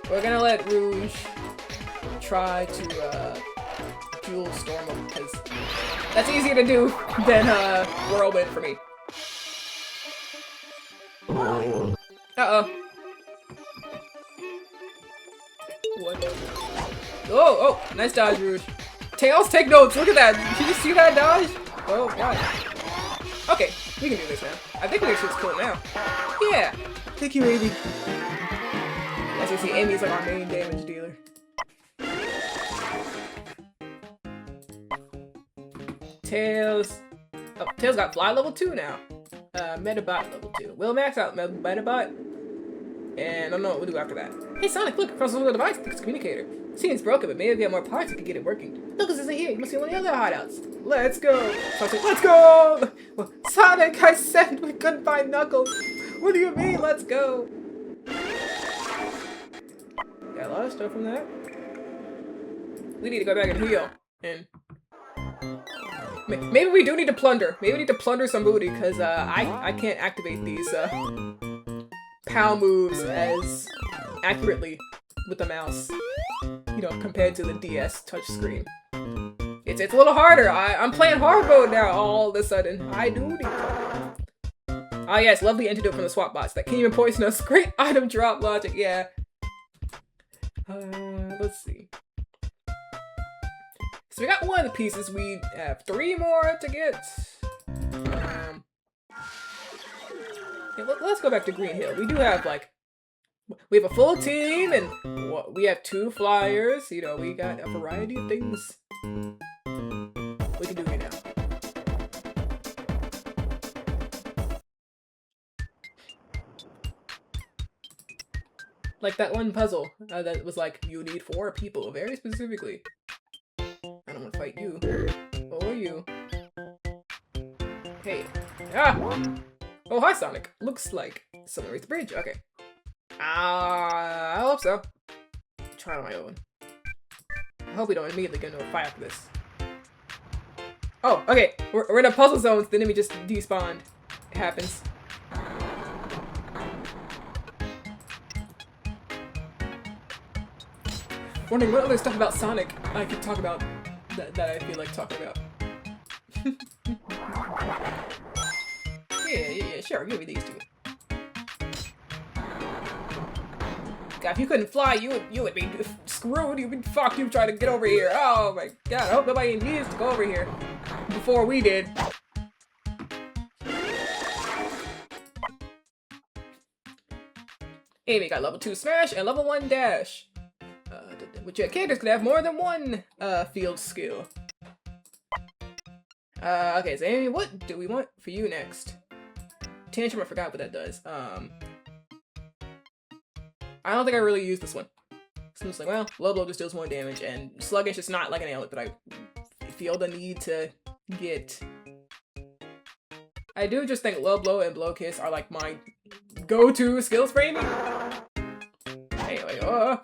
[SPEAKER 1] We're gonna let Rouge try to, Jewel Storm him, because that's easier to do than, Whirlwind for me. Uh-oh. What? Oh, nice dodge, Rouge. Tails, take notes, look at that! Did you see that dodge? Oh, God. Okay, we can do this now. I think we can just kill it now. Yeah! Thank you, Amy. As you see, Amy's like our main damage dealer. Tails. Oh, Tails got Fly level 2 now. Metabot level 2. We'll max out Metabot. And I don't know what we'll do after that. Hey Sonic, look, across the device, it's a communicator. Seems broken, but maybe if we have more parts, we can get it working. Lucas isn't here, he must be one of the other hideouts. Let's go! Sonic's like, let's go! Well, Sonic, I said we couldn't find Knuckles. What do you mean, let's go? Got a lot of stuff from that. We need to go back and heal. And maybe we do need to plunder. Maybe we need to plunder some booty, because I can't activate these POW moves as accurately with the mouse, you know, compared to the DS touchscreen. It's a little harder. I'm playing hard mode now all of a sudden. I do need to. Ah yes, lovely antidote from the swap bots. That can't even poison us. Great item drop logic, yeah. Let's see. So we got one of the pieces. We have 3 more to get. Yeah, let's go back to Green Hill. We do have we have a full team and we have 2 flyers. You know, we got a variety of things we can do here now. Like that one puzzle that was like, you need 4 people, very specifically. I don't want to fight you. Or you. Hey. Ah! Oh, hi, Sonic. Looks like someone reached the bridge. Okay. I hope so. Try on my own. I hope we don't immediately get into a fight after this. Oh, okay. We're in a puzzle zone, so the enemy just despawned. It happens. Wondering what other stuff about Sonic I could talk about that I feel like talking about. Yeah, sure, give me these 2. God, if you couldn't fly, you would be screwed. You'd be fucked. You trying to get over here. Oh my God, I hope nobody needs to go over here before we did. Amy got level 2 smash and level 1 dash. Which your characters could have more than 1 field skill. Okay, so Amy, what do we want for you next? Tantrum, I forgot what that does. I don't think I really used this one. So I'm just like, well, Low Blow just deals more damage, and Sluggish is not like an ailment that I feel the need to get. I do just think Low Blow and Blow Kiss are like my go-to skills for Amy. Anyway, I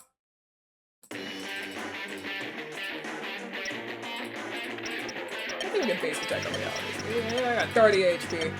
[SPEAKER 1] think we can base attack on the others. Yeah, I got 30 HP.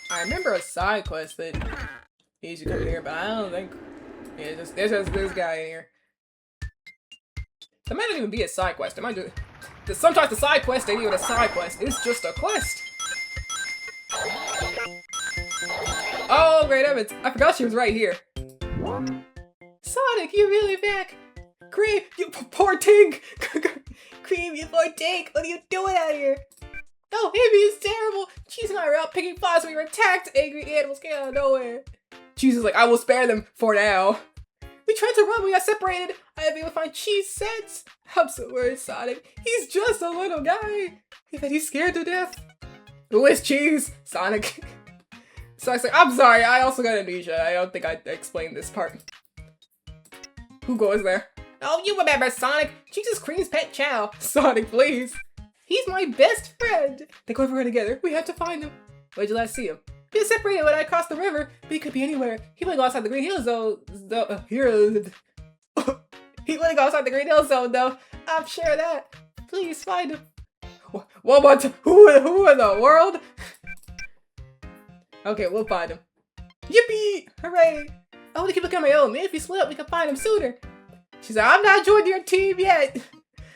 [SPEAKER 1] I remember a side quest that needs to come in here, but I don't think. Yeah, there's just this guy in here. That might not even be a side quest. It might just. Sometimes the side quest ain't even a side quest. It's just a quest. Oh, great heavens! I forgot she was right here. Sonic, you're really back. Cream, you poor Tink. Cream, you poor Tink. What are you doing out here? Oh, Amy is terrible! Cheese and I were out picking flies when we were attacked! Angry animals came out of nowhere! Cheese is like, I will spare them for now. We tried to run, we got separated! I haven't been able to find Cheese since! I'm so worried, Sonic. He's just a little guy! I bet he's scared to death. Who is Cheese? Sonic. Sonic's like, I'm sorry, I also got amnesia. I don't think I explained this part. Who goes there? Oh, you remember Sonic! Cheese is Cream's pet chow. Sonic, please! He's my best friend! They go everywhere together. We have to find him. Where'd you last see him? He was separated when I crossed the river, but he could be anywhere. He wouldn't go outside the Green Hill Zone, though. He wouldn't go outside the Green Hill Zone, though. I'm sure of that. Please find him. What? Who in the world? Okay, we'll find him. Yippee! Hooray! I want to keep looking on my own. Maybe if we split up, we can find him sooner. She's like, I'm not joining your team yet.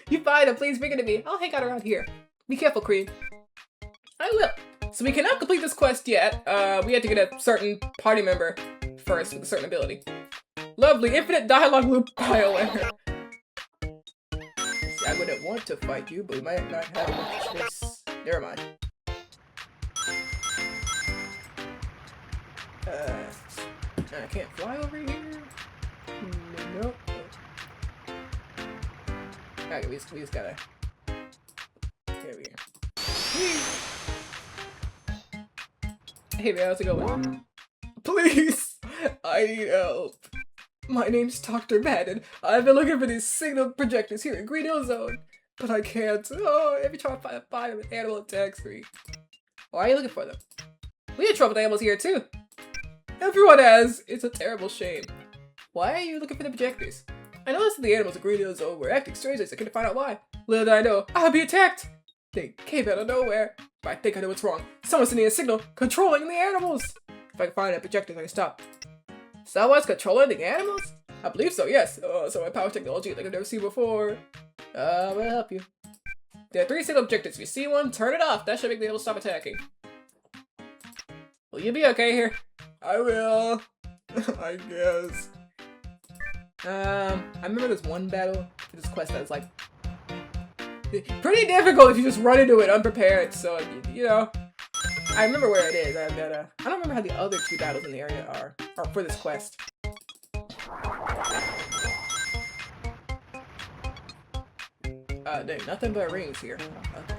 [SPEAKER 1] You find him, please bring it to me. I'll hang out around here. Be careful, Cream. I will. So we cannot complete this quest yet. We have to get a certain party member first with a certain ability. Lovely, infinite dialogue loop pile error. See, I wouldn't want to fight you, but we might not have much choice. Never mind. I can't fly over here. Nope. Okay, we just gotta. Here we go. Hey man, how's it going? Please! I need help. My name's Dr. Madden. I've been looking for these signal projectors here in Green Hill Zone, but I can't. Oh, every time I find them, an animal attacks me. Why are you looking for them? We had trouble with animals here too. Everyone has. It's a terrible shame. Why are you looking for the projectors? I noticed that the animals in Green Hill Zone were acting strangely, so I couldn't find out why. Little did I know, I'll be attacked. They came out of nowhere. But I think I know what's wrong. Someone's sending a signal controlling the animals. If I can find a projector, I can stop. Someone's controlling the animals? I believe so, yes. Oh, so my power technology like I've never seen before. We'll help you. There are 3 signal objectives. If you see one, turn it off. That should make the animals stop attacking. Will you be okay here? I will. I guess. I remember there's one battle for this quest that was like pretty difficult if you just run into it unprepared. So, you know, I remember where it is. I don't remember how the other 2 battles in the area are for this quest. Dang, nothing but rings here. Okay.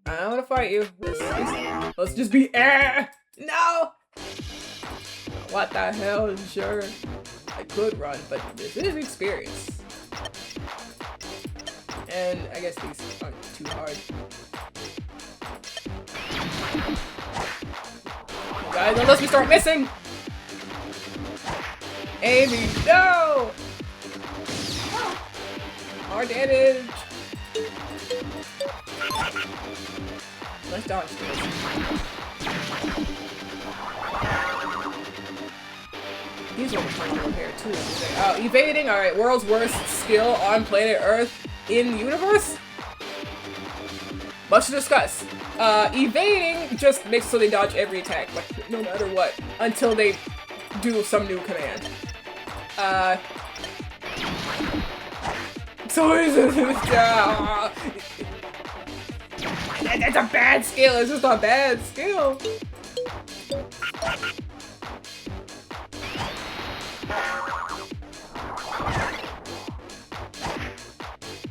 [SPEAKER 1] I don't want to fight you. Let's just be no! What the hell? Sure, I could run, but this is experience. And I guess these aren't too hard. Guys, unless we start missing! Amy, no! More damage! Nice dodge, These ones are trying to repair too. Evading, alright, world's worst skill on planet Earth in the universe? Much to discuss. Evading just makes so they dodge every attack, like, no matter what, until they do some new command. So is it? That's a bad skill. It's just a bad skill.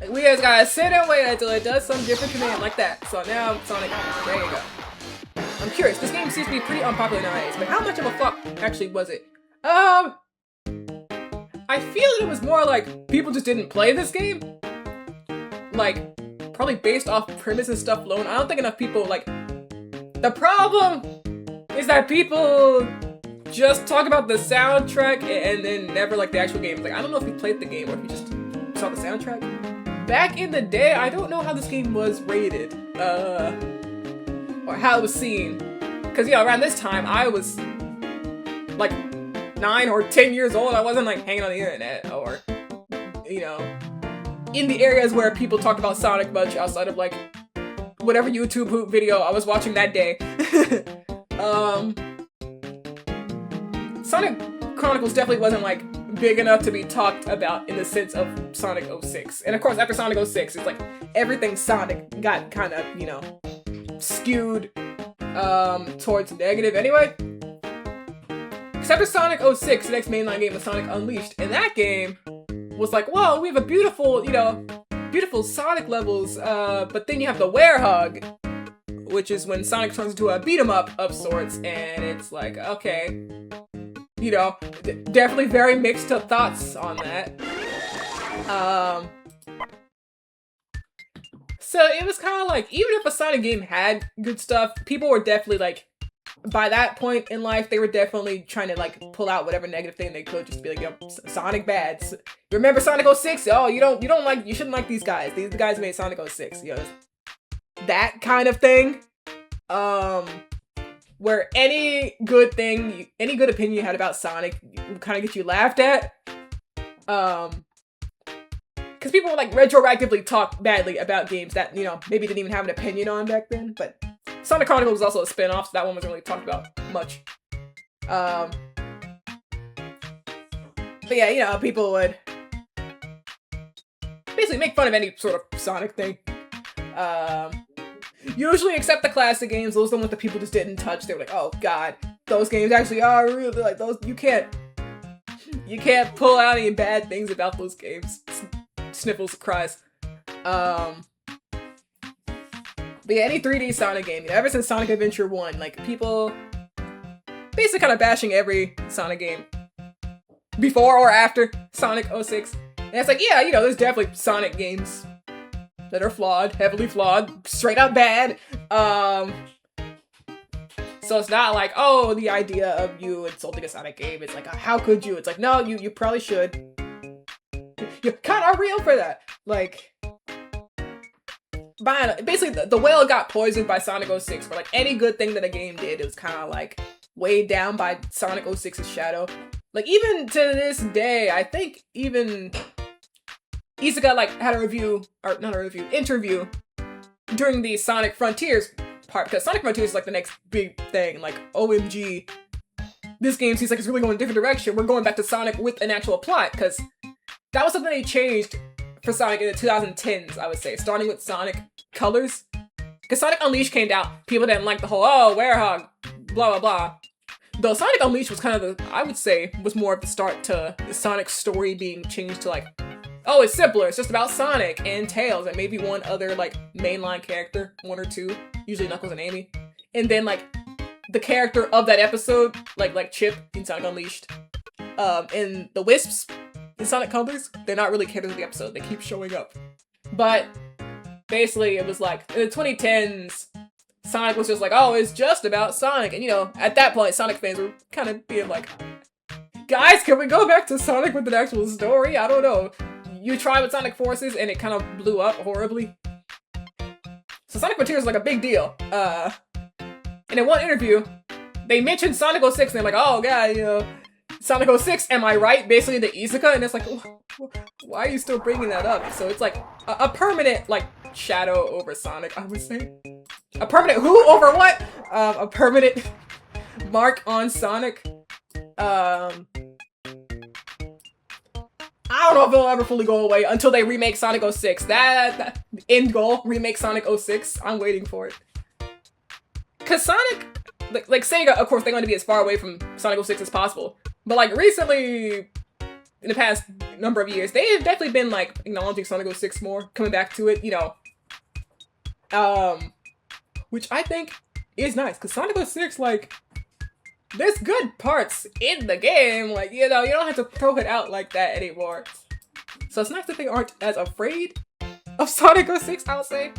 [SPEAKER 1] We just gotta sit and wait until it does some different command like that. So now Sonic, there you go. I'm curious. This game seems to be pretty unpopular nowadays, but how much of a flop actually was it? I feel it was more like people just didn't play this game. Like, probably based off premise and stuff alone. I don't think enough people, like... The problem is that people just talk about the soundtrack and then never like the actual game. Like, I don't know if you played the game or if you just saw the soundtrack. Back in the day, I don't know how this game was rated. Or how it was seen. Because, you know, around this time, I was like 9 or 10 years old. I wasn't like hanging on the internet or, you know, in the areas where people talked about Sonic much outside of like whatever YouTube hoop video I was watching that day. Sonic Chronicles definitely wasn't like big enough to be talked about in the sense of Sonic 06. And of course, after Sonic 06, it's like everything Sonic got kind of, you know, skewed towards negative anyway. Except for Sonic 06, the next mainline game was Sonic Unleashed. And that game was like, whoa, we have a beautiful, you know, beautiful Sonic levels, but then you have the Werehog, which is when Sonic turns into a beat-em-up of sorts, and it's like, okay, you know, definitely very mixed up thoughts on that. So it was kind of like, even if a Sonic game had good stuff, people were definitely like, by that point in life, they were definitely trying to like pull out whatever negative thing they could, just to be like, yo, Sonic bad. Remember Sonic 06? Oh, you shouldn't like these guys. These guys made Sonic 06. You know, that kind of thing. Where any good thing, any good opinion you had about Sonic kind of get you laughed at. Because people would like retroactively talk badly about games that, you know, maybe didn't even have an opinion on back then, but Sonic Chronicles was also a spin-off, so that one wasn't really talked about much. But yeah, you know, people would basically make fun of any sort of Sonic thing. Usually, except the classic games, those are the ones that people just didn't touch. They were like, oh god, those games actually are really, like, those, you can't pull out any bad things about those games. Sniffles, cries. But yeah, any 3D Sonic game, you know, ever since Sonic Adventure 1, like, people basically kind of bashing every Sonic game before or after Sonic 06. And it's like, yeah, you know, there's definitely Sonic games that are flawed, heavily flawed, straight up bad. So it's not like, oh, the idea of you insulting a Sonic game, it's like, how could you? It's like, no, you probably should. You're kind of real for that. Like, basically, the whale got poisoned by Sonic 06, where like any good thing that a game did, it was kind of like weighed down by Sonic 06's shadow. Like, even to this day, I think even Izuka like had interview during the Sonic Frontiers part, because Sonic Frontiers is like the next big thing, like OMG, this game seems like it's really going in a different direction. We're going back to Sonic with an actual plot, because that was something they changed for Sonic in the 2010s, I would say, starting with Sonic Colors. Because Sonic Unleashed came out, people didn't like the whole, oh, werehog, blah blah blah. Though Sonic Unleashed was kind of I would say, was more of the start to the Sonic story being changed to like, oh, it's simpler, it's just about Sonic and Tails and maybe one other like mainline character, one or two, usually Knuckles and Amy. And then like the character of that episode, like Chip in Sonic Unleashed, and the Wisps in Sonic Colors, they're not really characters of the episode, they keep showing up. But basically it was like, in the 2010s, Sonic was just like, oh, it's just about Sonic. And you know, at that point, Sonic fans were kind of being like, guys, can we go back to Sonic with an actual story? I don't know. You tried with Sonic Forces and it kind of blew up horribly. So Sonic Frontiers is like a big deal. And in one interview, they mentioned Sonic 06 and they're like, oh god, you know, Sonic 06, am I right? Basically the Izuka, and it's like, why are you still bringing that up? So it's like a permanent like shadow over Sonic, I would say. A permanent who over what? A permanent mark on Sonic. I don't know if it'll ever fully go away until they remake Sonic 06. That end goal, remake Sonic 06. I'm waiting for it. Cause Sonic, like Sega, of course, they want to be as far away from Sonic 06 as possible. But like recently, in the past number of years, they have definitely been like acknowledging Sonic 06 more, coming back to it, you know. Which I think is nice, cause Sonic 06, like, there's good parts in the game, like, you know, you don't have to throw it out like that anymore. So it's nice that they aren't as afraid of Sonic 06, I'll say.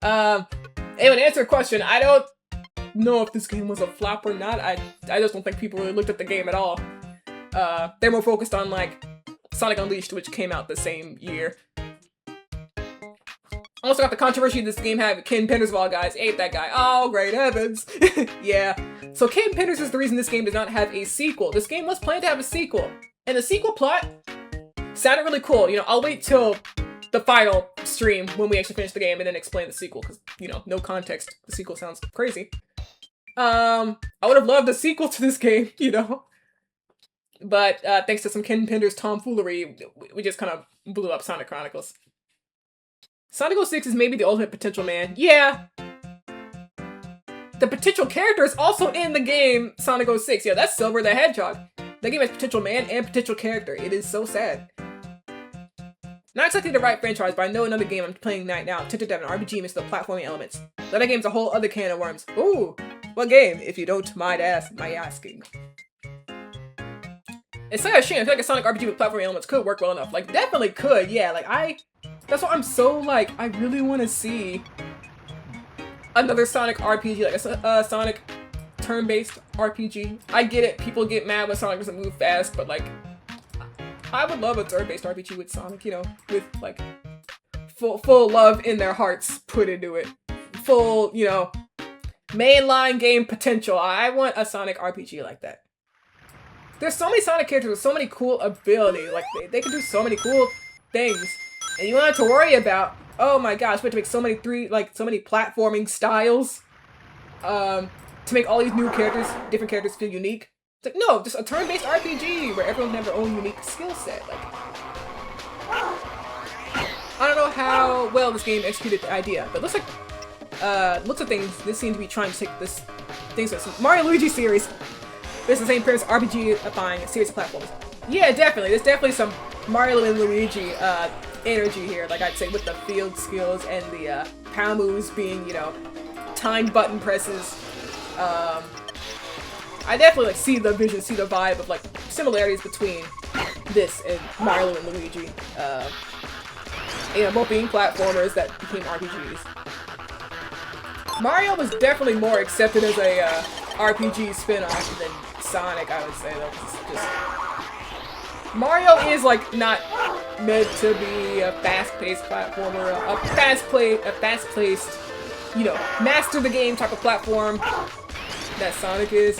[SPEAKER 1] Anyway, to answer your question, I don't know if this game was a flop or not. I just don't think people really looked at the game at all. They're more focused on, like, Sonic Unleashed, which came out the same year. Also got the controversy this game had with Ken Pendersvall, guys. Ate that guy. Oh, great heavens. Yeah. So Ken Penders is the reason this game does not have a sequel. This game was planned to have a sequel. And the sequel plot sounded really cool. You know, I'll wait till the final stream when we actually finish the game and then explain the sequel. Because, you know, no context. The sequel sounds crazy. I would have loved a sequel to this game, you know. But thanks to some Ken Penders tomfoolery, we just kind of blew up Sonic Chronicles. Sonic 06 is maybe the ultimate potential man. Yeah. The potential character is also in the game Sonic 06. Yeah, that's Silver the Hedgehog. That game has potential man and potential character. It is so sad. Not exactly the right franchise, but I know another game I'm playing right now. Tempted to have an RPG mixed with platforming elements. That game's a whole other can of worms. Ooh, what game, if you don't mind my asking? It's like a shame. I feel like a Sonic RPG with platforming elements could work well enough. Like, definitely could, yeah. Like, that's why I'm so, like, I really want to see another Sonic RPG, like a Sonic turn-based RPG. I get it, people get mad when Sonic doesn't move fast, but, like, I would love a turn-based RPG with Sonic, you know, with, like, full love in their hearts put into it. Full, you know, mainline game potential. I want a Sonic RPG like that. There's so many Sonic characters with so many cool abilities. Like, they can do so many cool things. And you don't have to worry about, oh my gosh, we have to make so many platforming styles. To make all these new characters, different characters feel unique. It's like, no, just a turn-based RPG where everyone can have their own unique skill set. Like, I don't know how well this game executed the idea, but looks like things, this seems to be trying to take this things like some Mario Luigi series. This is the same premise, RPG-ifying a series of platforms. Yeah, definitely. There's definitely some Mario and Luigi energy here, like I'd say, with the field skills and the power moves being, you know, timed button presses. I definitely like see the vision, see the vibe of like similarities between this and Mario and Luigi. You know, both being platformers that became RPGs. Mario was definitely more accepted as a RPG spin-off than Sonic, I would say. That's just Mario is like not meant to be a fast-paced platformer, a fast-paced, you know, master the game type of platform that Sonic is.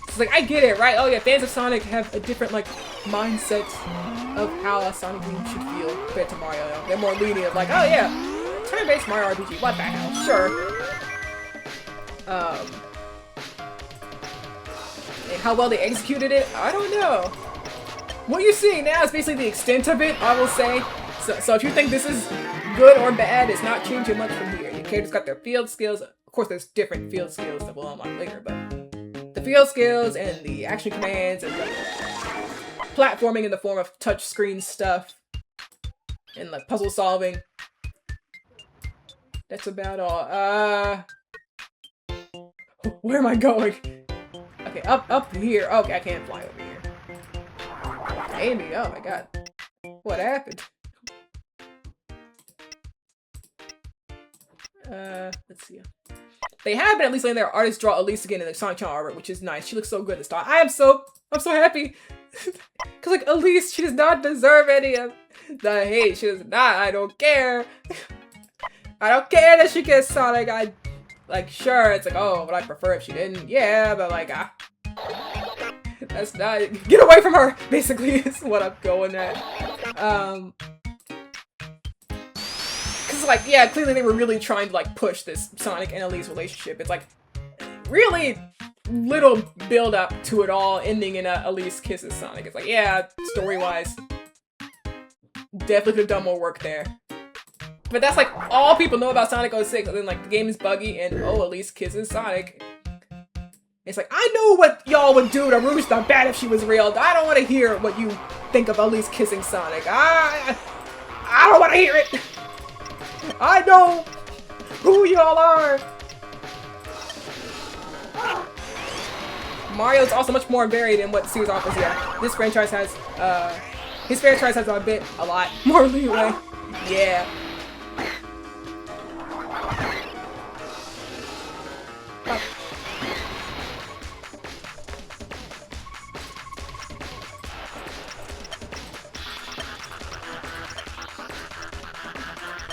[SPEAKER 1] It's like, I get it, right? Oh yeah, fans of Sonic have a different like mindset of how a Sonic game should feel compared to Mario. They're more lenient, like, oh yeah, turn-based Mario RPG, what the hell? Sure. And how well they executed it, I don't know. What you're seeing now is basically the extent of it, I will say. So if you think this is good or bad, it's not changing much from here. Your character's got their field skills. Of course, there's different field skills that we'll unlock later, but the field skills and the action commands and the platforming in the form of touchscreen stuff and like puzzle solving. That's about all. Where am I going? Okay, up here. Okay, I can't fly over here. Amy, oh my god. What happened? Let's see. They have been at least letting their artists draw Elise again in the Sonic Channel artwork, which is nice. She looks so good this time. I'm so happy. Cause like Elise, she does not deserve any of the hate. She does not. I don't care. I don't care that she gets Sonic. I like sure it's like, oh, but I prefer if she didn't. Yeah, but like that's not, get away from her, basically, is what I'm going at. Cause like, yeah, clearly they were really trying to like push this Sonic and Elise relationship. It's like, really little build up to it all, ending in Elise kisses Sonic. It's like, yeah, story-wise, definitely could have done more work there. But that's like, all people know about Sonic 06, and then like, the game is buggy, and oh, Elise kisses Sonic. It's like, I know what y'all would do to Rouge the Bat if she was real. I don't want to hear what you think of Elise kissing Sonic. I don't want to hear it. I know who y'all are. Mario's also much more varied in what series offers. Yeah, this franchise has, his franchise has a lot more leeway. Yeah.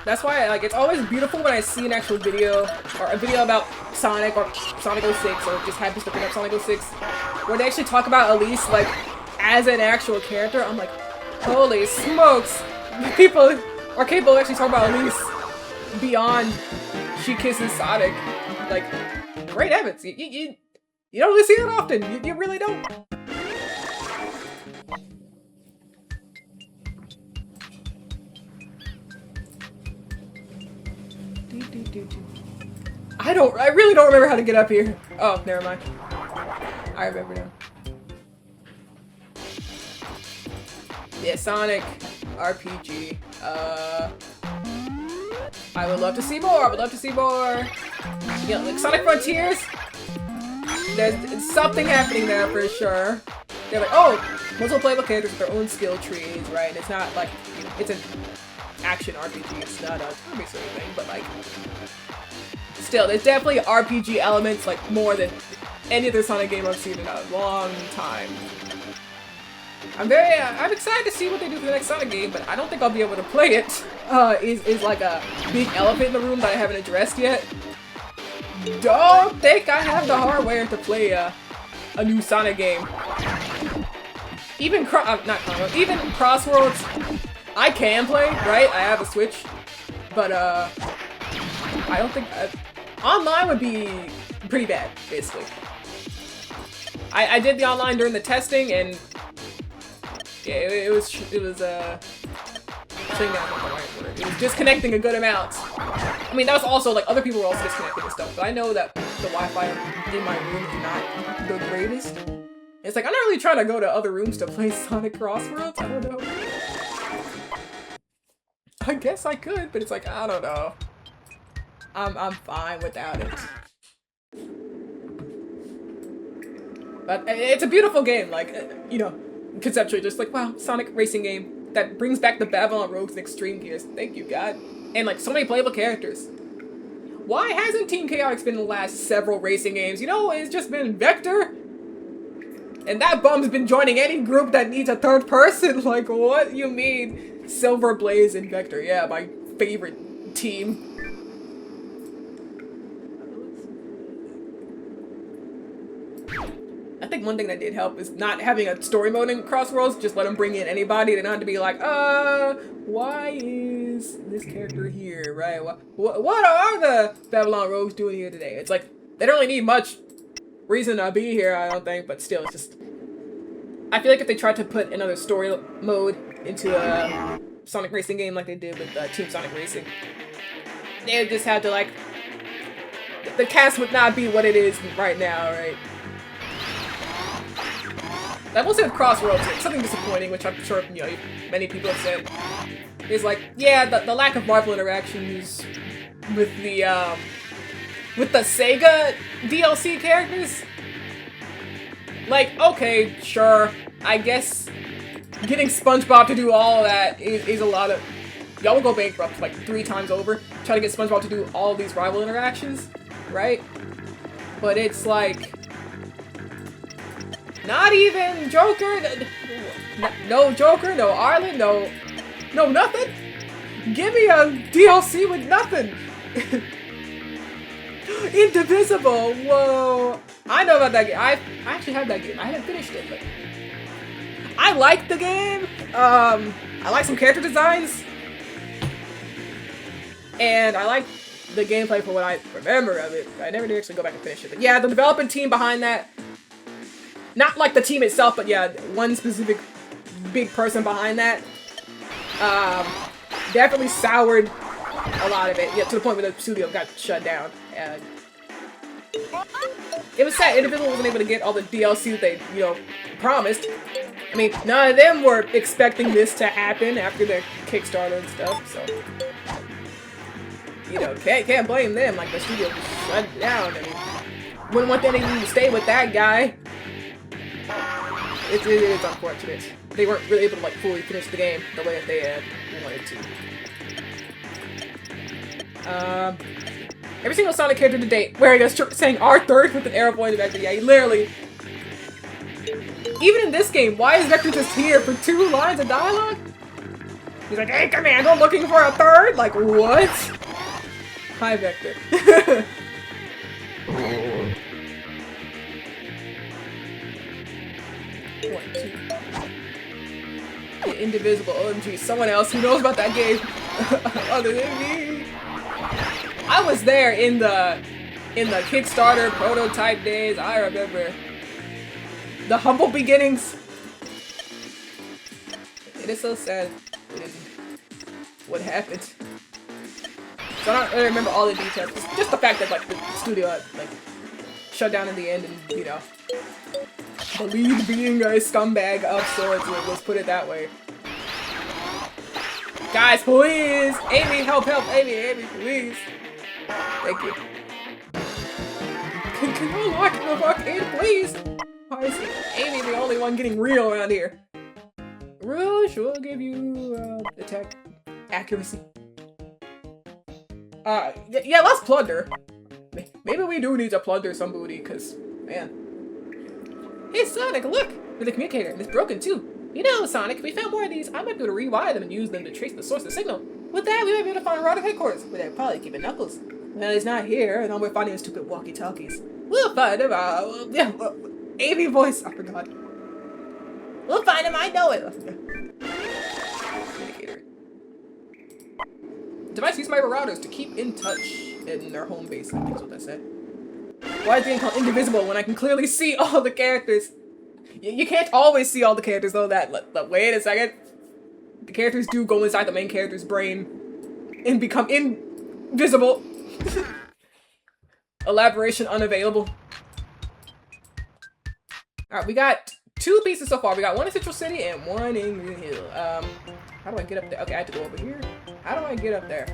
[SPEAKER 1] That's why, like, it's always beautiful when I see an actual video, or a video about Sonic, or Sonic 06, or just happens to pick up Sonic 06, where they actually talk about Elise, like, as an actual character. I'm like, holy smokes! People are capable of actually talking about Elise beyond she kisses Sonic. Like, great heavens, you don't really see that often, you really don't. I really don't remember how to get up here. Oh, never mind. I remember now. Yeah, Sonic RPG. I would love to see more. I would love to see more. Yeah, like Sonic Frontiers. There's something happening there for sure. They're like, oh, multiple playable characters with their own skill trees, right? It's not like it's an action RPG. It's not a turn based or anything, but like. Still, there's definitely RPG elements, like, more than any other Sonic game I've seen in a long time. I'm excited to see what they do for the next Sonic game, but I don't think I'll be able to play it. Is like a big elephant in the room that I haven't addressed yet. Don't think I have the hardware to play a new Sonic game. Even even Crossworlds, I can play, right? I have a Switch, but I don't think online would be pretty bad, basically. I did the online during the testing, and yeah, it was shutting down. It was disconnecting a good amount. I mean, that was also like other people were also disconnecting and stuff, but I know that the Wi-Fi in my room is not the greatest. It's like I'm not really trying to go to other rooms to play Sonic Crossworlds. I don't know. I guess I could, but it's like I don't know. I'm fine without it. But it's a beautiful game, like, you know, conceptually, just like, wow, Sonic racing game that brings back the Babylon Rogues and Extreme Gears. Thank you, God. And, like, so many playable characters. Why hasn't Team Chaotix been in the last several racing games? You know, it's just been Vector. And that bum's been joining any group that needs a third person. Like, what you mean? Silver Blaze and Vector. Yeah, my favorite team. I think one thing that did help is not having a story mode in Crossworlds. Just let them bring in anybody. They don't have to be like, why is this character here, right? What are the Babylon Rogues doing here today? It's like, they don't really need much reason to be here, I don't think, but still, it's just... I feel like if they tried to put another story mode into a Sonic Racing game like they did with Team Sonic Racing, they would just have to, like... The cast would not be what it is right now, right? I will say with Crossroads, it's something disappointing, which I'm sure, you know, many people have said, is like, yeah, the lack of Marvel interactions with the Sega DLC characters. Like, okay, sure, I guess getting SpongeBob to do all of that is a lot of... Y'all will go bankrupt like 3 times over trying to get SpongeBob to do all of these rival interactions, right? But it's like... Not even Joker, no Joker, no Arlen, no nothing. Give me a DLC with nothing. Indivisible, whoa. I know about that game. I actually have that game. I haven't finished it, but I like the game. I like some character designs. And I like the gameplay for what I remember of it. I never did actually go back and finish it. But yeah, the development team behind that, not like the team itself, but yeah, one specific big person behind that, definitely soured a lot of it. Yeah, to the point where the studio got shut down. And it was sad Indivisible wasn't able to get all the DLC that they, you know, promised. I mean, none of them were expecting this to happen after their Kickstarter and stuff, so... You know, can't blame them, like the studio just shut down. I mean, wouldn't want them to even stay with that guy. It's unfortunate. They weren't really able to like fully finish the game the way that they had wanted to. Every single Sonic character to date wearing a saying R3 with an arrow pointing back to yeah, he literally. Even in this game, why is Vector just here for 2 lines of dialogue? He's like, hey, Commando, looking for a third? Like, what? Hi, Vector. One, two. The Indivisible. OMG, someone else who knows about that game other than me. I was there in the Kickstarter prototype days. I remember the humble beginnings. It is so sad. It is what happened. So I don't really remember all the details. Just the fact that like the studio had, like shut down in the end, and you know. The lead being a scumbag of sorts, let's put it that way. Guys, please! Amy, help, Amy, please! Thank you. Can you lock the fuck in, please? Why is Amy the only one getting real around here? Rouge will give you, attack accuracy. Yeah, let's plunder. Maybe we do need to plunder some booty, cause, man. Hey Sonic, look! We're the communicator, and it's broken too. You know, Sonic, if we found more of these, I might be able to rewire them and use them to trace the source of the signal. With that, we might be able to find Roddick headquarters, where they're probably keeping Knuckles. Well, he's not here, and all we're finding is stupid walkie-talkies. We'll find him, yeah, Amy voice, I forgot. We'll find him, I know it! Communicator. Device use my routers to keep in touch in their home base, I think is what that said. Why is it being called Indivisible when I can clearly see all the characters? You can't always see all the characters though, wait a second. The characters do go inside the main character's brain and become invisible. Elaboration unavailable. Alright, we got 2 pieces so far. We got 1 in Central City and 1 in Green Hill. How do I get up there? Okay, I have to go over here. How do I get up there?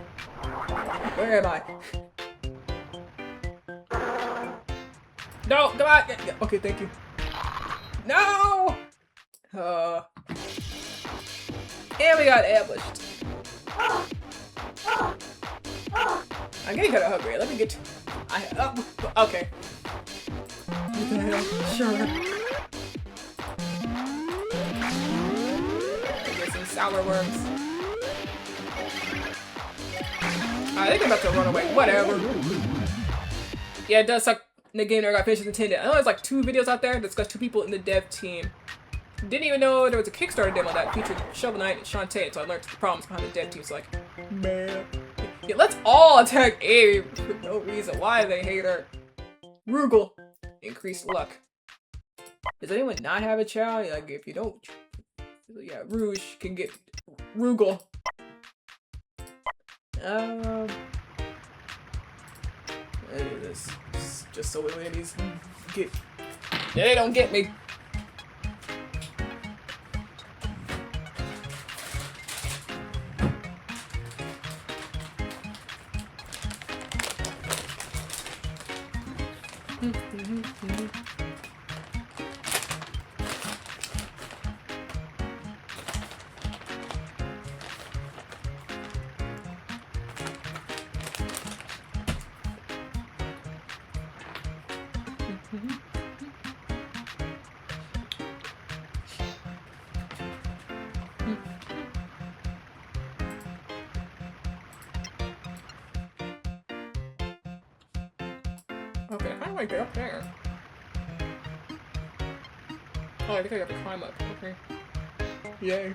[SPEAKER 1] Where am I? No, come on! Yeah, okay, thank you. No! And we got ambushed. I'm getting kind of hungry. Let me get. Okay. Sure. Get some sour worms. I think I'm about to run away. Whatever. Yeah, it does suck. The game never got finished as intended. I know there's like 2 videos out there that's got 2 people in the dev team. Didn't even know there was a Kickstarter demo that featured Shovel Knight and Shantae, so I learned the problems behind the dev team. So like, man. Yeah, let's all attack Amy for no reason. Why do they hate her? Rugal. Increased luck. Does anyone not have a child? Like, if you don't... Yeah, Rouge can get Rugal. This just so enemies get... Yeah, they don't get me. Okay, how do I get up there? Oh, I think I have to climb up. Okay. Yay.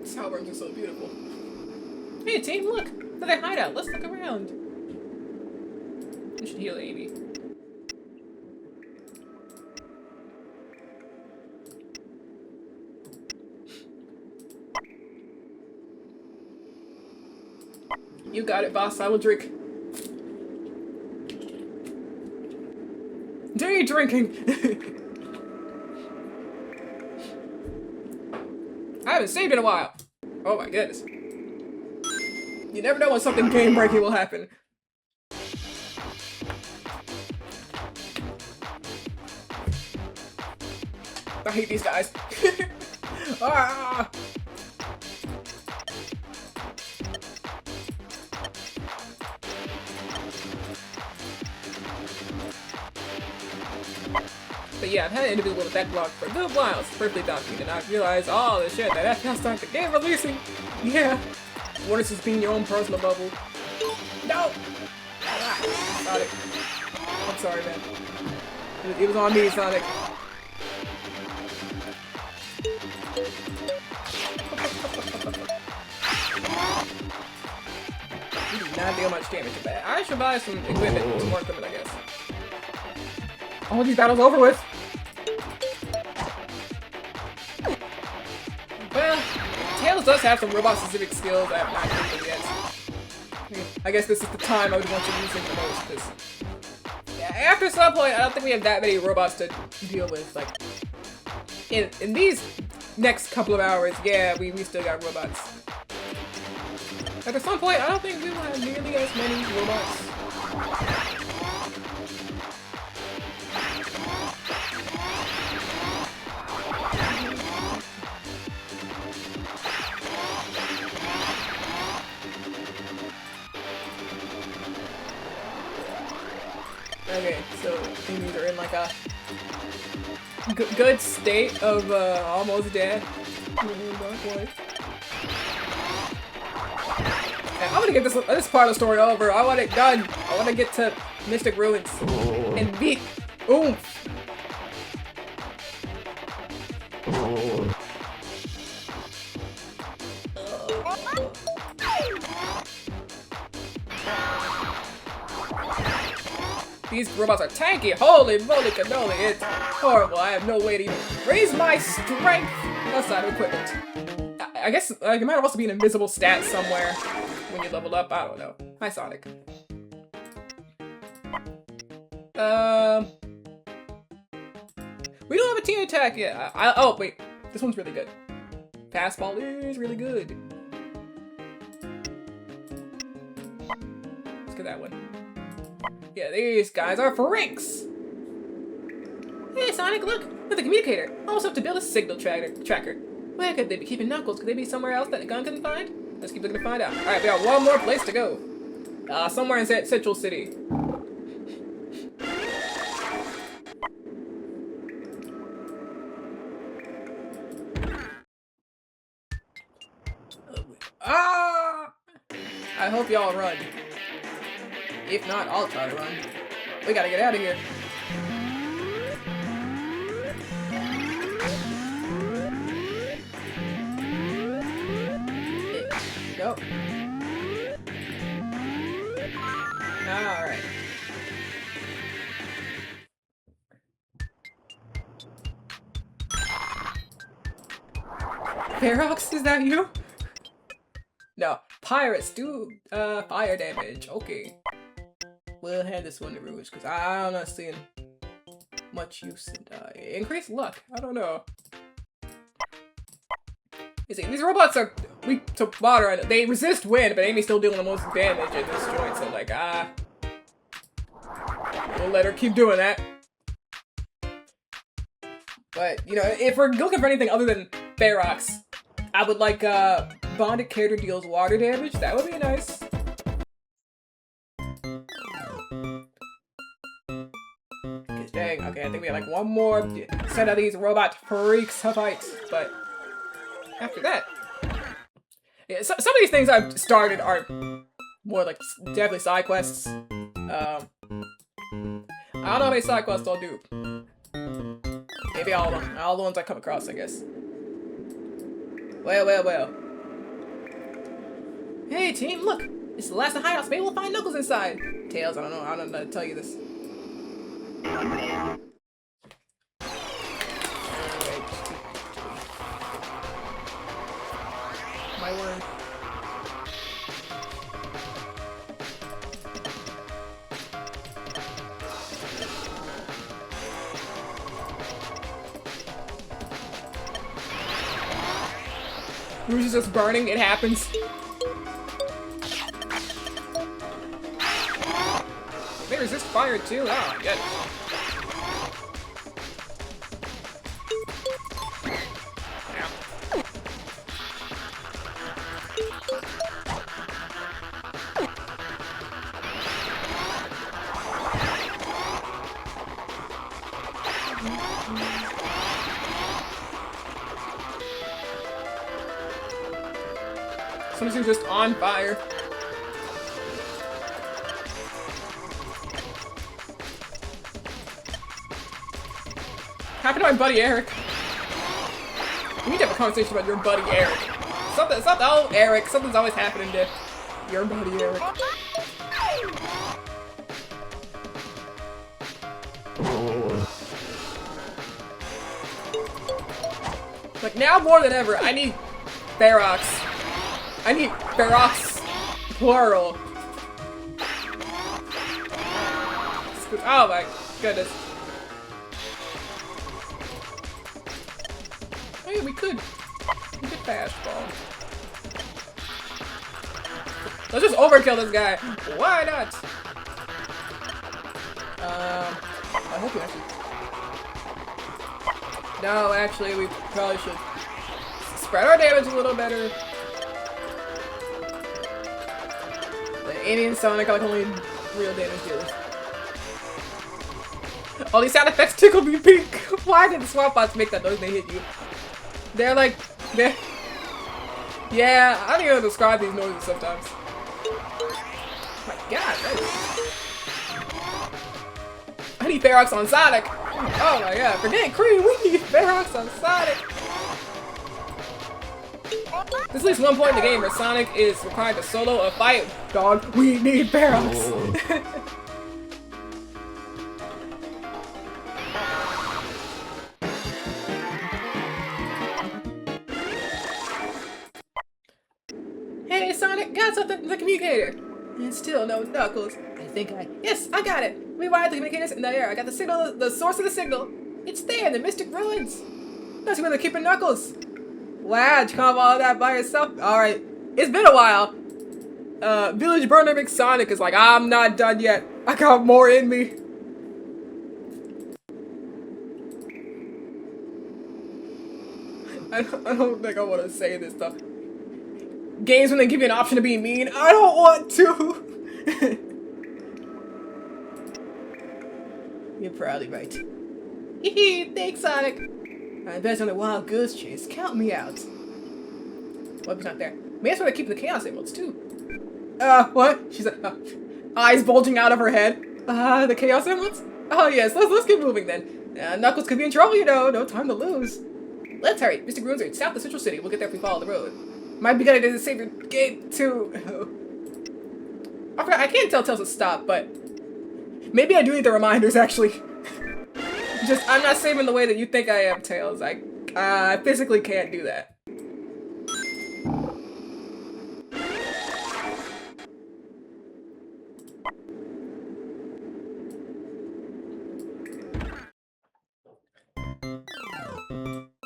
[SPEAKER 1] Salworms are so beautiful. Hey team, look! Look at their hideout. Let's look around. You should heal Amy. You got it, boss. I will drink. Day drinking! I haven't saved in a while. Oh my goodness. You never know when something game-breaking will happen. I hate these guys. Ah! But yeah, I've had an individual with that block for a good while. It's perfectly documented, and I realized all the shit that that's not the game releasing. Yeah. What is this being your own personal bubble? No! Ah, Sonic. I'm sorry, man. It was on me, Sonic. You do not deal much damage to that. I should buy some equipment, some more equipment, I guess. All these battles over with. Well, Tails does have some robot-specific skills I have not used them yet. I guess this is the time I would want to use them the most, because after some point, I don't think we have that many robots to deal with. Like, in these next couple of hours, yeah, we still got robots. Like, at some point, I don't think we will have nearly as many robots. Okay, so enemies are in like a good state of almost dead. Not quite. I want to get this part of the story over. I want it done. I want to get to Mystic Ruins and beat Oomph. These robots are tanky. Holy moly cannoli. It's horrible. I have no way to even raise my strength outside of equipment. I guess it might also be an invisible stat somewhere when you level up. I don't know. Hi, Sonic. We don't have a team attack yet. Oh, wait. This one's really good. Fastball is really good. Let's get that one. Yeah, these guys are freaks! Hey, Sonic, look! With a communicator! Almost have to build a signal tracker. Where could they be keeping Knuckles? Could they be somewhere else that the gun couldn't find? Let's keep looking to find out. Alright, we got one more place to go. Somewhere in Central City. I hope y'all run. If not, I'll try to run. We gotta get out of here. Go. Alright. Ferox, is that you? No. Pirates do fire damage. Okay. We'll hand this one to Rouge because I'm not seeing much use in increased luck. I don't know. You see, these robots are weak to water and they resist wind, but Amy's still doing the most damage in this joint, so like we'll let her keep doing that. But you know, if we're looking for anything other than Ferox, I would like bonded character deals water damage. That would be nice. Dang, okay, I think we have like one more set of these robot freaks to fight, but after that, yeah, some of these things I've started are more like definitely side quests. I don't know how many side quests I'll do. Maybe all of them, all the ones I come across, I guess. Well. Hey team, look! It's the last of hideouts. Maybe we'll find Knuckles inside. Tails, I don't know how to tell you this. My word. Rouge is just burning, it happens. They resist fire too? Oh, good. Some of them are just on fire. Happened to my buddy Eric. We need to have a conversation about your buddy Eric. Oh, Eric. Something's always happening to your buddy Eric. Like, now more than ever, I need Ferox. I need Ferox, plural. Oh my goodness. Oh yeah, we could fastball. Let's just overkill this guy. Why not? I hope you actually... No, actually, we probably should spread our damage a little better. Amy and Sonic are like only real damage dealers. All these sound effects tickle me pink. Why did the swamp bots make that noise when they hit you? They're like Yeah. Yeah, I don't even know how to describe these noises sometimes. Oh my god, I need Ferox on Sonic! Oh my god, forget Cream, we need Ferox on Sonic! There's at least one point in the game where Sonic is required to solo a fight. Dog, we need Ferox! Hey Sonic, got something in the communicator! And still no Knuckles. Yes, I got it! We wired the communicators in the air. I got the signal, the source of the signal. It's there in the Mystic Ruins. That's where they're keeping Knuckles. Wow, did you come up all that by yourself? Alright, it's been a while. Village Burner McSonic is like, I'm not done yet. I got more in me. I don't think I want to say this stuff. Games when they give you an option to be mean, I don't want to. You're probably right. Hee thanks, Sonic. I bet on a wild goose chase. Count me out. Well, he's not there. May as well keep the Chaos Emeralds too. What? She's like, eyes bulging out of her head. The Chaos Emeralds? Oh yes, let's keep moving then. Knuckles could be in trouble, you know. No time to lose. Let's hurry. Mystic Ruins are south of Central City. We'll get there if we follow the road. Might be good idea to save your game too. I can't tell Tails to stop, but maybe I do need the reminders actually. Just I'm not saving the way that you think I am, Tails. I physically can't do that.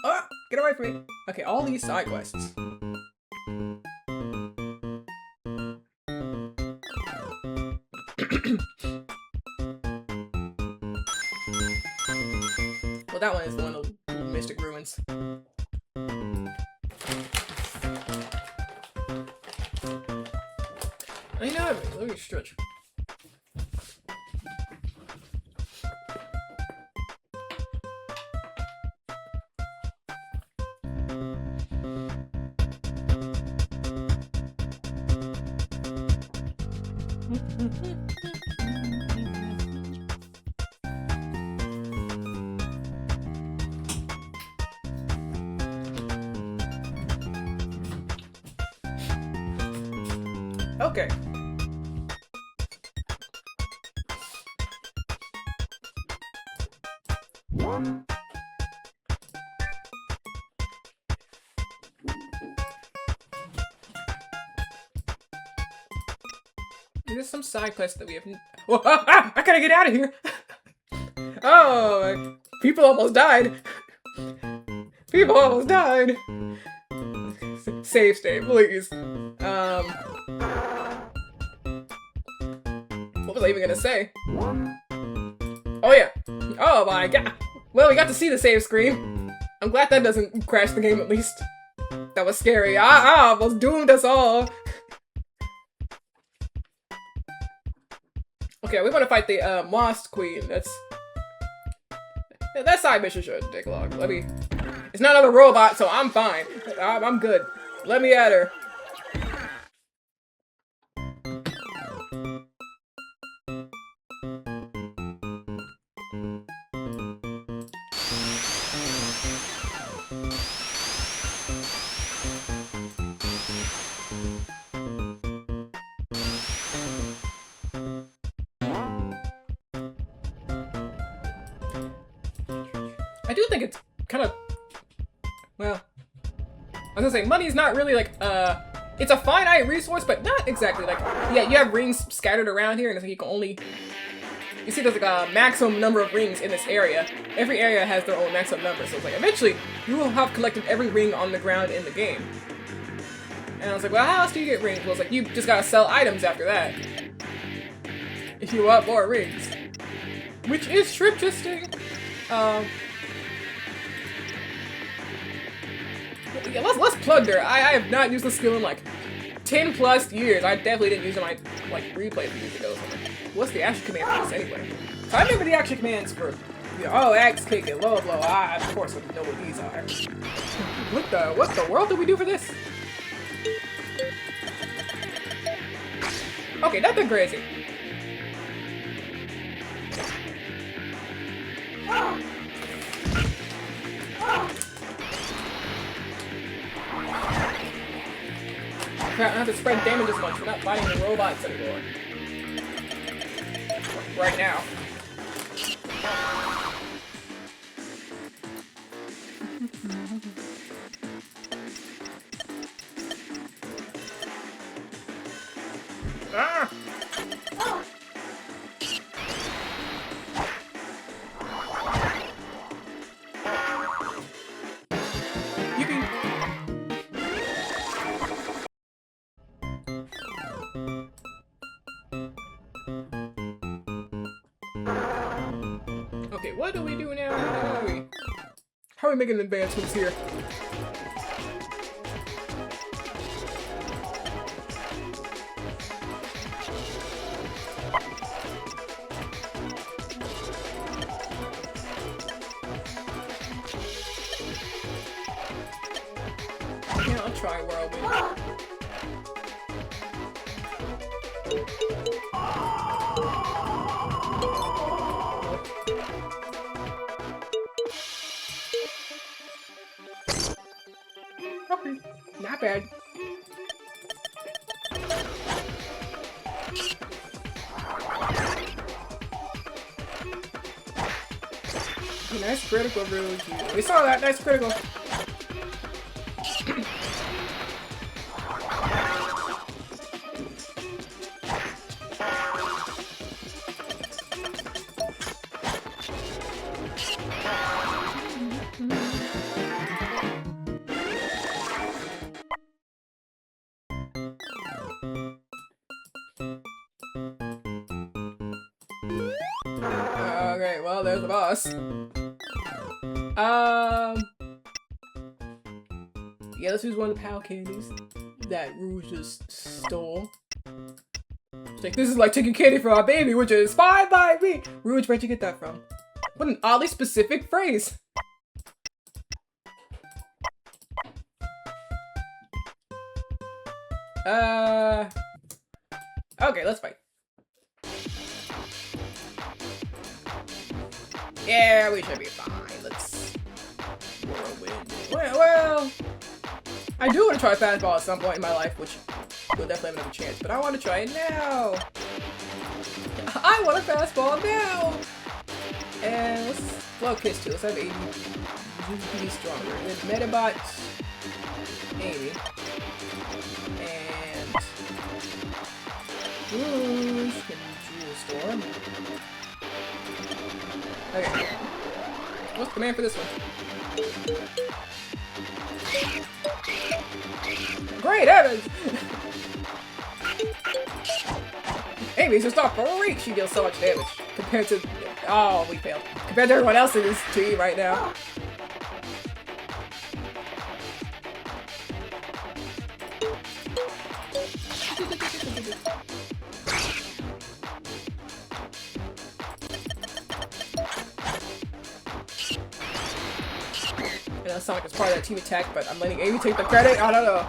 [SPEAKER 1] Oh, get away from me. Okay, all these side quests. Well, that one is the one of the Mystic Ruins. I know, let me stretch. Okay. There's some side quest that we have. Whoa, I gotta get out of here. Oh, people almost died. People almost died. Save state, please. What was I even gonna say? Oh yeah. Oh my god. Well, we got to see the save screen. I'm glad that doesn't crash the game at least. That was scary. I almost doomed us all. Okay, we want to fight the Moss Queen. That side mission shouldn't take long. It's not another robot, so I'm fine. I'm good. Let me at her. I do think it's kind of, well, I was gonna say, money's not really like, it's a finite resource, but not exactly. Like, yeah, you have rings scattered around here, and it's like you can only, you see there's like a maximum number of rings in this area. Every area has their own maximum number, so it's like, eventually, you will have collected every ring on the ground in the game. And I was like, well, how else do you get rings? Well, it's like, you just gotta sell items after that. If you want more rings. Which is shrimp-justing. Yeah, let's plunder. I have not used the skill in like 10 plus years. I definitely didn't use it in my like replay a few years ago. So what's the action command for this anyway? So I remember the action commands for Oh, axe kicking, low blow. Ah, of course we know what these are. What the world did we do for this? Okay, nothing crazy. Crap, I don't have to spread damage as much. We're not fighting the robots anymore. Right now. Ah! Yippee! Okay, what do we do now? How are we making advancements here? Yeah, I'll try whirlwind. Okay, not bad. Nice critical, really cute. We saw that, nice critical. Okay, well, there's the boss. Yeah, let's use one of the POW candies that Rouge just stole. It's like, this is like taking candy from our baby, which is fine by me! Rouge, where'd you get that from? What an oddly specific phrase! Okay, let's fight. Yeah, we should be fine. Let's whirlwind. Well, I do want to try fastball at some point in my life, which we'll definitely have another chance, but I want to try it now. I want a fastball now. And let's flow kiss too. Let's have Amy be stronger. And then Metabot, Amy, and Rouge can Jewel Storm. Okay. What's the command for this one? Great heavens! Amy's just off freak. She deals so much damage compared to. Oh, we failed. Compared to everyone else in this team right now. I know Sonic is part of that team attack, but I'm letting Amy take the credit. I don't know.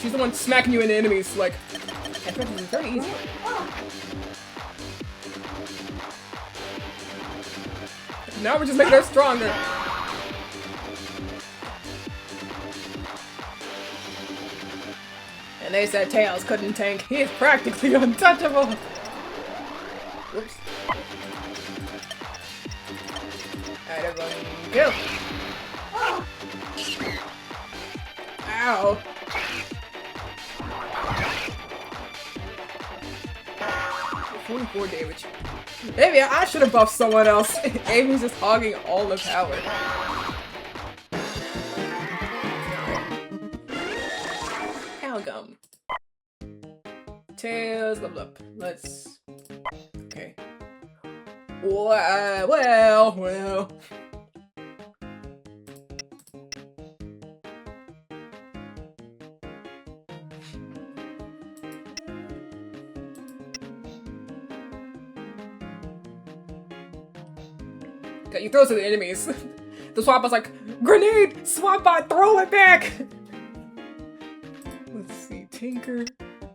[SPEAKER 1] She's the one smacking you into enemies. Like, I think this is very easy. Now we're just making her stronger. And they said Tails couldn't tank. He is practically untouchable. Whoops. Alright, everyone, go. Ow. 44 damage. Maybe I should have buffed someone else. Amy's just hogging all the power. Gum. Tails, level up. Let's. Okay. Well. You throw it to the enemies. The swap bot's like, grenade! Swap bot, throw it back! Let's see, tinker.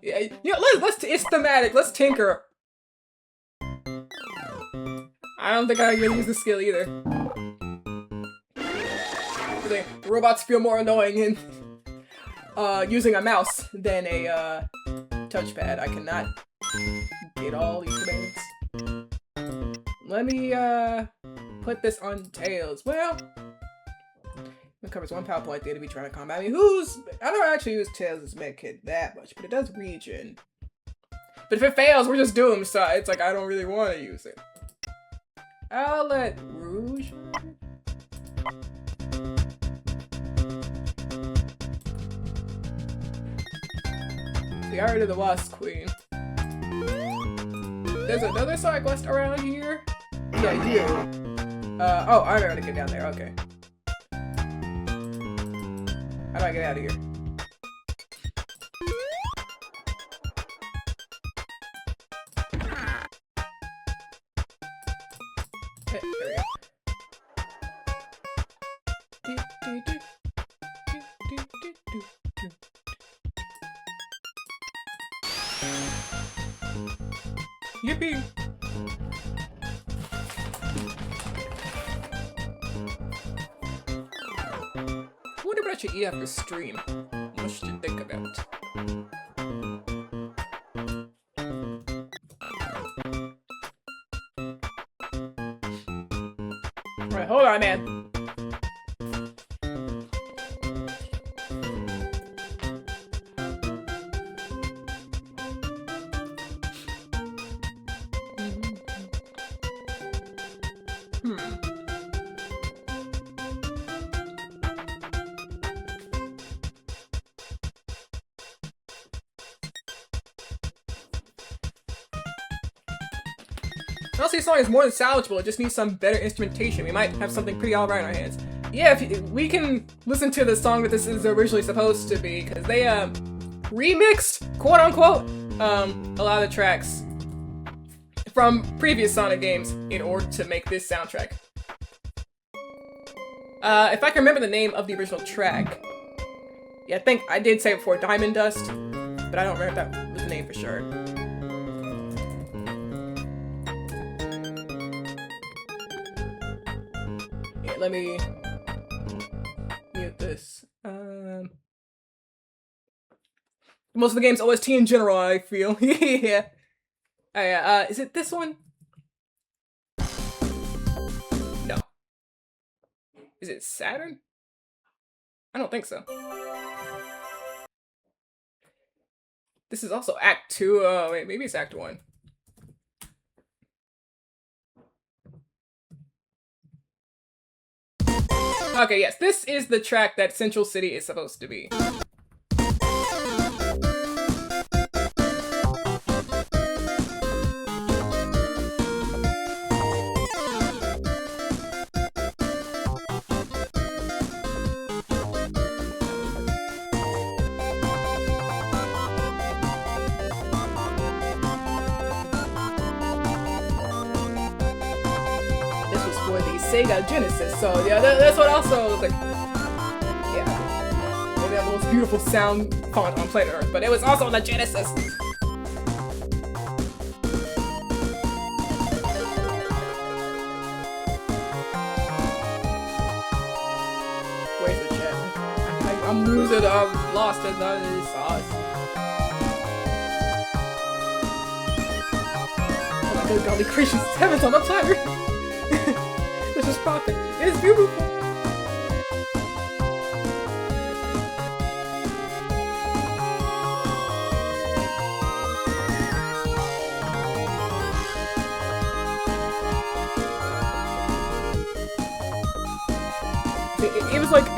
[SPEAKER 1] Yeah, it's thematic, let's tinker. I don't think I can use the skill either. The robots feel more annoying in using a mouse than a touchpad. I cannot get all these commands. Let me put this on Tails. Well, it covers 1 power point. The enemy trying to combat me. I don't actually use Tails' medkit that much, but it does regen. But if it fails, we're just doomed. So it's like I don't really want to use it. I'll let Rouge. See, I already the Wasp Queen. There's another side quest around here. Yeah, you. Oh, I know how to get down there. Okay. How do I get out of here? Okay, there we go. Yippee! What about you eat after stream? Much to think about. Alright, hold on, man. Honestly, this song is more than salvageable. It just needs some better instrumentation. We might have something pretty alright on our hands. Yeah, we can listen to the song that this is originally supposed to be, because they remixed, quote unquote, a lot of the tracks from previous Sonic games in order to make this soundtrack. If I can remember the name of the original track, yeah, I think I did say it before, Diamond Dust, but I don't remember if that was the name for sure. Let me mute this. Most of the game's OST in general, I feel. Yeah. Is it this one? No. Is it Saturn? I don't think so. This is also Act 2. Oh, wait, maybe it's Act 1. Okay, yes, this is the track that Central City is supposed to be. Sega Genesis, so yeah, that's what also was like, yeah, maybe the most beautiful sound font on planet Earth, but it was also on the Genesis. Where's the chat? I'm losing, I'm lost in the sauce. Oh my god, golly gracious, heavens on the platter! Just pop it. It's beautiful.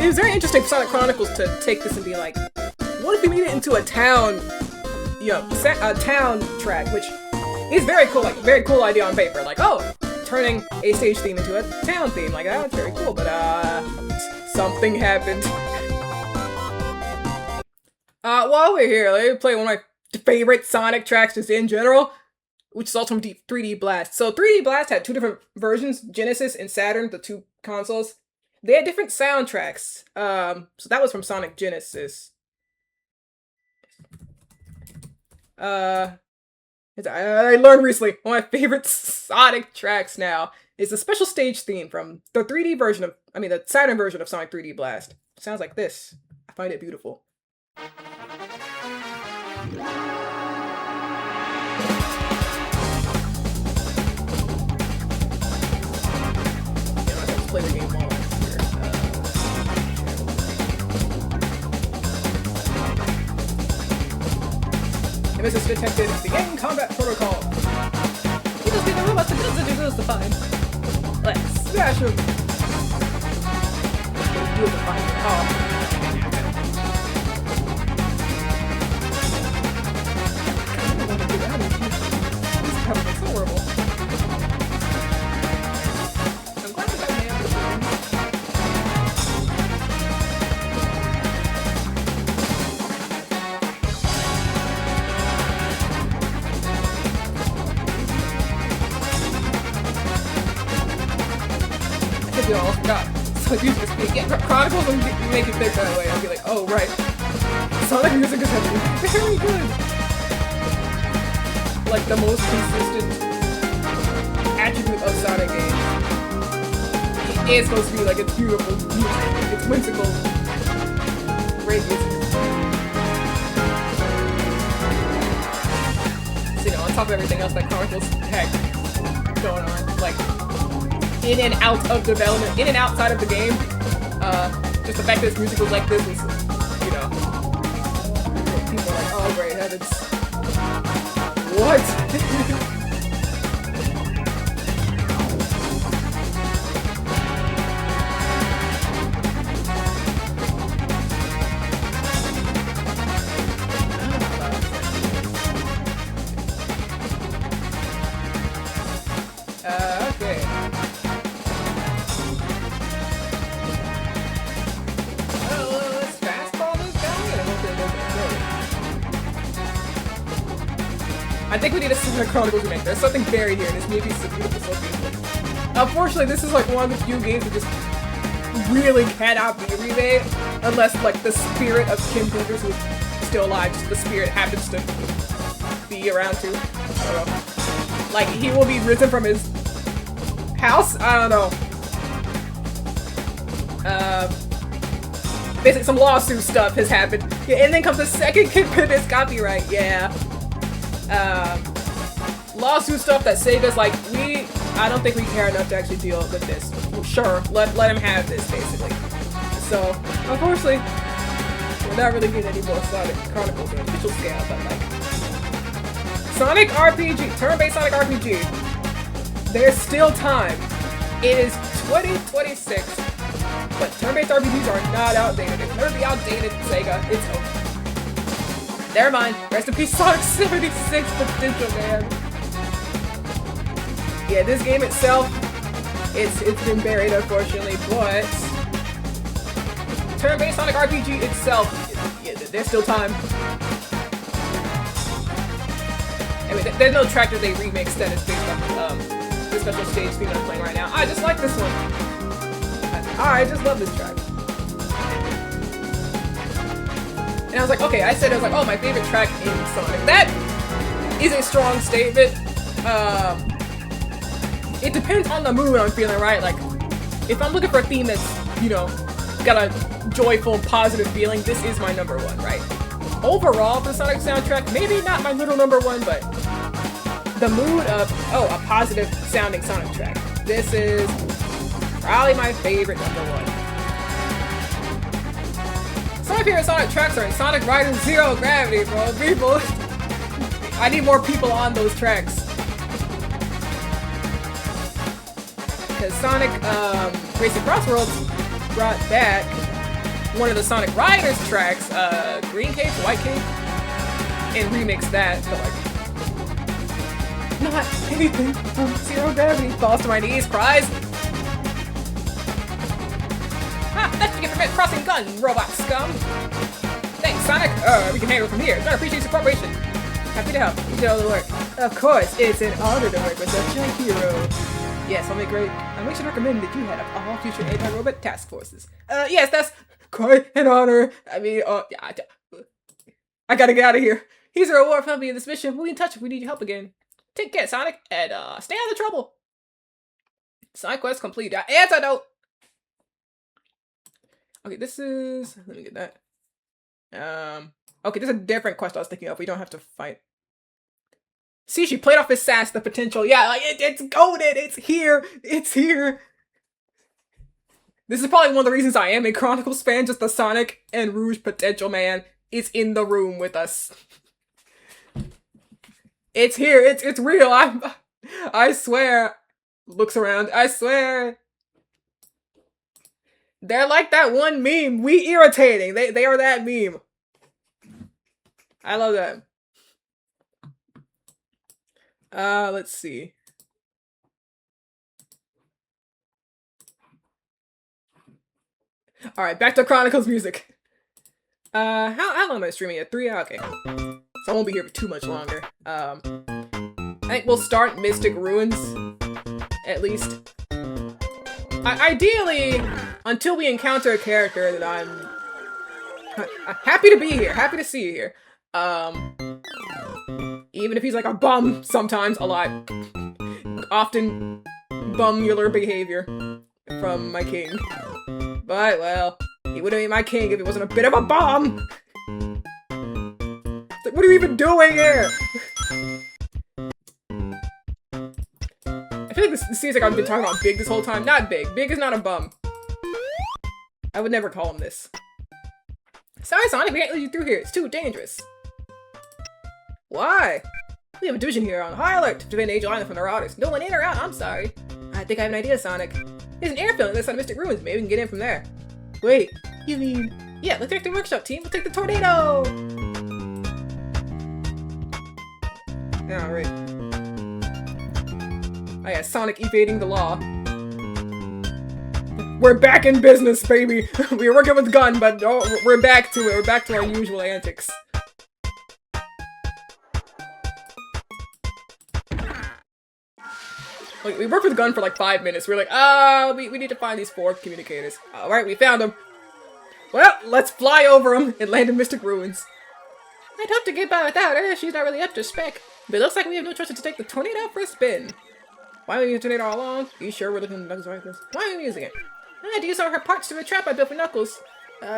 [SPEAKER 1] It was very interesting for Sonic Chronicles to take this and be like, what if we made it into a town, you know, a town track, which is very cool, like very cool idea on paper. Like, oh, turning a stage theme into a town theme, like that's very cool, but something happened. While we're here, let me play one of my favorite Sonic tracks just in general, which is also from 3D Blast. So 3D Blast had two different versions, Genesis and Saturn, the two consoles. They had different soundtracks. So that was from Sonic Genesis. I learned recently one of my favorite Sonic tracks now is the special stage theme from the 3D version of, the Saturn version of Sonic 3D Blast. It sounds like this. I find it beautiful. Let's play the game while I'm here. Nemesis detected. Begin combat protocol. He just need the robots to do this to find. Let's smash him. Do it to find him. Oh. I want to get out of here. This is kind of horrible. I'm glad that I made this game. I forgot. So music is big. Yeah, Chronicles will make it big that way. I'll be like, oh right. Sonic music is actually very good. Like the most consistent attribute of Sonic games. It's supposed to be like it's beautiful music. It's whimsical. Great music. So, on top of everything else that Chronicles had going on, like in and out of development, in and outside of the game. Just the fact that this music was like this was, people are like, oh great heavens. What? Okay. I think we need a Sonic Chronicles remake. There's something buried here, and this movie is so beautiful, so beautiful. Unfortunately, this is like one of the few games that just really cannot be remade, unless like the spirit of Kim Peters, who's still alive, just the spirit happens to be around too. I don't know. Like, he will be risen from his house? I don't know. Basically some lawsuit stuff has happened. Yeah, and then comes the second Kim Peters copyright, yeah. Lawsuit stuff that Sega's like, I don't think we care enough to actually deal with this. Sure, let him have this, basically. So, unfortunately, we're not really getting any more Sonic Chronicles on an official scale, but like, Sonic RPG, turn-based Sonic RPG, there's still time. It is 2026, but turn-based RPGs are not outdated. It'll never be outdated, Sega. It's over. Never mind. Rest in peace, Sonic 76 potential, man. Yeah, this game itself, it's been buried, unfortunately, but turn-based Sonic RPG itself, there's still time. I mean, there's no track that they remix that is based on the special stage theme I'm playing right now. I just like this one. I just love this track. And I was like, okay, I was like, oh, my favorite track in Sonic. That is a strong statement. It depends on the mood I'm feeling, right? Like, if I'm looking for a theme that's, got a joyful, positive feeling, this is my number one, right? Overall, the Sonic soundtrack, maybe not my little number one, but the mood of, a positive sounding Sonic track. This is probably my favorite number one. Some of my favorite Sonic tracks are in Sonic Riders Zero Gravity, bro. People, I need more people on those tracks. Because Sonic Racing Crossworlds brought back one of the Sonic Riders tracks, Green Cape, White Cape, and remixed that, but like, not anything from Zero Gravity. Falls to my knees, cries. Ah, that's what you get for crossing gun, robot scum. Thanks, Sonic. We can handle it from here. Don't appreciate your cooperation. Happy to help. You did all the work. Of course, it's an honor to work with such a hero. Yes, I'll make sure to recommend that you head up all future anti-robot task forces. Yes, that's quite an honor. I mean, yeah, I gotta get out of here. Here's a reward for helping me in this mission. We'll be in touch if we need your help again. Take care, Sonic, and stay out of trouble. Side quest complete. Antidote. Okay, this is. Let me get that. Okay, this is a different quest I was thinking of. We don't have to fight. See, she played off his sass, the potential. Yeah, like it's goaded. It's here. It's here. This is probably one of the reasons I am a Chronicles fan. Just the Sonic and Rouge potential, man. It's in the room with us. It's here. It's real. I swear. Looks around. I swear. They're like that one meme. We irritating. They are that meme. I love that. Let's see. Alright, back to Chronicles music. How long am I streaming at? 3 hours? Okay. So I won't be here for too much longer. I think we'll start Mystic Ruins. At least. Ideally, until we encounter a character that I'm happy to be here. Happy to see you here. Even if he's like a bum sometimes, a lot. Often bumular behavior from my king. But, well, he wouldn't be my king if he wasn't a bit of a bum! It's like, what are you even doing here? I feel like this seems like I've been talking about Big this whole time. Not Big. Big is not a bum. I would never call him this. Sorry, Sonic, we can't let you through here. It's too dangerous. Why? We have a division here on high alert to prevent Angel Island from the Marauders. No one in or out, I'm sorry. I think I have an idea, Sonic. There's an airfield on this side of Mystic Ruins. Maybe we can get in from there. Wait, you mean... Yeah, let's take the workshop, team. We'll take the tornado! Alright. Oh yeah, Sonic evading the law. We're back in business, baby! We were working with gun, but oh, we're back to it. We're back to our usual antics. Like, we worked with gun for like 5 minutes. We were like, we need to find these 4 communicators. Alright, we found them. Well, let's fly over them and land in Mystic Ruins. I'd hope to get by without her. She's not really up to spec. But it looks like we have no choice but to take the tornado for a spin. Why are we using the tornado all along? Are you sure we're looking at Knuckles like this? Why are we using it? I had to use all her parts to the trap I built for Knuckles.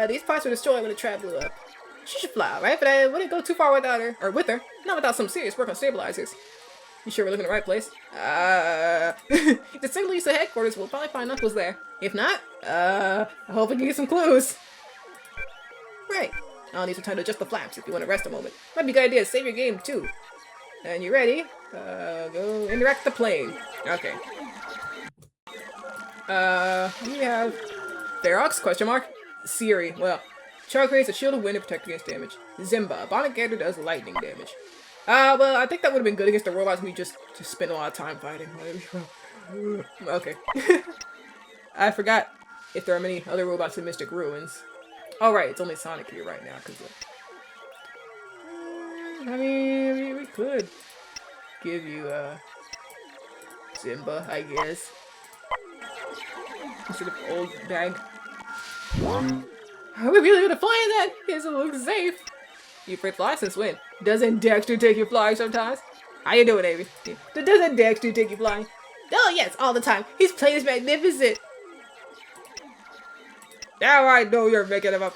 [SPEAKER 1] These parts were destroyed when the trap blew up. She should fly, right? But I wouldn't go too far without her. Or with her. Not without some serious work on stabilizers. You sure we're looking at the right place? If the single use of headquarters, we'll probably find Knuckles there. If not, I hope we can get some clues. Right. I'll need some time to adjust the flaps if you want to rest a moment. Might be a good idea to save your game, too. And you ready? Go interact the plane. Okay. We have... Ferox? Question mark? Siri. Well, Char creates a shield of wind to protect against damage. Zimba. Bonnet Gator does lightning damage. Well, I think that would have been good against the robots. We just spend a lot of time fighting. Okay. I forgot if there are many other robots in Mystic Ruins. Oh, right. It's only Sonic here right now. Cause, I mean, we could give you, Zimba, I guess. Instead of old bag. Are we really gonna fly in that? It look safe. You afraid to fly since when? Doesn't Dexter take you flying sometimes? How you doing, Amy? Doesn't Dexter take you flying? Oh yes, all the time. His plane is magnificent. Now I know you're making him up.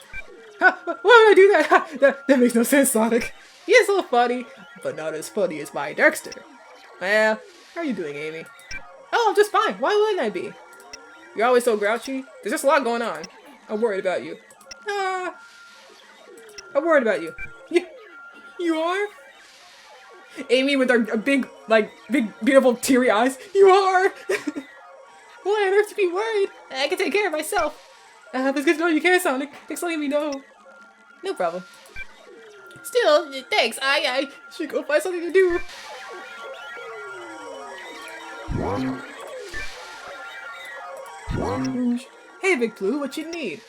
[SPEAKER 1] Why would I do that? that makes no sense, Sonic. He is so funny, but not as funny as my Dexter. Well, how are you doing, Amy? Oh, I'm just fine. Why wouldn't I be? You're always so grouchy. There's just a lot going on. I'm worried about you. I'm worried about you. You are? Amy with her big, beautiful, teary eyes. You are! Why on earth to be worried? I can take care of myself. It's good to know you care, Sonic. Thanks for letting me know. No problem. Still, thanks. I should go find something to do. Hey, Big Blue, what you need?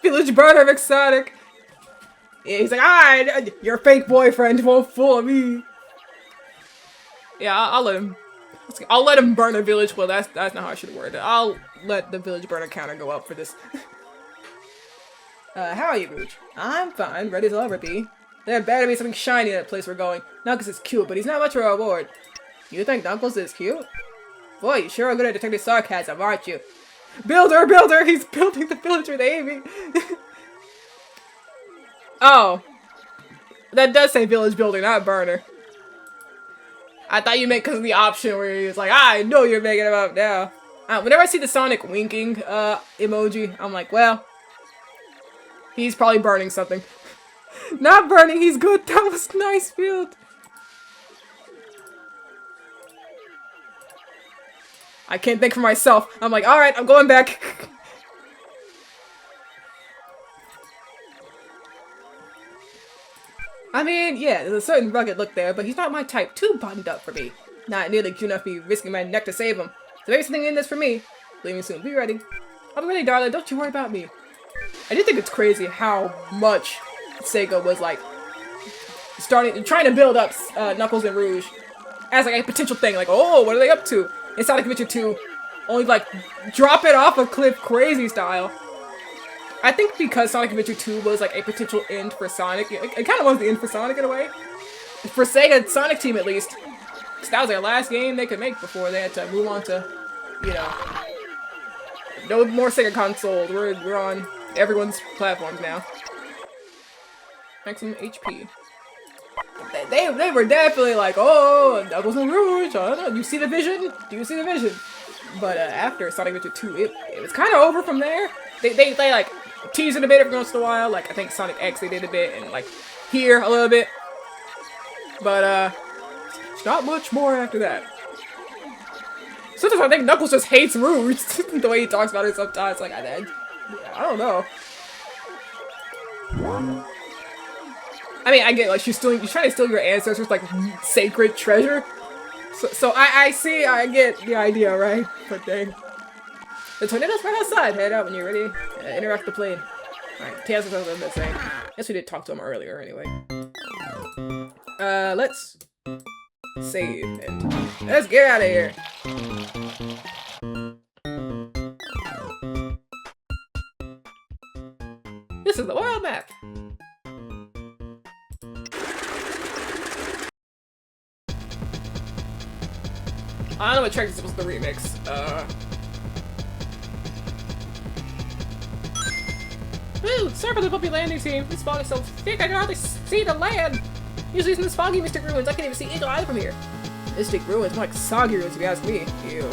[SPEAKER 1] Village burner, Sonic. Yeah, he's like, your fake boyfriend won't fool me. Yeah, I'll let him. I'll let him burn a village. Well, that's not how I should word it. I'll let the village burner counter go up for this. How are you, Rouge? I'm fine, ready as I'll ever be. There better be something shiny in that place we're going. Knuckles is cute, but he's not much of a reward. You think Knuckles is cute? Boy, you sure are good at detecting sarcasm, aren't you? Builder! He's building the village with Amy! Oh. That does say village builder, not burner. I thought you meant because of the option where he was like, I know you're making him up now. Whenever I see the Sonic winking emoji, I'm like, well, he's probably burning something. Not burning, he's good. That was nice build. I can't think for myself. I'm like, alright, I'm going back. I mean, yeah, there's a certain rugged look there, but he's not my type. Too buttoned up for me. Not nearly cute enough to be risking my neck to save him. So maybe something in this for me. Leaving soon. Be ready. I'll be ready, darling. Don't you worry about me. I do think it's crazy how much Sega was like trying to build up Knuckles and Rouge as like a potential thing. Like, oh, what are they up to? In Sonic Adventure 2, only like drop it off a cliff crazy style. I think because Sonic Adventure 2 was like a potential end for Sonic, it kind of was the end for Sonic in a way. For Sega Sonic Team at least. Because that was their last game they could make before they had to move on to, you know, no more Sega consoles. We're on everyone's platforms now. Maximum HP. They were definitely like, oh, Knuckles and Rouge, I don't know, you see the vision? Do you see the vision? But after Sonic Adventure 2, it was kind of over from there. They like teased it a bit every once in a while. Like I think Sonic X they did a bit, and like here a little bit. But it's not much more after that. Sometimes I think Knuckles just hates Rouge. The way he talks about it sometimes, like I don't know. I mean, I get like you're trying to steal your ancestors' like sacred treasure. So I get the idea, right? But dang. The tornado's right outside. Head out when you're ready. Interact the plane. Alright, Tails is what I'm saying. Guess we did talk to him earlier anyway. Let's save and let's get out of here. This is the world map. I don't know what track this was the remix. Woo! Sorry for the bumpy landing team. This fog is so thick I can hardly see the land. Usually in this foggy Mystic Ruins, I can't even see Eagle Eye from here. Mystic Ruins, more like soggy ruins if you ask me. Ew.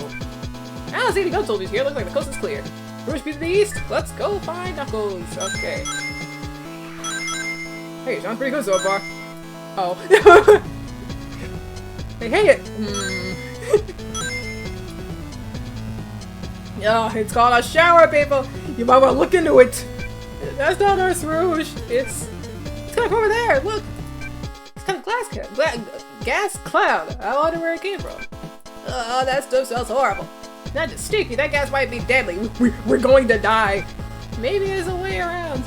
[SPEAKER 1] I don't see any gun soldiers here. Looks like the coast is clear. Rouge be to the east. Let's go find Knuckles. Okay. Hey, sounds pretty good so far. Oh. Hey. Oh, it's called a shower, people. You might want to look into it. That's not Earth Rouge. It's kind of over there. Look. It's kind of gas cloud. I wonder where it came from. Oh, that stuff smells horrible. Not just sticky. That gas might be deadly. We're going to die. Maybe there's a way around.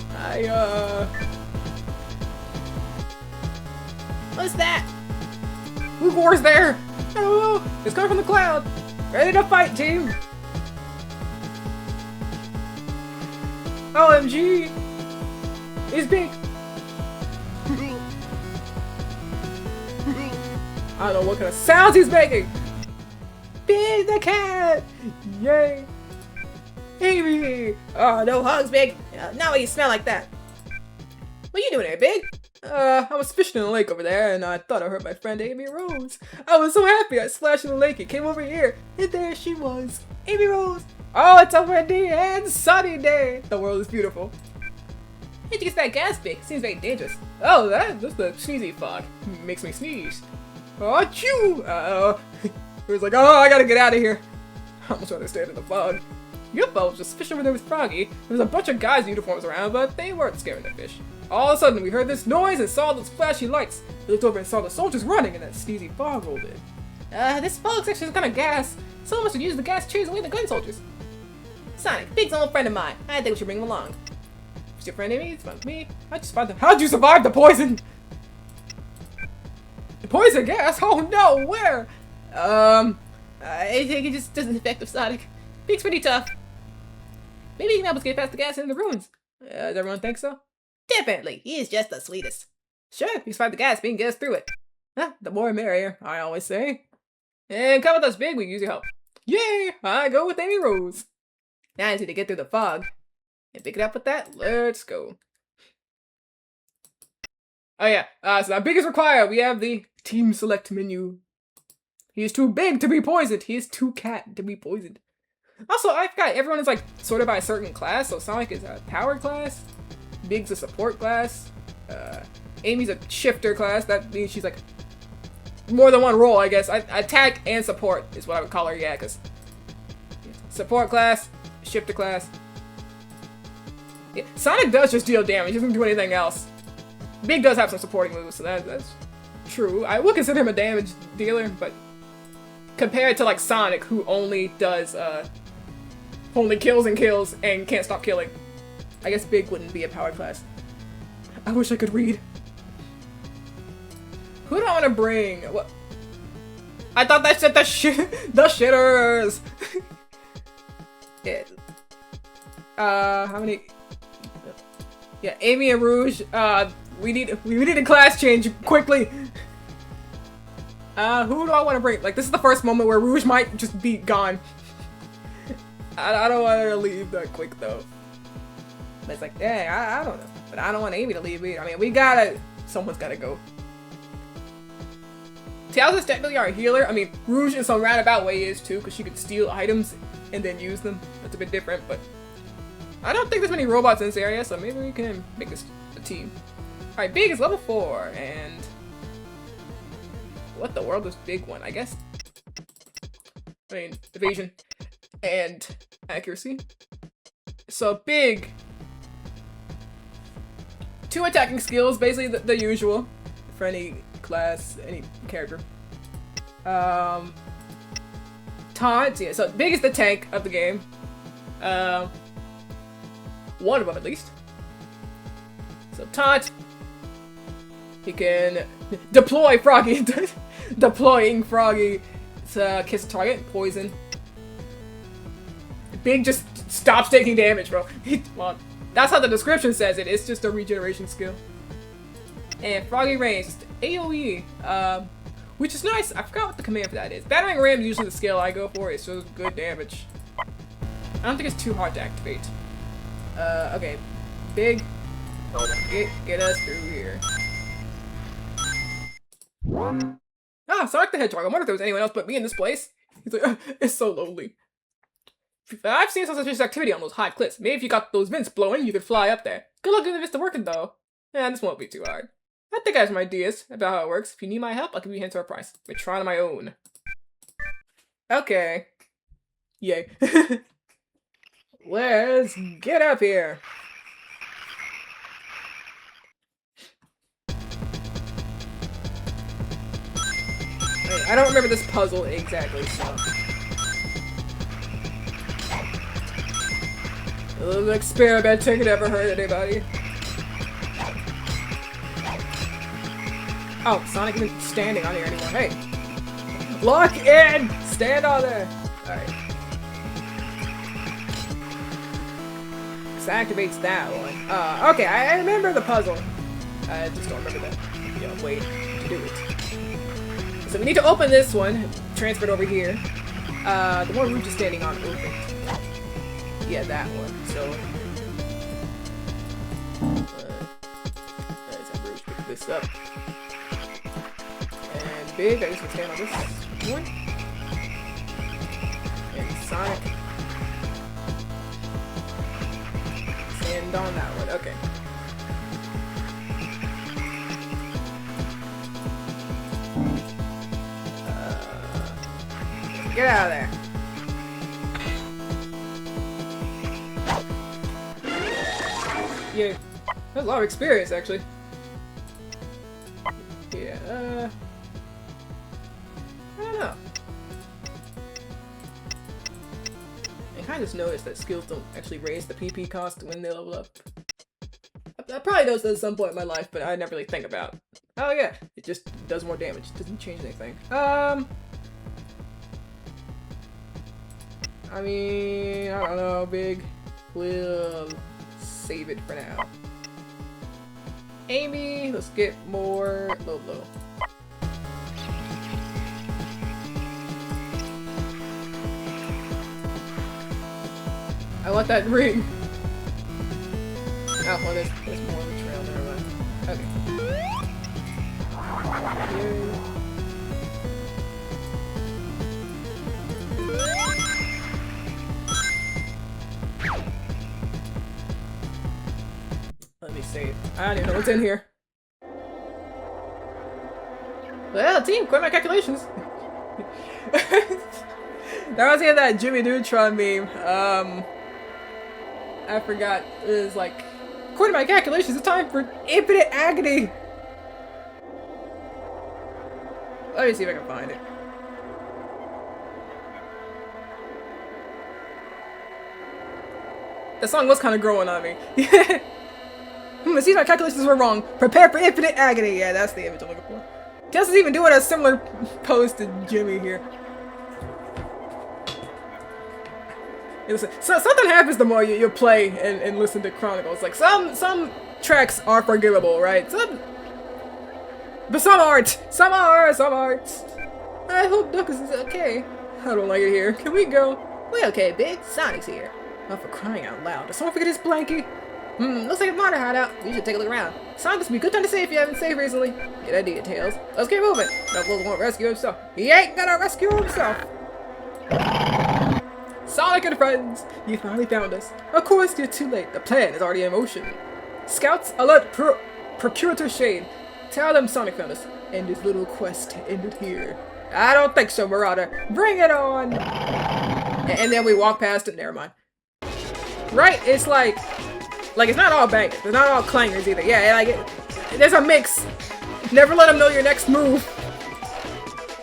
[SPEAKER 1] What's that? Who gore's there? I don't know. It's coming from the cloud. Ready to fight, team. OMG! He's big! I don't know what kind of sounds he's making! Big the cat! Yay! Amy! Oh, no hugs, Big! Not when you smell like that! What are you doing here, Big? I was fishing in the lake over there, and I thought I heard my friend Amy Rose. I was so happy I splashed in the lake and came over here, and there she was! Amy Rose! Oh, it's a windy and sunny day. The world is beautiful. How'd you get that gas, Big? Seems very dangerous. Oh, that's the sneezy fog. Makes me sneeze. Oh, chew! Uh-oh. He was like, oh, I gotta get out of here. I almost rather stay in the fog. UFO was just fishing over there with Froggy. There was a bunch of guys in uniforms around, but they weren't scaring the fish. All of a sudden, we heard this noise and saw those flashy lights. We looked over and saw the soldiers running, and that sneezy fog rolled in. This fog's actually kind of gas. Someone should use the gas to chase away the gun soldiers. Sonic, Big's an old friend of mine. I think we should bring him along. What's your friend Amy? It's fun with me. How'd you survive the poison? The poison gas? Oh no, where? I think it just doesn't affect the Sonic. Big's pretty tough. Maybe he can help us get past the gas in the ruins. Does everyone think so? Definitely. He is just the sweetest. Sure, he's fight the gas, being get us through it. Huh, the more merrier, I always say. And come with us, Big, we can use your help. Yay! I go with Amy Rose. Now I just need to get through the fog. And pick it up with that, let's go. Oh yeah, so our Big is required. We have the team select menu. He is too big to be poisoned. He is too cat to be poisoned. Also, I forgot, everyone is like sorted by a certain class. So Sonic is a power class. Big's a support class. Amy's a shifter class. That means she's like more than one role, I guess. Attack and support is what I would call her, yeah, because support class, shifter class. Yeah, Sonic does just deal damage. He doesn't do anything else. Big does have some supporting moves, so that's true. I would consider him a damage dealer, but compared to like Sonic, who only does only kills and can't stop killing, I guess Big wouldn't be a power class. I wish I could read. Who do I want to bring? What? I thought that said the shitters. Yeah. How many? Yeah, Amy and Rouge. We need a class change quickly. Who do I want to bring? Like, this is the first moment where Rouge might just be gone. I don't want her to leave that quick though. But it's like, dang, I don't know. But I don't want Amy to leave either. I mean, someone's gotta go. Tails is technically our healer. I mean, Rouge in some roundabout way is too, because she could steal items and then use them. That's a bit different, but I don't think there's many robots in this area, so maybe we can make this a team. Alright, Big is level 4, and what the world is Big one, I guess? I mean, evasion and accuracy. So Big, 2 attacking skills, basically the usual for any class, any character. Taunt, yeah, so Big is the tank of the game. One of them at least. So Taunt, he can deploy Froggy, deploying Froggy to kiss a target, poison. Big just stops taking damage, bro. Well, that's how the description says it. It's just a regeneration skill. And Froggy ranged AoE, which is nice. I forgot what the command for that is. Battering Ram is usually the skill I go for. It shows good damage. I don't think it's too hard to activate. Okay, Big, get us through here. Ah, Sonic the Hedgehog. I wonder if there was anyone else but me in this place. He's like, it's so lonely. I've seen some suspicious activity on those high cliffs. Maybe if you got those vents blowing, you could fly up there. Good luck if it's working though. Yeah, this won't be too hard. I think I have some ideas about how it works. If you need my help, I'll give you hints or a price. But try on my own. Okay. Yay. Let's get up here. I don't remember this puzzle exactly, so. A little experimenting never hurt anybody. Oh, Sonic isn't standing on here anymore. Hey! Lock in! Stand on there! Alright. This activates that one. Okay, I remember the puzzle. I just don't remember the way to do it. So we need to open this one, transfer it over here. The one Rouge is standing on opened. Yeah, that one. So let's have Rouge pick this up. And Big, I guess we'll stand on this one. And Sonic, stand on that one. Okay. Get out of there. Yeah, that's a lot of experience, actually. Yeah, I don't know. I kind of just noticed that skills don't actually raise the PP cost when they level up. I probably noticed that at some point in my life, but I never really think about. Oh yeah, it just does more damage. It doesn't change anything. I mean, I don't know, Big. We'll save it for now. Amy, let's get more low. I want that ring. Oh, well, there's more of a trail. Never mind. Okay. Yay. Let me see. I don't even know what's in here. Well, team, quit my calculations. There was that Jimmy Neutron meme. I forgot. It was like, according to my calculations, it's time for infinite agony. Let me see if I can find it. The song was kind of growing on me. It seems my calculations were wrong. Prepare for infinite agony. Yeah, that's the image I'm looking for. Tess is even doing a similar pose to Jimmy here. So something happens the more you play and listen to Chronicles. Like some tracks are forgivable, right? But some aren't. Some aren't. I hope Duckus is okay. I don't like it here. Can we go? We okay, Big. Sonic's here. Oh, for crying out loud. Did someone forget his blankie? Looks like a monitor hideout. We should take a look around. Sonic, this would be a good time to say if you haven't saved recently. Good idea, Tails. Let's get moving. Knuckles won't rescue himself. He ain't gonna rescue himself. Sonic and friends, you finally found us. Of course, you're too late. The plan is already in motion. Scouts, alert Procurator Shade. Tell them Sonic found us, and his little quest ended here. I don't think so, Marauder. Bring it on! And then we walk past it. Never mind. Right? It's like it's not all bangers. It's not all clangers either. Yeah, like there's a mix. Never let them know your next move.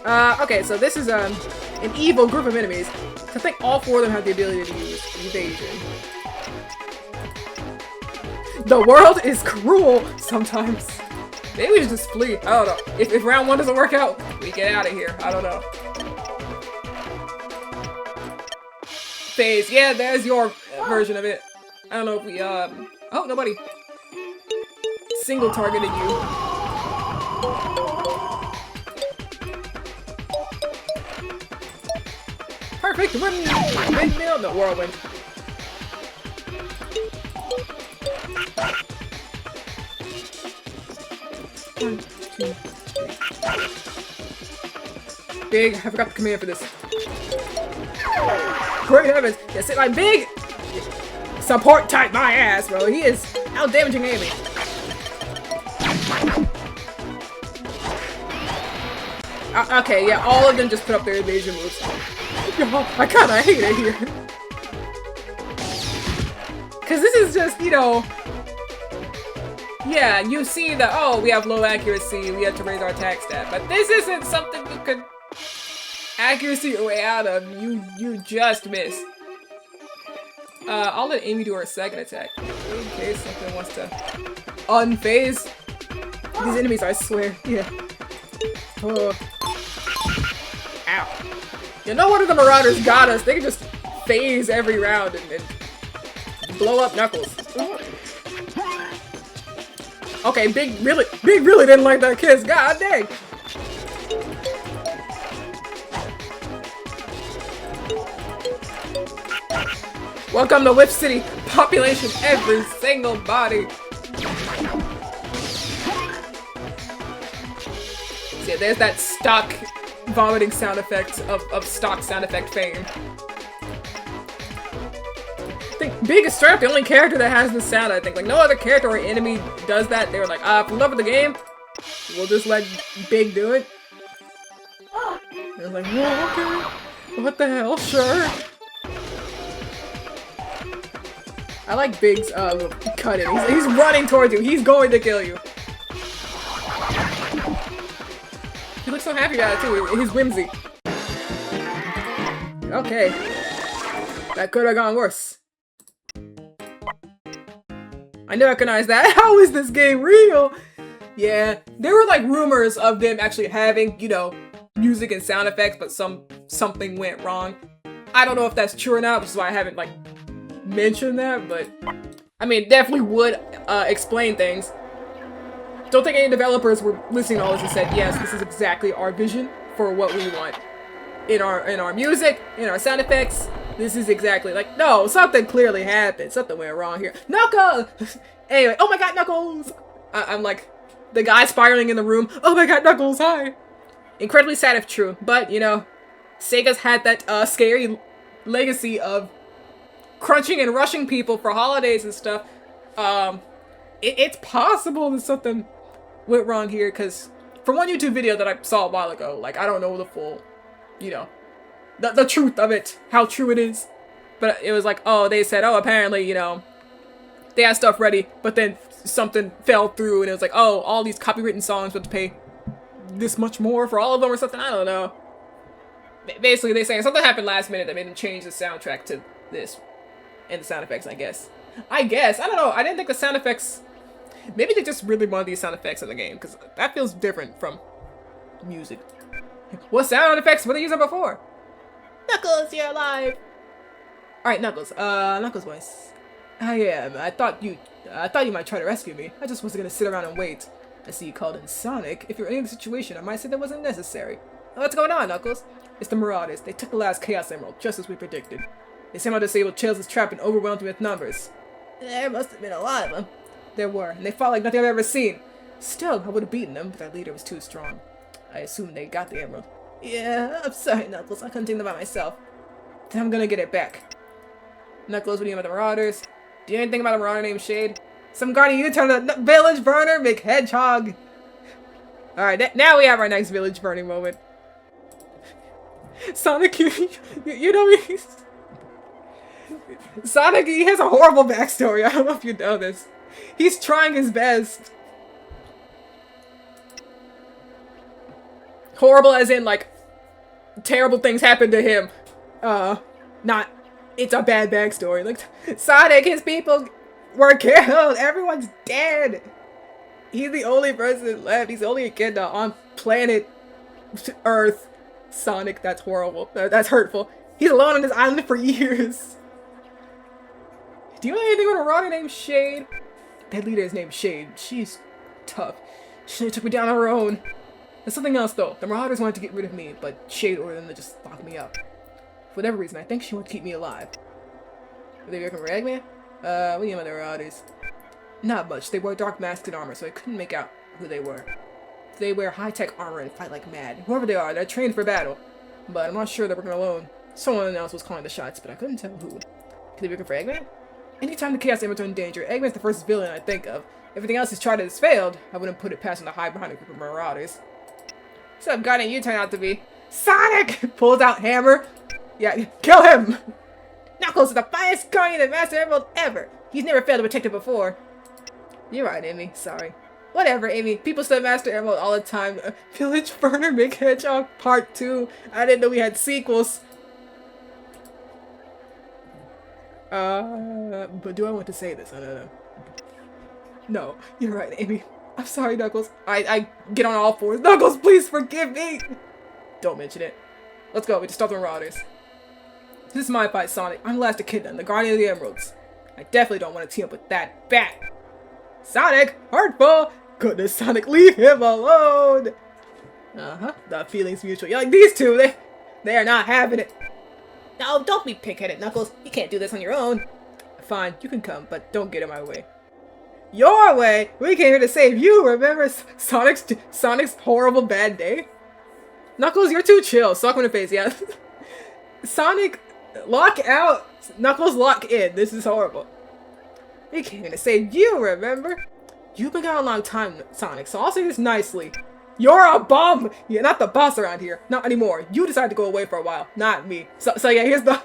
[SPEAKER 1] Okay, so this is an evil group of enemies. I think all four of them have the ability to use evasion. The world is cruel sometimes. Maybe we should just flee. I don't know. If round one doesn't work out, we get out of here. I don't know. Phase. Yeah, there's your version of it. I don't know if we, oh, nobody single targeted you. Perfect windmill, no, whirlwind. One, two, three. Big, I forgot the command for this. Great heavens, yes, it like Big! Support type my ass, bro. He is out damaging Amy. Okay, yeah, all of them just put up their evasion moves. I kinda hate it here. Cause this is just, you know, yeah, you see that, oh, we have low accuracy, we have to raise our attack stat, but this isn't something you could accuracy your way out of. You just miss. I'll let Amy do her second attack in case something wants to unphase these enemies, I swear. Yeah. Oh. Ow. You know, one of the Marauders got us. They can just phase every round and blow up Knuckles. Okay, Big really didn't like that kiss. God dang. Welcome to Whip City. Population every single body. Yeah, there's that stock vomiting sound effect of stock sound effect fame. I think Big is straight up the only character that has this sound, I think. Like, no other character or enemy does that. They were like, if we love the game, we'll just let Big do it. I was like, whoa, okay. What the hell? Sure. I like Big's cut in. He's running towards you. He's going to kill you. He looks so happy about it too. His whimsy. Okay. That could have gone worse. I never recognized that. How is this game real? Yeah, there were like rumors of them actually having, you know, music and sound effects, but something went wrong. I don't know if that's true or not, which is why I haven't, like, mentioned that, but I mean, definitely would explain things. Don't think any developers were listening to all this and said, yes, this is exactly our vision for what we want. In our music, in our sound effects, this is exactly like, no, something clearly happened. Something went wrong here. Knuckles! Anyway, oh my god, Knuckles! I'm like, the guy spiraling in the room, oh my god, Knuckles, hi! Incredibly sad if true, but, you know, Sega's had that scary legacy of crunching and rushing people for holidays and stuff. It's possible that something went wrong here, because from one YouTube video that I saw a while ago, like, I don't know the full, you know, the truth of it, how true it is, but it was like, oh, they said, oh, apparently, you know, they had stuff ready, but then something fell through, and it was like, oh, all these copywritten songs would pay this much more for all of them or something, I don't know. Basically, they saying something happened last minute that made them change the soundtrack to this, and the sound effects, I guess, I don't know, I didn't think the sound effects, maybe they just really wanted these sound effects in the game, because that feels different from music. What sound effects were they using before? Knuckles, you're alive! Alright, Knuckles, Knuckles voice. I thought you might try to rescue me. I just wasn't gonna sit around and wait. I see you called in Sonic. If you're in the situation, I might say that wasn't necessary. What's going on, Knuckles? It's the Marauders. They took the last Chaos Emerald, just as we predicted. They somehow disabled Tails' trap and overwhelmed him with numbers. There must have been a lot of them. There were, and they fought like nothing I've ever seen. Still, I would have beaten them, but their leader was too strong. I assume they got the emerald. Yeah, I'm sorry, Knuckles. I couldn't think about myself. Then I'm gonna get it back. Knuckles, what do you know about the Marauders? Do you know anything about a Marauder named Shade? Some guardian you turned a village burner, McHedgehog. Alright, now we have our next village burning moment. Sonic, you know he's... Sonic, he has a horrible backstory. I don't know if you know this. He's trying his best. Horrible as in, like, terrible things happen to him. Not, it's a bad backstory. Like, Sonic, his people were killed. Everyone's dead. He's the only person left. He's the only kid on planet Earth. Sonic, that's horrible. That's hurtful. He's alone on this island for years. Do you know anything about a Marauder named Shade? That leader is named Shade. She's tough. She took me down on her own. There's something else though. The Marauders wanted to get rid of me, but Shade ordered them to just lock me up. For whatever reason, I think she wanted to keep me alive. Were they working for Eggman? What do you know about the Marauders? Not much. They wore dark masks and armor, so I couldn't make out who they were. They wear high-tech armor and fight like mad. Whoever they are, they're trained for battle. But I'm not sure they're working alone. Someone else was calling the shots, but I couldn't tell who. Could they be working for Eggman? Anytime the Chaos Emerald's in danger, Eggman's the first villain I think of. Everything else he's tried has failed. I wouldn't put it past him to hide behind a group of Marauders. What's up, guardian you turn out to be? Sonic! Pulls out hammer. Yeah, kill him! Knuckles is the finest guardian and Master Emerald ever. He's never failed to protect it before. You're right, Amy. Sorry. Whatever, Amy. People said Master Emerald all the time. Village Burner McHedgehog Part 2. I didn't know we had sequels. But do I want to say this? I don't know. No, you're right, Amy. I'm sorry, Knuckles. I get on all fours. Knuckles, please forgive me! Don't mention it. Let's go. We just stop the Marauders. This is my fight, Sonic. I'm the last Echidna, the Guardian of the Emeralds. I definitely don't want to team up with that bat. Sonic! Hurtful! Goodness, Sonic, leave him alone! The feeling's mutual. You're like, these two, they are not having it. No, don't be pig-headed, Knuckles. You can't do this on your own. Fine, you can come, but don't get in my way. Your way? We came here to save you, remember Sonic's horrible bad day? Knuckles, you're too chill. Sock him in the face, yeah. Sonic, lock out. Knuckles, lock in. This is horrible. We came here to save you, remember? You've been gone a long time, Sonic, so I'll say this nicely. You're a bum! You're not the boss around here. Not anymore. You decided to go away for a while, not me. So yeah, here's the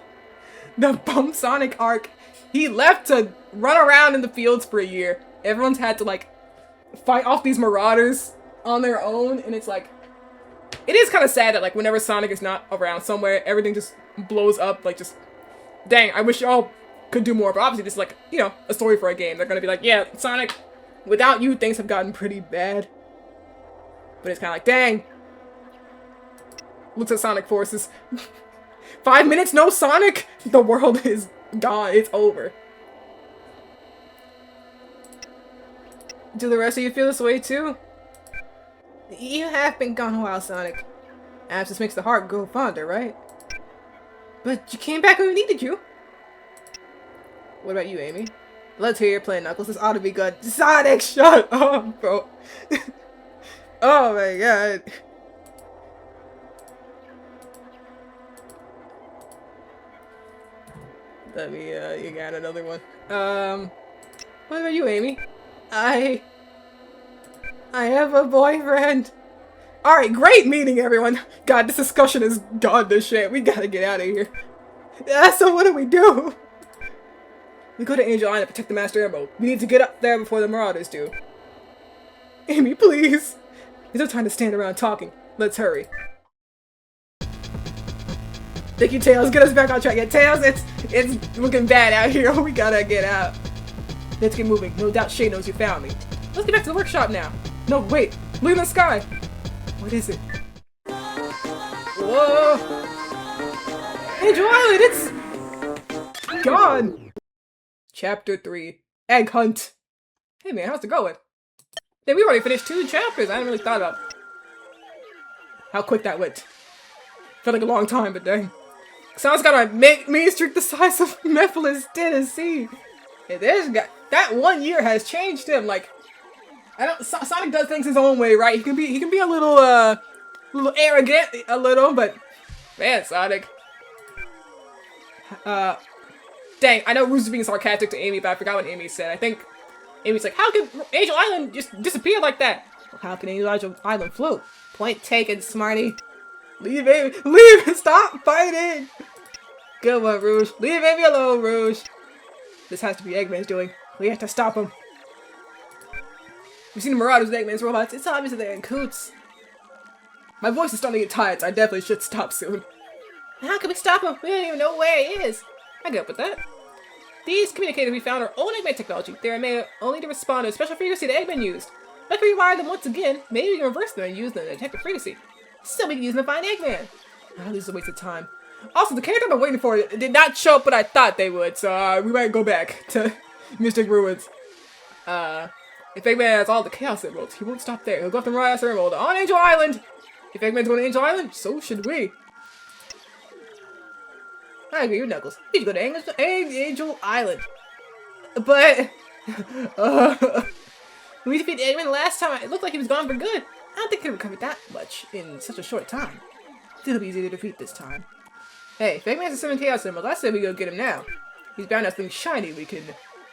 [SPEAKER 1] bum Sonic arc. He left to run around in the fields for a year. Everyone's had to, like, fight off these Marauders on their own, and it's like, it is kind of sad that, like, whenever Sonic is not around somewhere, everything just blows up, like, just, dang, I wish y'all could do more, but obviously this is, like, you know, a story for a game. They're gonna be like, yeah, Sonic, without you, things have gotten pretty bad. But it's kind of like, dang. Looks at Sonic Forces. 5 minutes, no Sonic? The world is gone. It's over. Do the rest of you feel this way too? You have been gone a while, Sonic. Absence makes the heart grow fonder, right? But you came back when we needed you. What about you, Amy? Let's hear you play Knuckles. This ought to be good. Sonic, shut up, bro. Oh my god. Let me, you got another one. What about you, Amy? I have a boyfriend. Alright, great meeting, everyone. God, this discussion is gone to shit. We gotta get out of here. So what do? We go to Angel Island to protect the Master Emerald. We need to get up there before the Marauders do. Amy, please. There's no time to stand around talking. Let's hurry. Thank you, Tails. Get us back on track. Yeah, Tails, it's looking bad out here. We gotta get out. Let's get moving. No doubt Shay knows you found me. Let's get back to the workshop now. No, wait. Look in the sky. What is it? Whoa! Angel Island, it's gone. Chapter 3. Egg Hunt. Hey man, how's it going? Hey, we already finished 2 chapters. I hadn't really thought about how quick that went. Felt like a long time, but dang. Sounds got a mean streak the size of Memphis, Tennessee. Hey, this guy, that 1 year has changed him. Like, Sonic does things his own way, right? He can be a little arrogant, a little, but man, Sonic. Dang, I know Rouge is being sarcastic to Amy, but I forgot what Amy said. I think Amy's like, how can Angel Island just disappear like that? Well, how can Angel Island float? Point taken, smarty. Leave Amy, leave, stop fighting. Good one, Rouge. Leave Amy alone, Rouge. This has to be Eggman's doing. We have to stop him. We've seen the Marauders and Eggman's robots. It's obvious that they're in coots. My voice is starting to get tired, so I definitely should stop soon. How can we stop him? We don't even know where he is. I get up with that. These communicators we found are old Eggman technology. They are made only to respond to a special frequency that Eggman used. If we rewire them once again, maybe we can reverse them and use them to detect the frequency. So we can use them to find Eggman. Oh, this is a waste of time. Also, the character I've been waiting for did not show up when I thought they would, so we might go back to Mystic Ruins. If Eggman has all the Chaos Emeralds, he won't stop there. He'll go after Chaos Emerald on Angel Island. If Eggman's going to Angel Island, so should we. I agree with Knuckles. We should go to Angel Island. But, we defeated Eggman last time. It looked like he was gone for good. I don't think he recovered that much in such a short time. It'll be easy to defeat this time. Hey, if Eggman's a 7 Chaos Emeralds, I say we go get him now. He's bound to have something shiny we can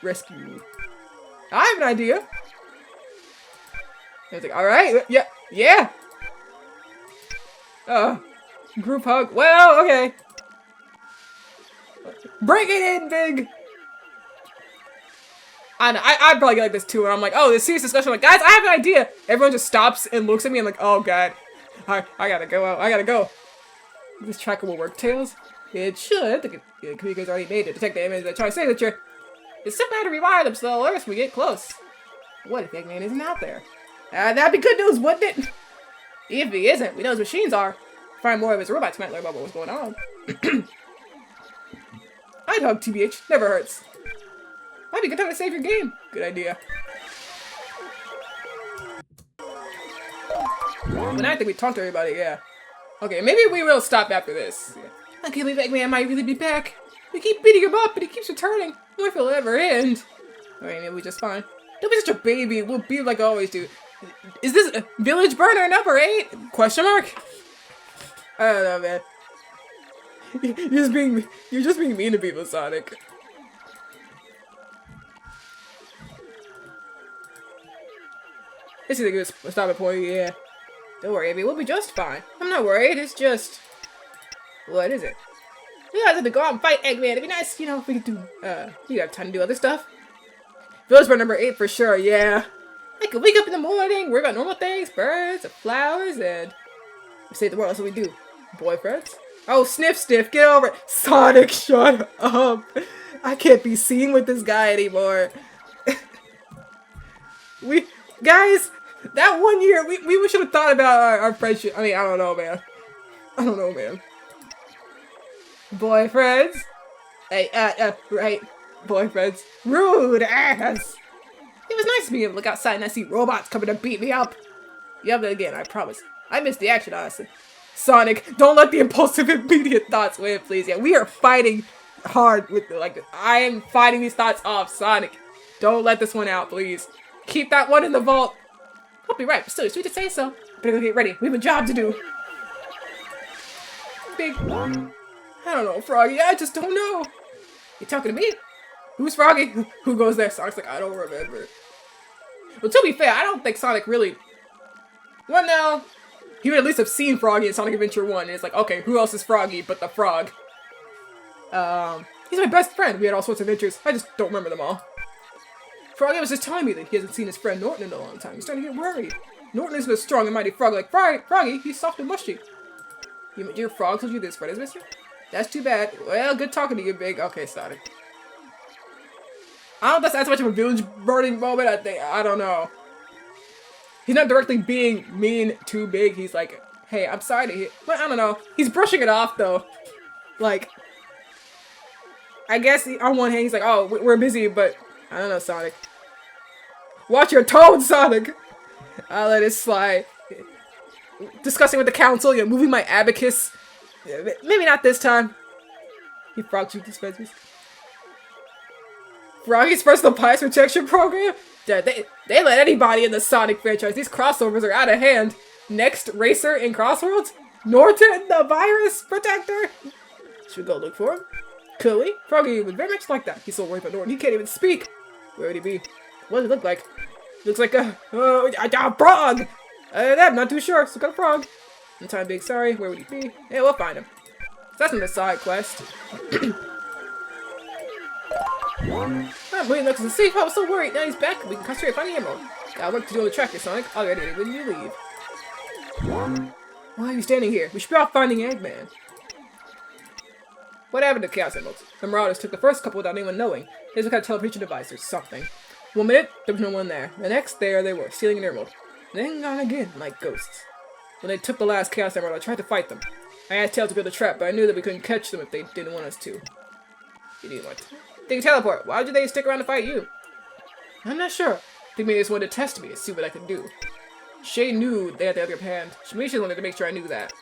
[SPEAKER 1] rescue. I have an idea. I was like, alright, yeah. Group hug. Well, okay. Break it in, Big! I know, I'd probably get like this too, and I'm like, oh, this serious discussion. I'm like, guys, I have an idea! Everyone just stops and looks at me, and I'm like, oh god. I gotta go out, I gotta go. This tracker will work, Tails? It should. The communicator's already made it. Detect the image that try to say that you're... It's simply to rewire them so they'll alert us when we get close. What if Eggman isn't out there? That'd be good news, wouldn't it? If he isn't, we know his machines are. Find more of his robots might learn about what's going on. I'd hug TBH. Never hurts. Might be a good time to save your game. Good idea. But I think we talked to everybody, yeah. Okay, maybe we will stop after this. Yeah. I can't believe Eggman might really be back. We keep beating him up, but he keeps returning. What if it'll ever end? Alright, maybe we just fine. Don't be such a baby. We'll be like I always do. Is this a village burner number 8? Question mark? I don't know, man. You're just being mean to people, Sonic. This is a good stopping point, yeah. Don't worry, Abby, we'll be just fine. I'm not worried, it's just... What is it? We guys have to go out and fight Eggman. It'd be nice, you know, if we could do, we have time to do other stuff. Village burn number 8 for sure, yeah. I could wake up in the morning, worry about normal things, birds, and flowers, and... save the world, that's what we do. Boyfriends? Oh, sniff, get over it. Sonic, shut up. I can't be seen with this guy anymore. Guys, that 1 year, we should have thought about our friendship. I mean, I don't know, man. Boyfriends? Hey, right. Boyfriends. Rude ass! It was nice being able to look outside and I see robots coming to beat me up. Yep, again, I promise. I missed the action, honestly. Sonic, don't let the impulsive, immediate thoughts win, please. Yeah, we are fighting hard with, like, I am fighting these thoughts off, Sonic. Don't let this one out, please. Keep that one in the vault. I'll be right, but still, you're sweet to say so. Better go get ready. We have a job to do. Big. I don't know, Froggy. I just don't know. You talking to me? Who's Froggy? Who goes there? Sonic's like, I don't remember. Well, to be fair, I don't think Sonic really... Well, no. He would at least have seen Froggy in Sonic Adventure 1, and it's like, okay, who else is Froggy but the frog? He's my best friend. We had all sorts of adventures. I just don't remember them all. Froggy was just telling me that he hasn't seen his friend Norton in a long time. He's starting to get worried. Norton isn't a strong and mighty frog like Froggy. He's soft and mushy. Your frog told you this friend is missing? That's too bad. Well, good talking to you, Big. Okay, Sonic. I don't know if that's much of a village burning moment. I don't know. He's not directly being mean to Big. He's like, hey, I'm sorry to hear. But I don't know. He's brushing it off, though. Like, I guess on one hand, he's like, oh, we're busy, but I don't know, Sonic. Watch your tone, Sonic! I'll let it slide. Discussing with the council, you know, moving my abacus. Maybe not this time. He frog shoot dispensers. Froggy's personal bias protection program? Yeah, they let anybody in the Sonic franchise. These crossovers are out of hand. Next Racer in Crossworlds? Norton, the virus protector? Should we go look for him? Could we? Froggy was very much like that. He's so worried about Norton, he can't even speak. Where would he be? What does he look like? Looks like a frog! I'm not too sure. Still got a frog. In time being sorry, where would he be? Yeah, we'll find him. So that's in the side quest. I'm waiting to see if I was so worried. Now he's back. We can concentrate on finding ammo. Got work to do on the tracker, Sonic. I'll get ready when you leave. Why are you standing here? We should be off finding Eggman. What happened to Chaos Emeralds? The Marauders took the first couple without anyone knowing. They some kind of teleportation device or something. 1 minute, there was no one there. The next, there they were, stealing an emerald. Then gone again, like ghosts. When they took the last Chaos Emerald, I tried to fight them. I asked Tails to build a trap, but I knew that we couldn't catch them if they didn't want us to. You didn't want to. They can teleport. Why did they stick around to fight you? I'm not sure. I think maybe they just wanted to test me and see what I could do. Shay knew they had the upper hand. Maybe she wanted to make sure I knew that.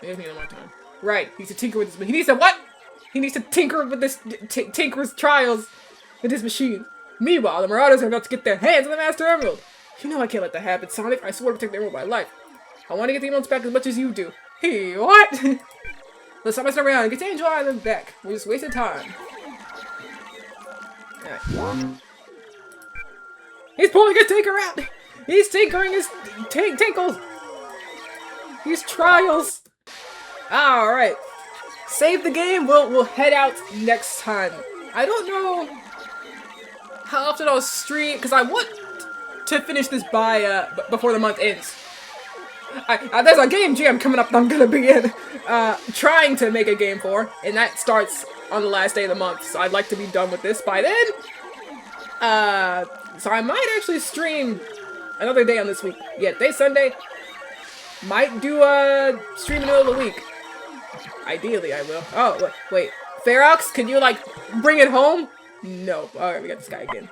[SPEAKER 1] Maybe one more time. Right, he needs to tinker with this. He needs to what? He needs to tinker with this Tinker's trials with his machine. Meanwhile, the Marauders are about to get their hands on the Master Emerald. You know I can't let that happen, Sonic. I swore to protect the Emerald by life. I want to get the Emeralds back as much as you do. Hey, what? Let's stop messing around and get to Angel Island back. We're just wasting time. Alright. He's pulling his tinker out! He's tinkering his tinkles! His trials! Alright. Save the game, we'll head out next time. I don't know how often I'll stream, because I want to finish this by, before the month ends. There's a game jam coming up that I'm gonna be in, trying to make a game for, and that starts on the last day of the month, so I'd like to be done with this by then. So I might actually stream another day on this week. Yeah, today's Sunday. Might do a stream in the middle of the week. Ideally, I will. Oh, wait. Ferox, can you, like, bring it home? No. Alright, we got this guy again.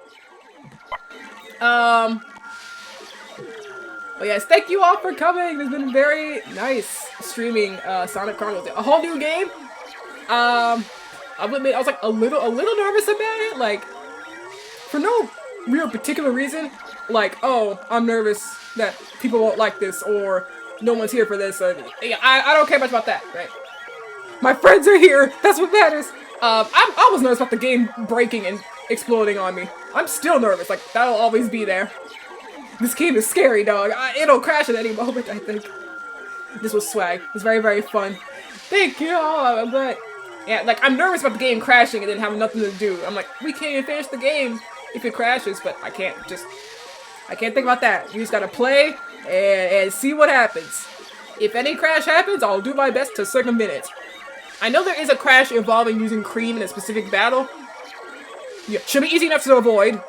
[SPEAKER 1] But yes, thank you all for coming. It's been very nice streaming Sonic Chronicles. A whole new game. I would admit I was like a little nervous about it, like for no real particular reason. Like, oh, I'm nervous that people won't like this or no one's here for this. I don't care much about that, right? My friends are here. That's what matters. I was nervous about the game breaking and exploding on me. I'm still nervous. Like, that'll always be there. This game is scary, dog. It'll crash at any moment, I think. This was swag. It's very, very fun. Thank you all. But yeah, like, I'm nervous about the game crashing and then having nothing to do. I'm like, we can't even finish the game if it crashes, but I can't think about that. We just gotta play and see what happens. If any crash happens, I'll do my best to circumvent it. I know there is a crash involving using cream in a specific battle. Yeah, should be easy enough to avoid.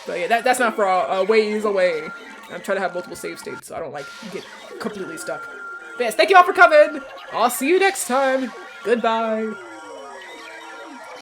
[SPEAKER 1] But yeah, that's not for a ways away. I'm trying to have multiple save states, so I don't like get completely stuck. Yes, thank you all for coming. I'll see you next time. Goodbye.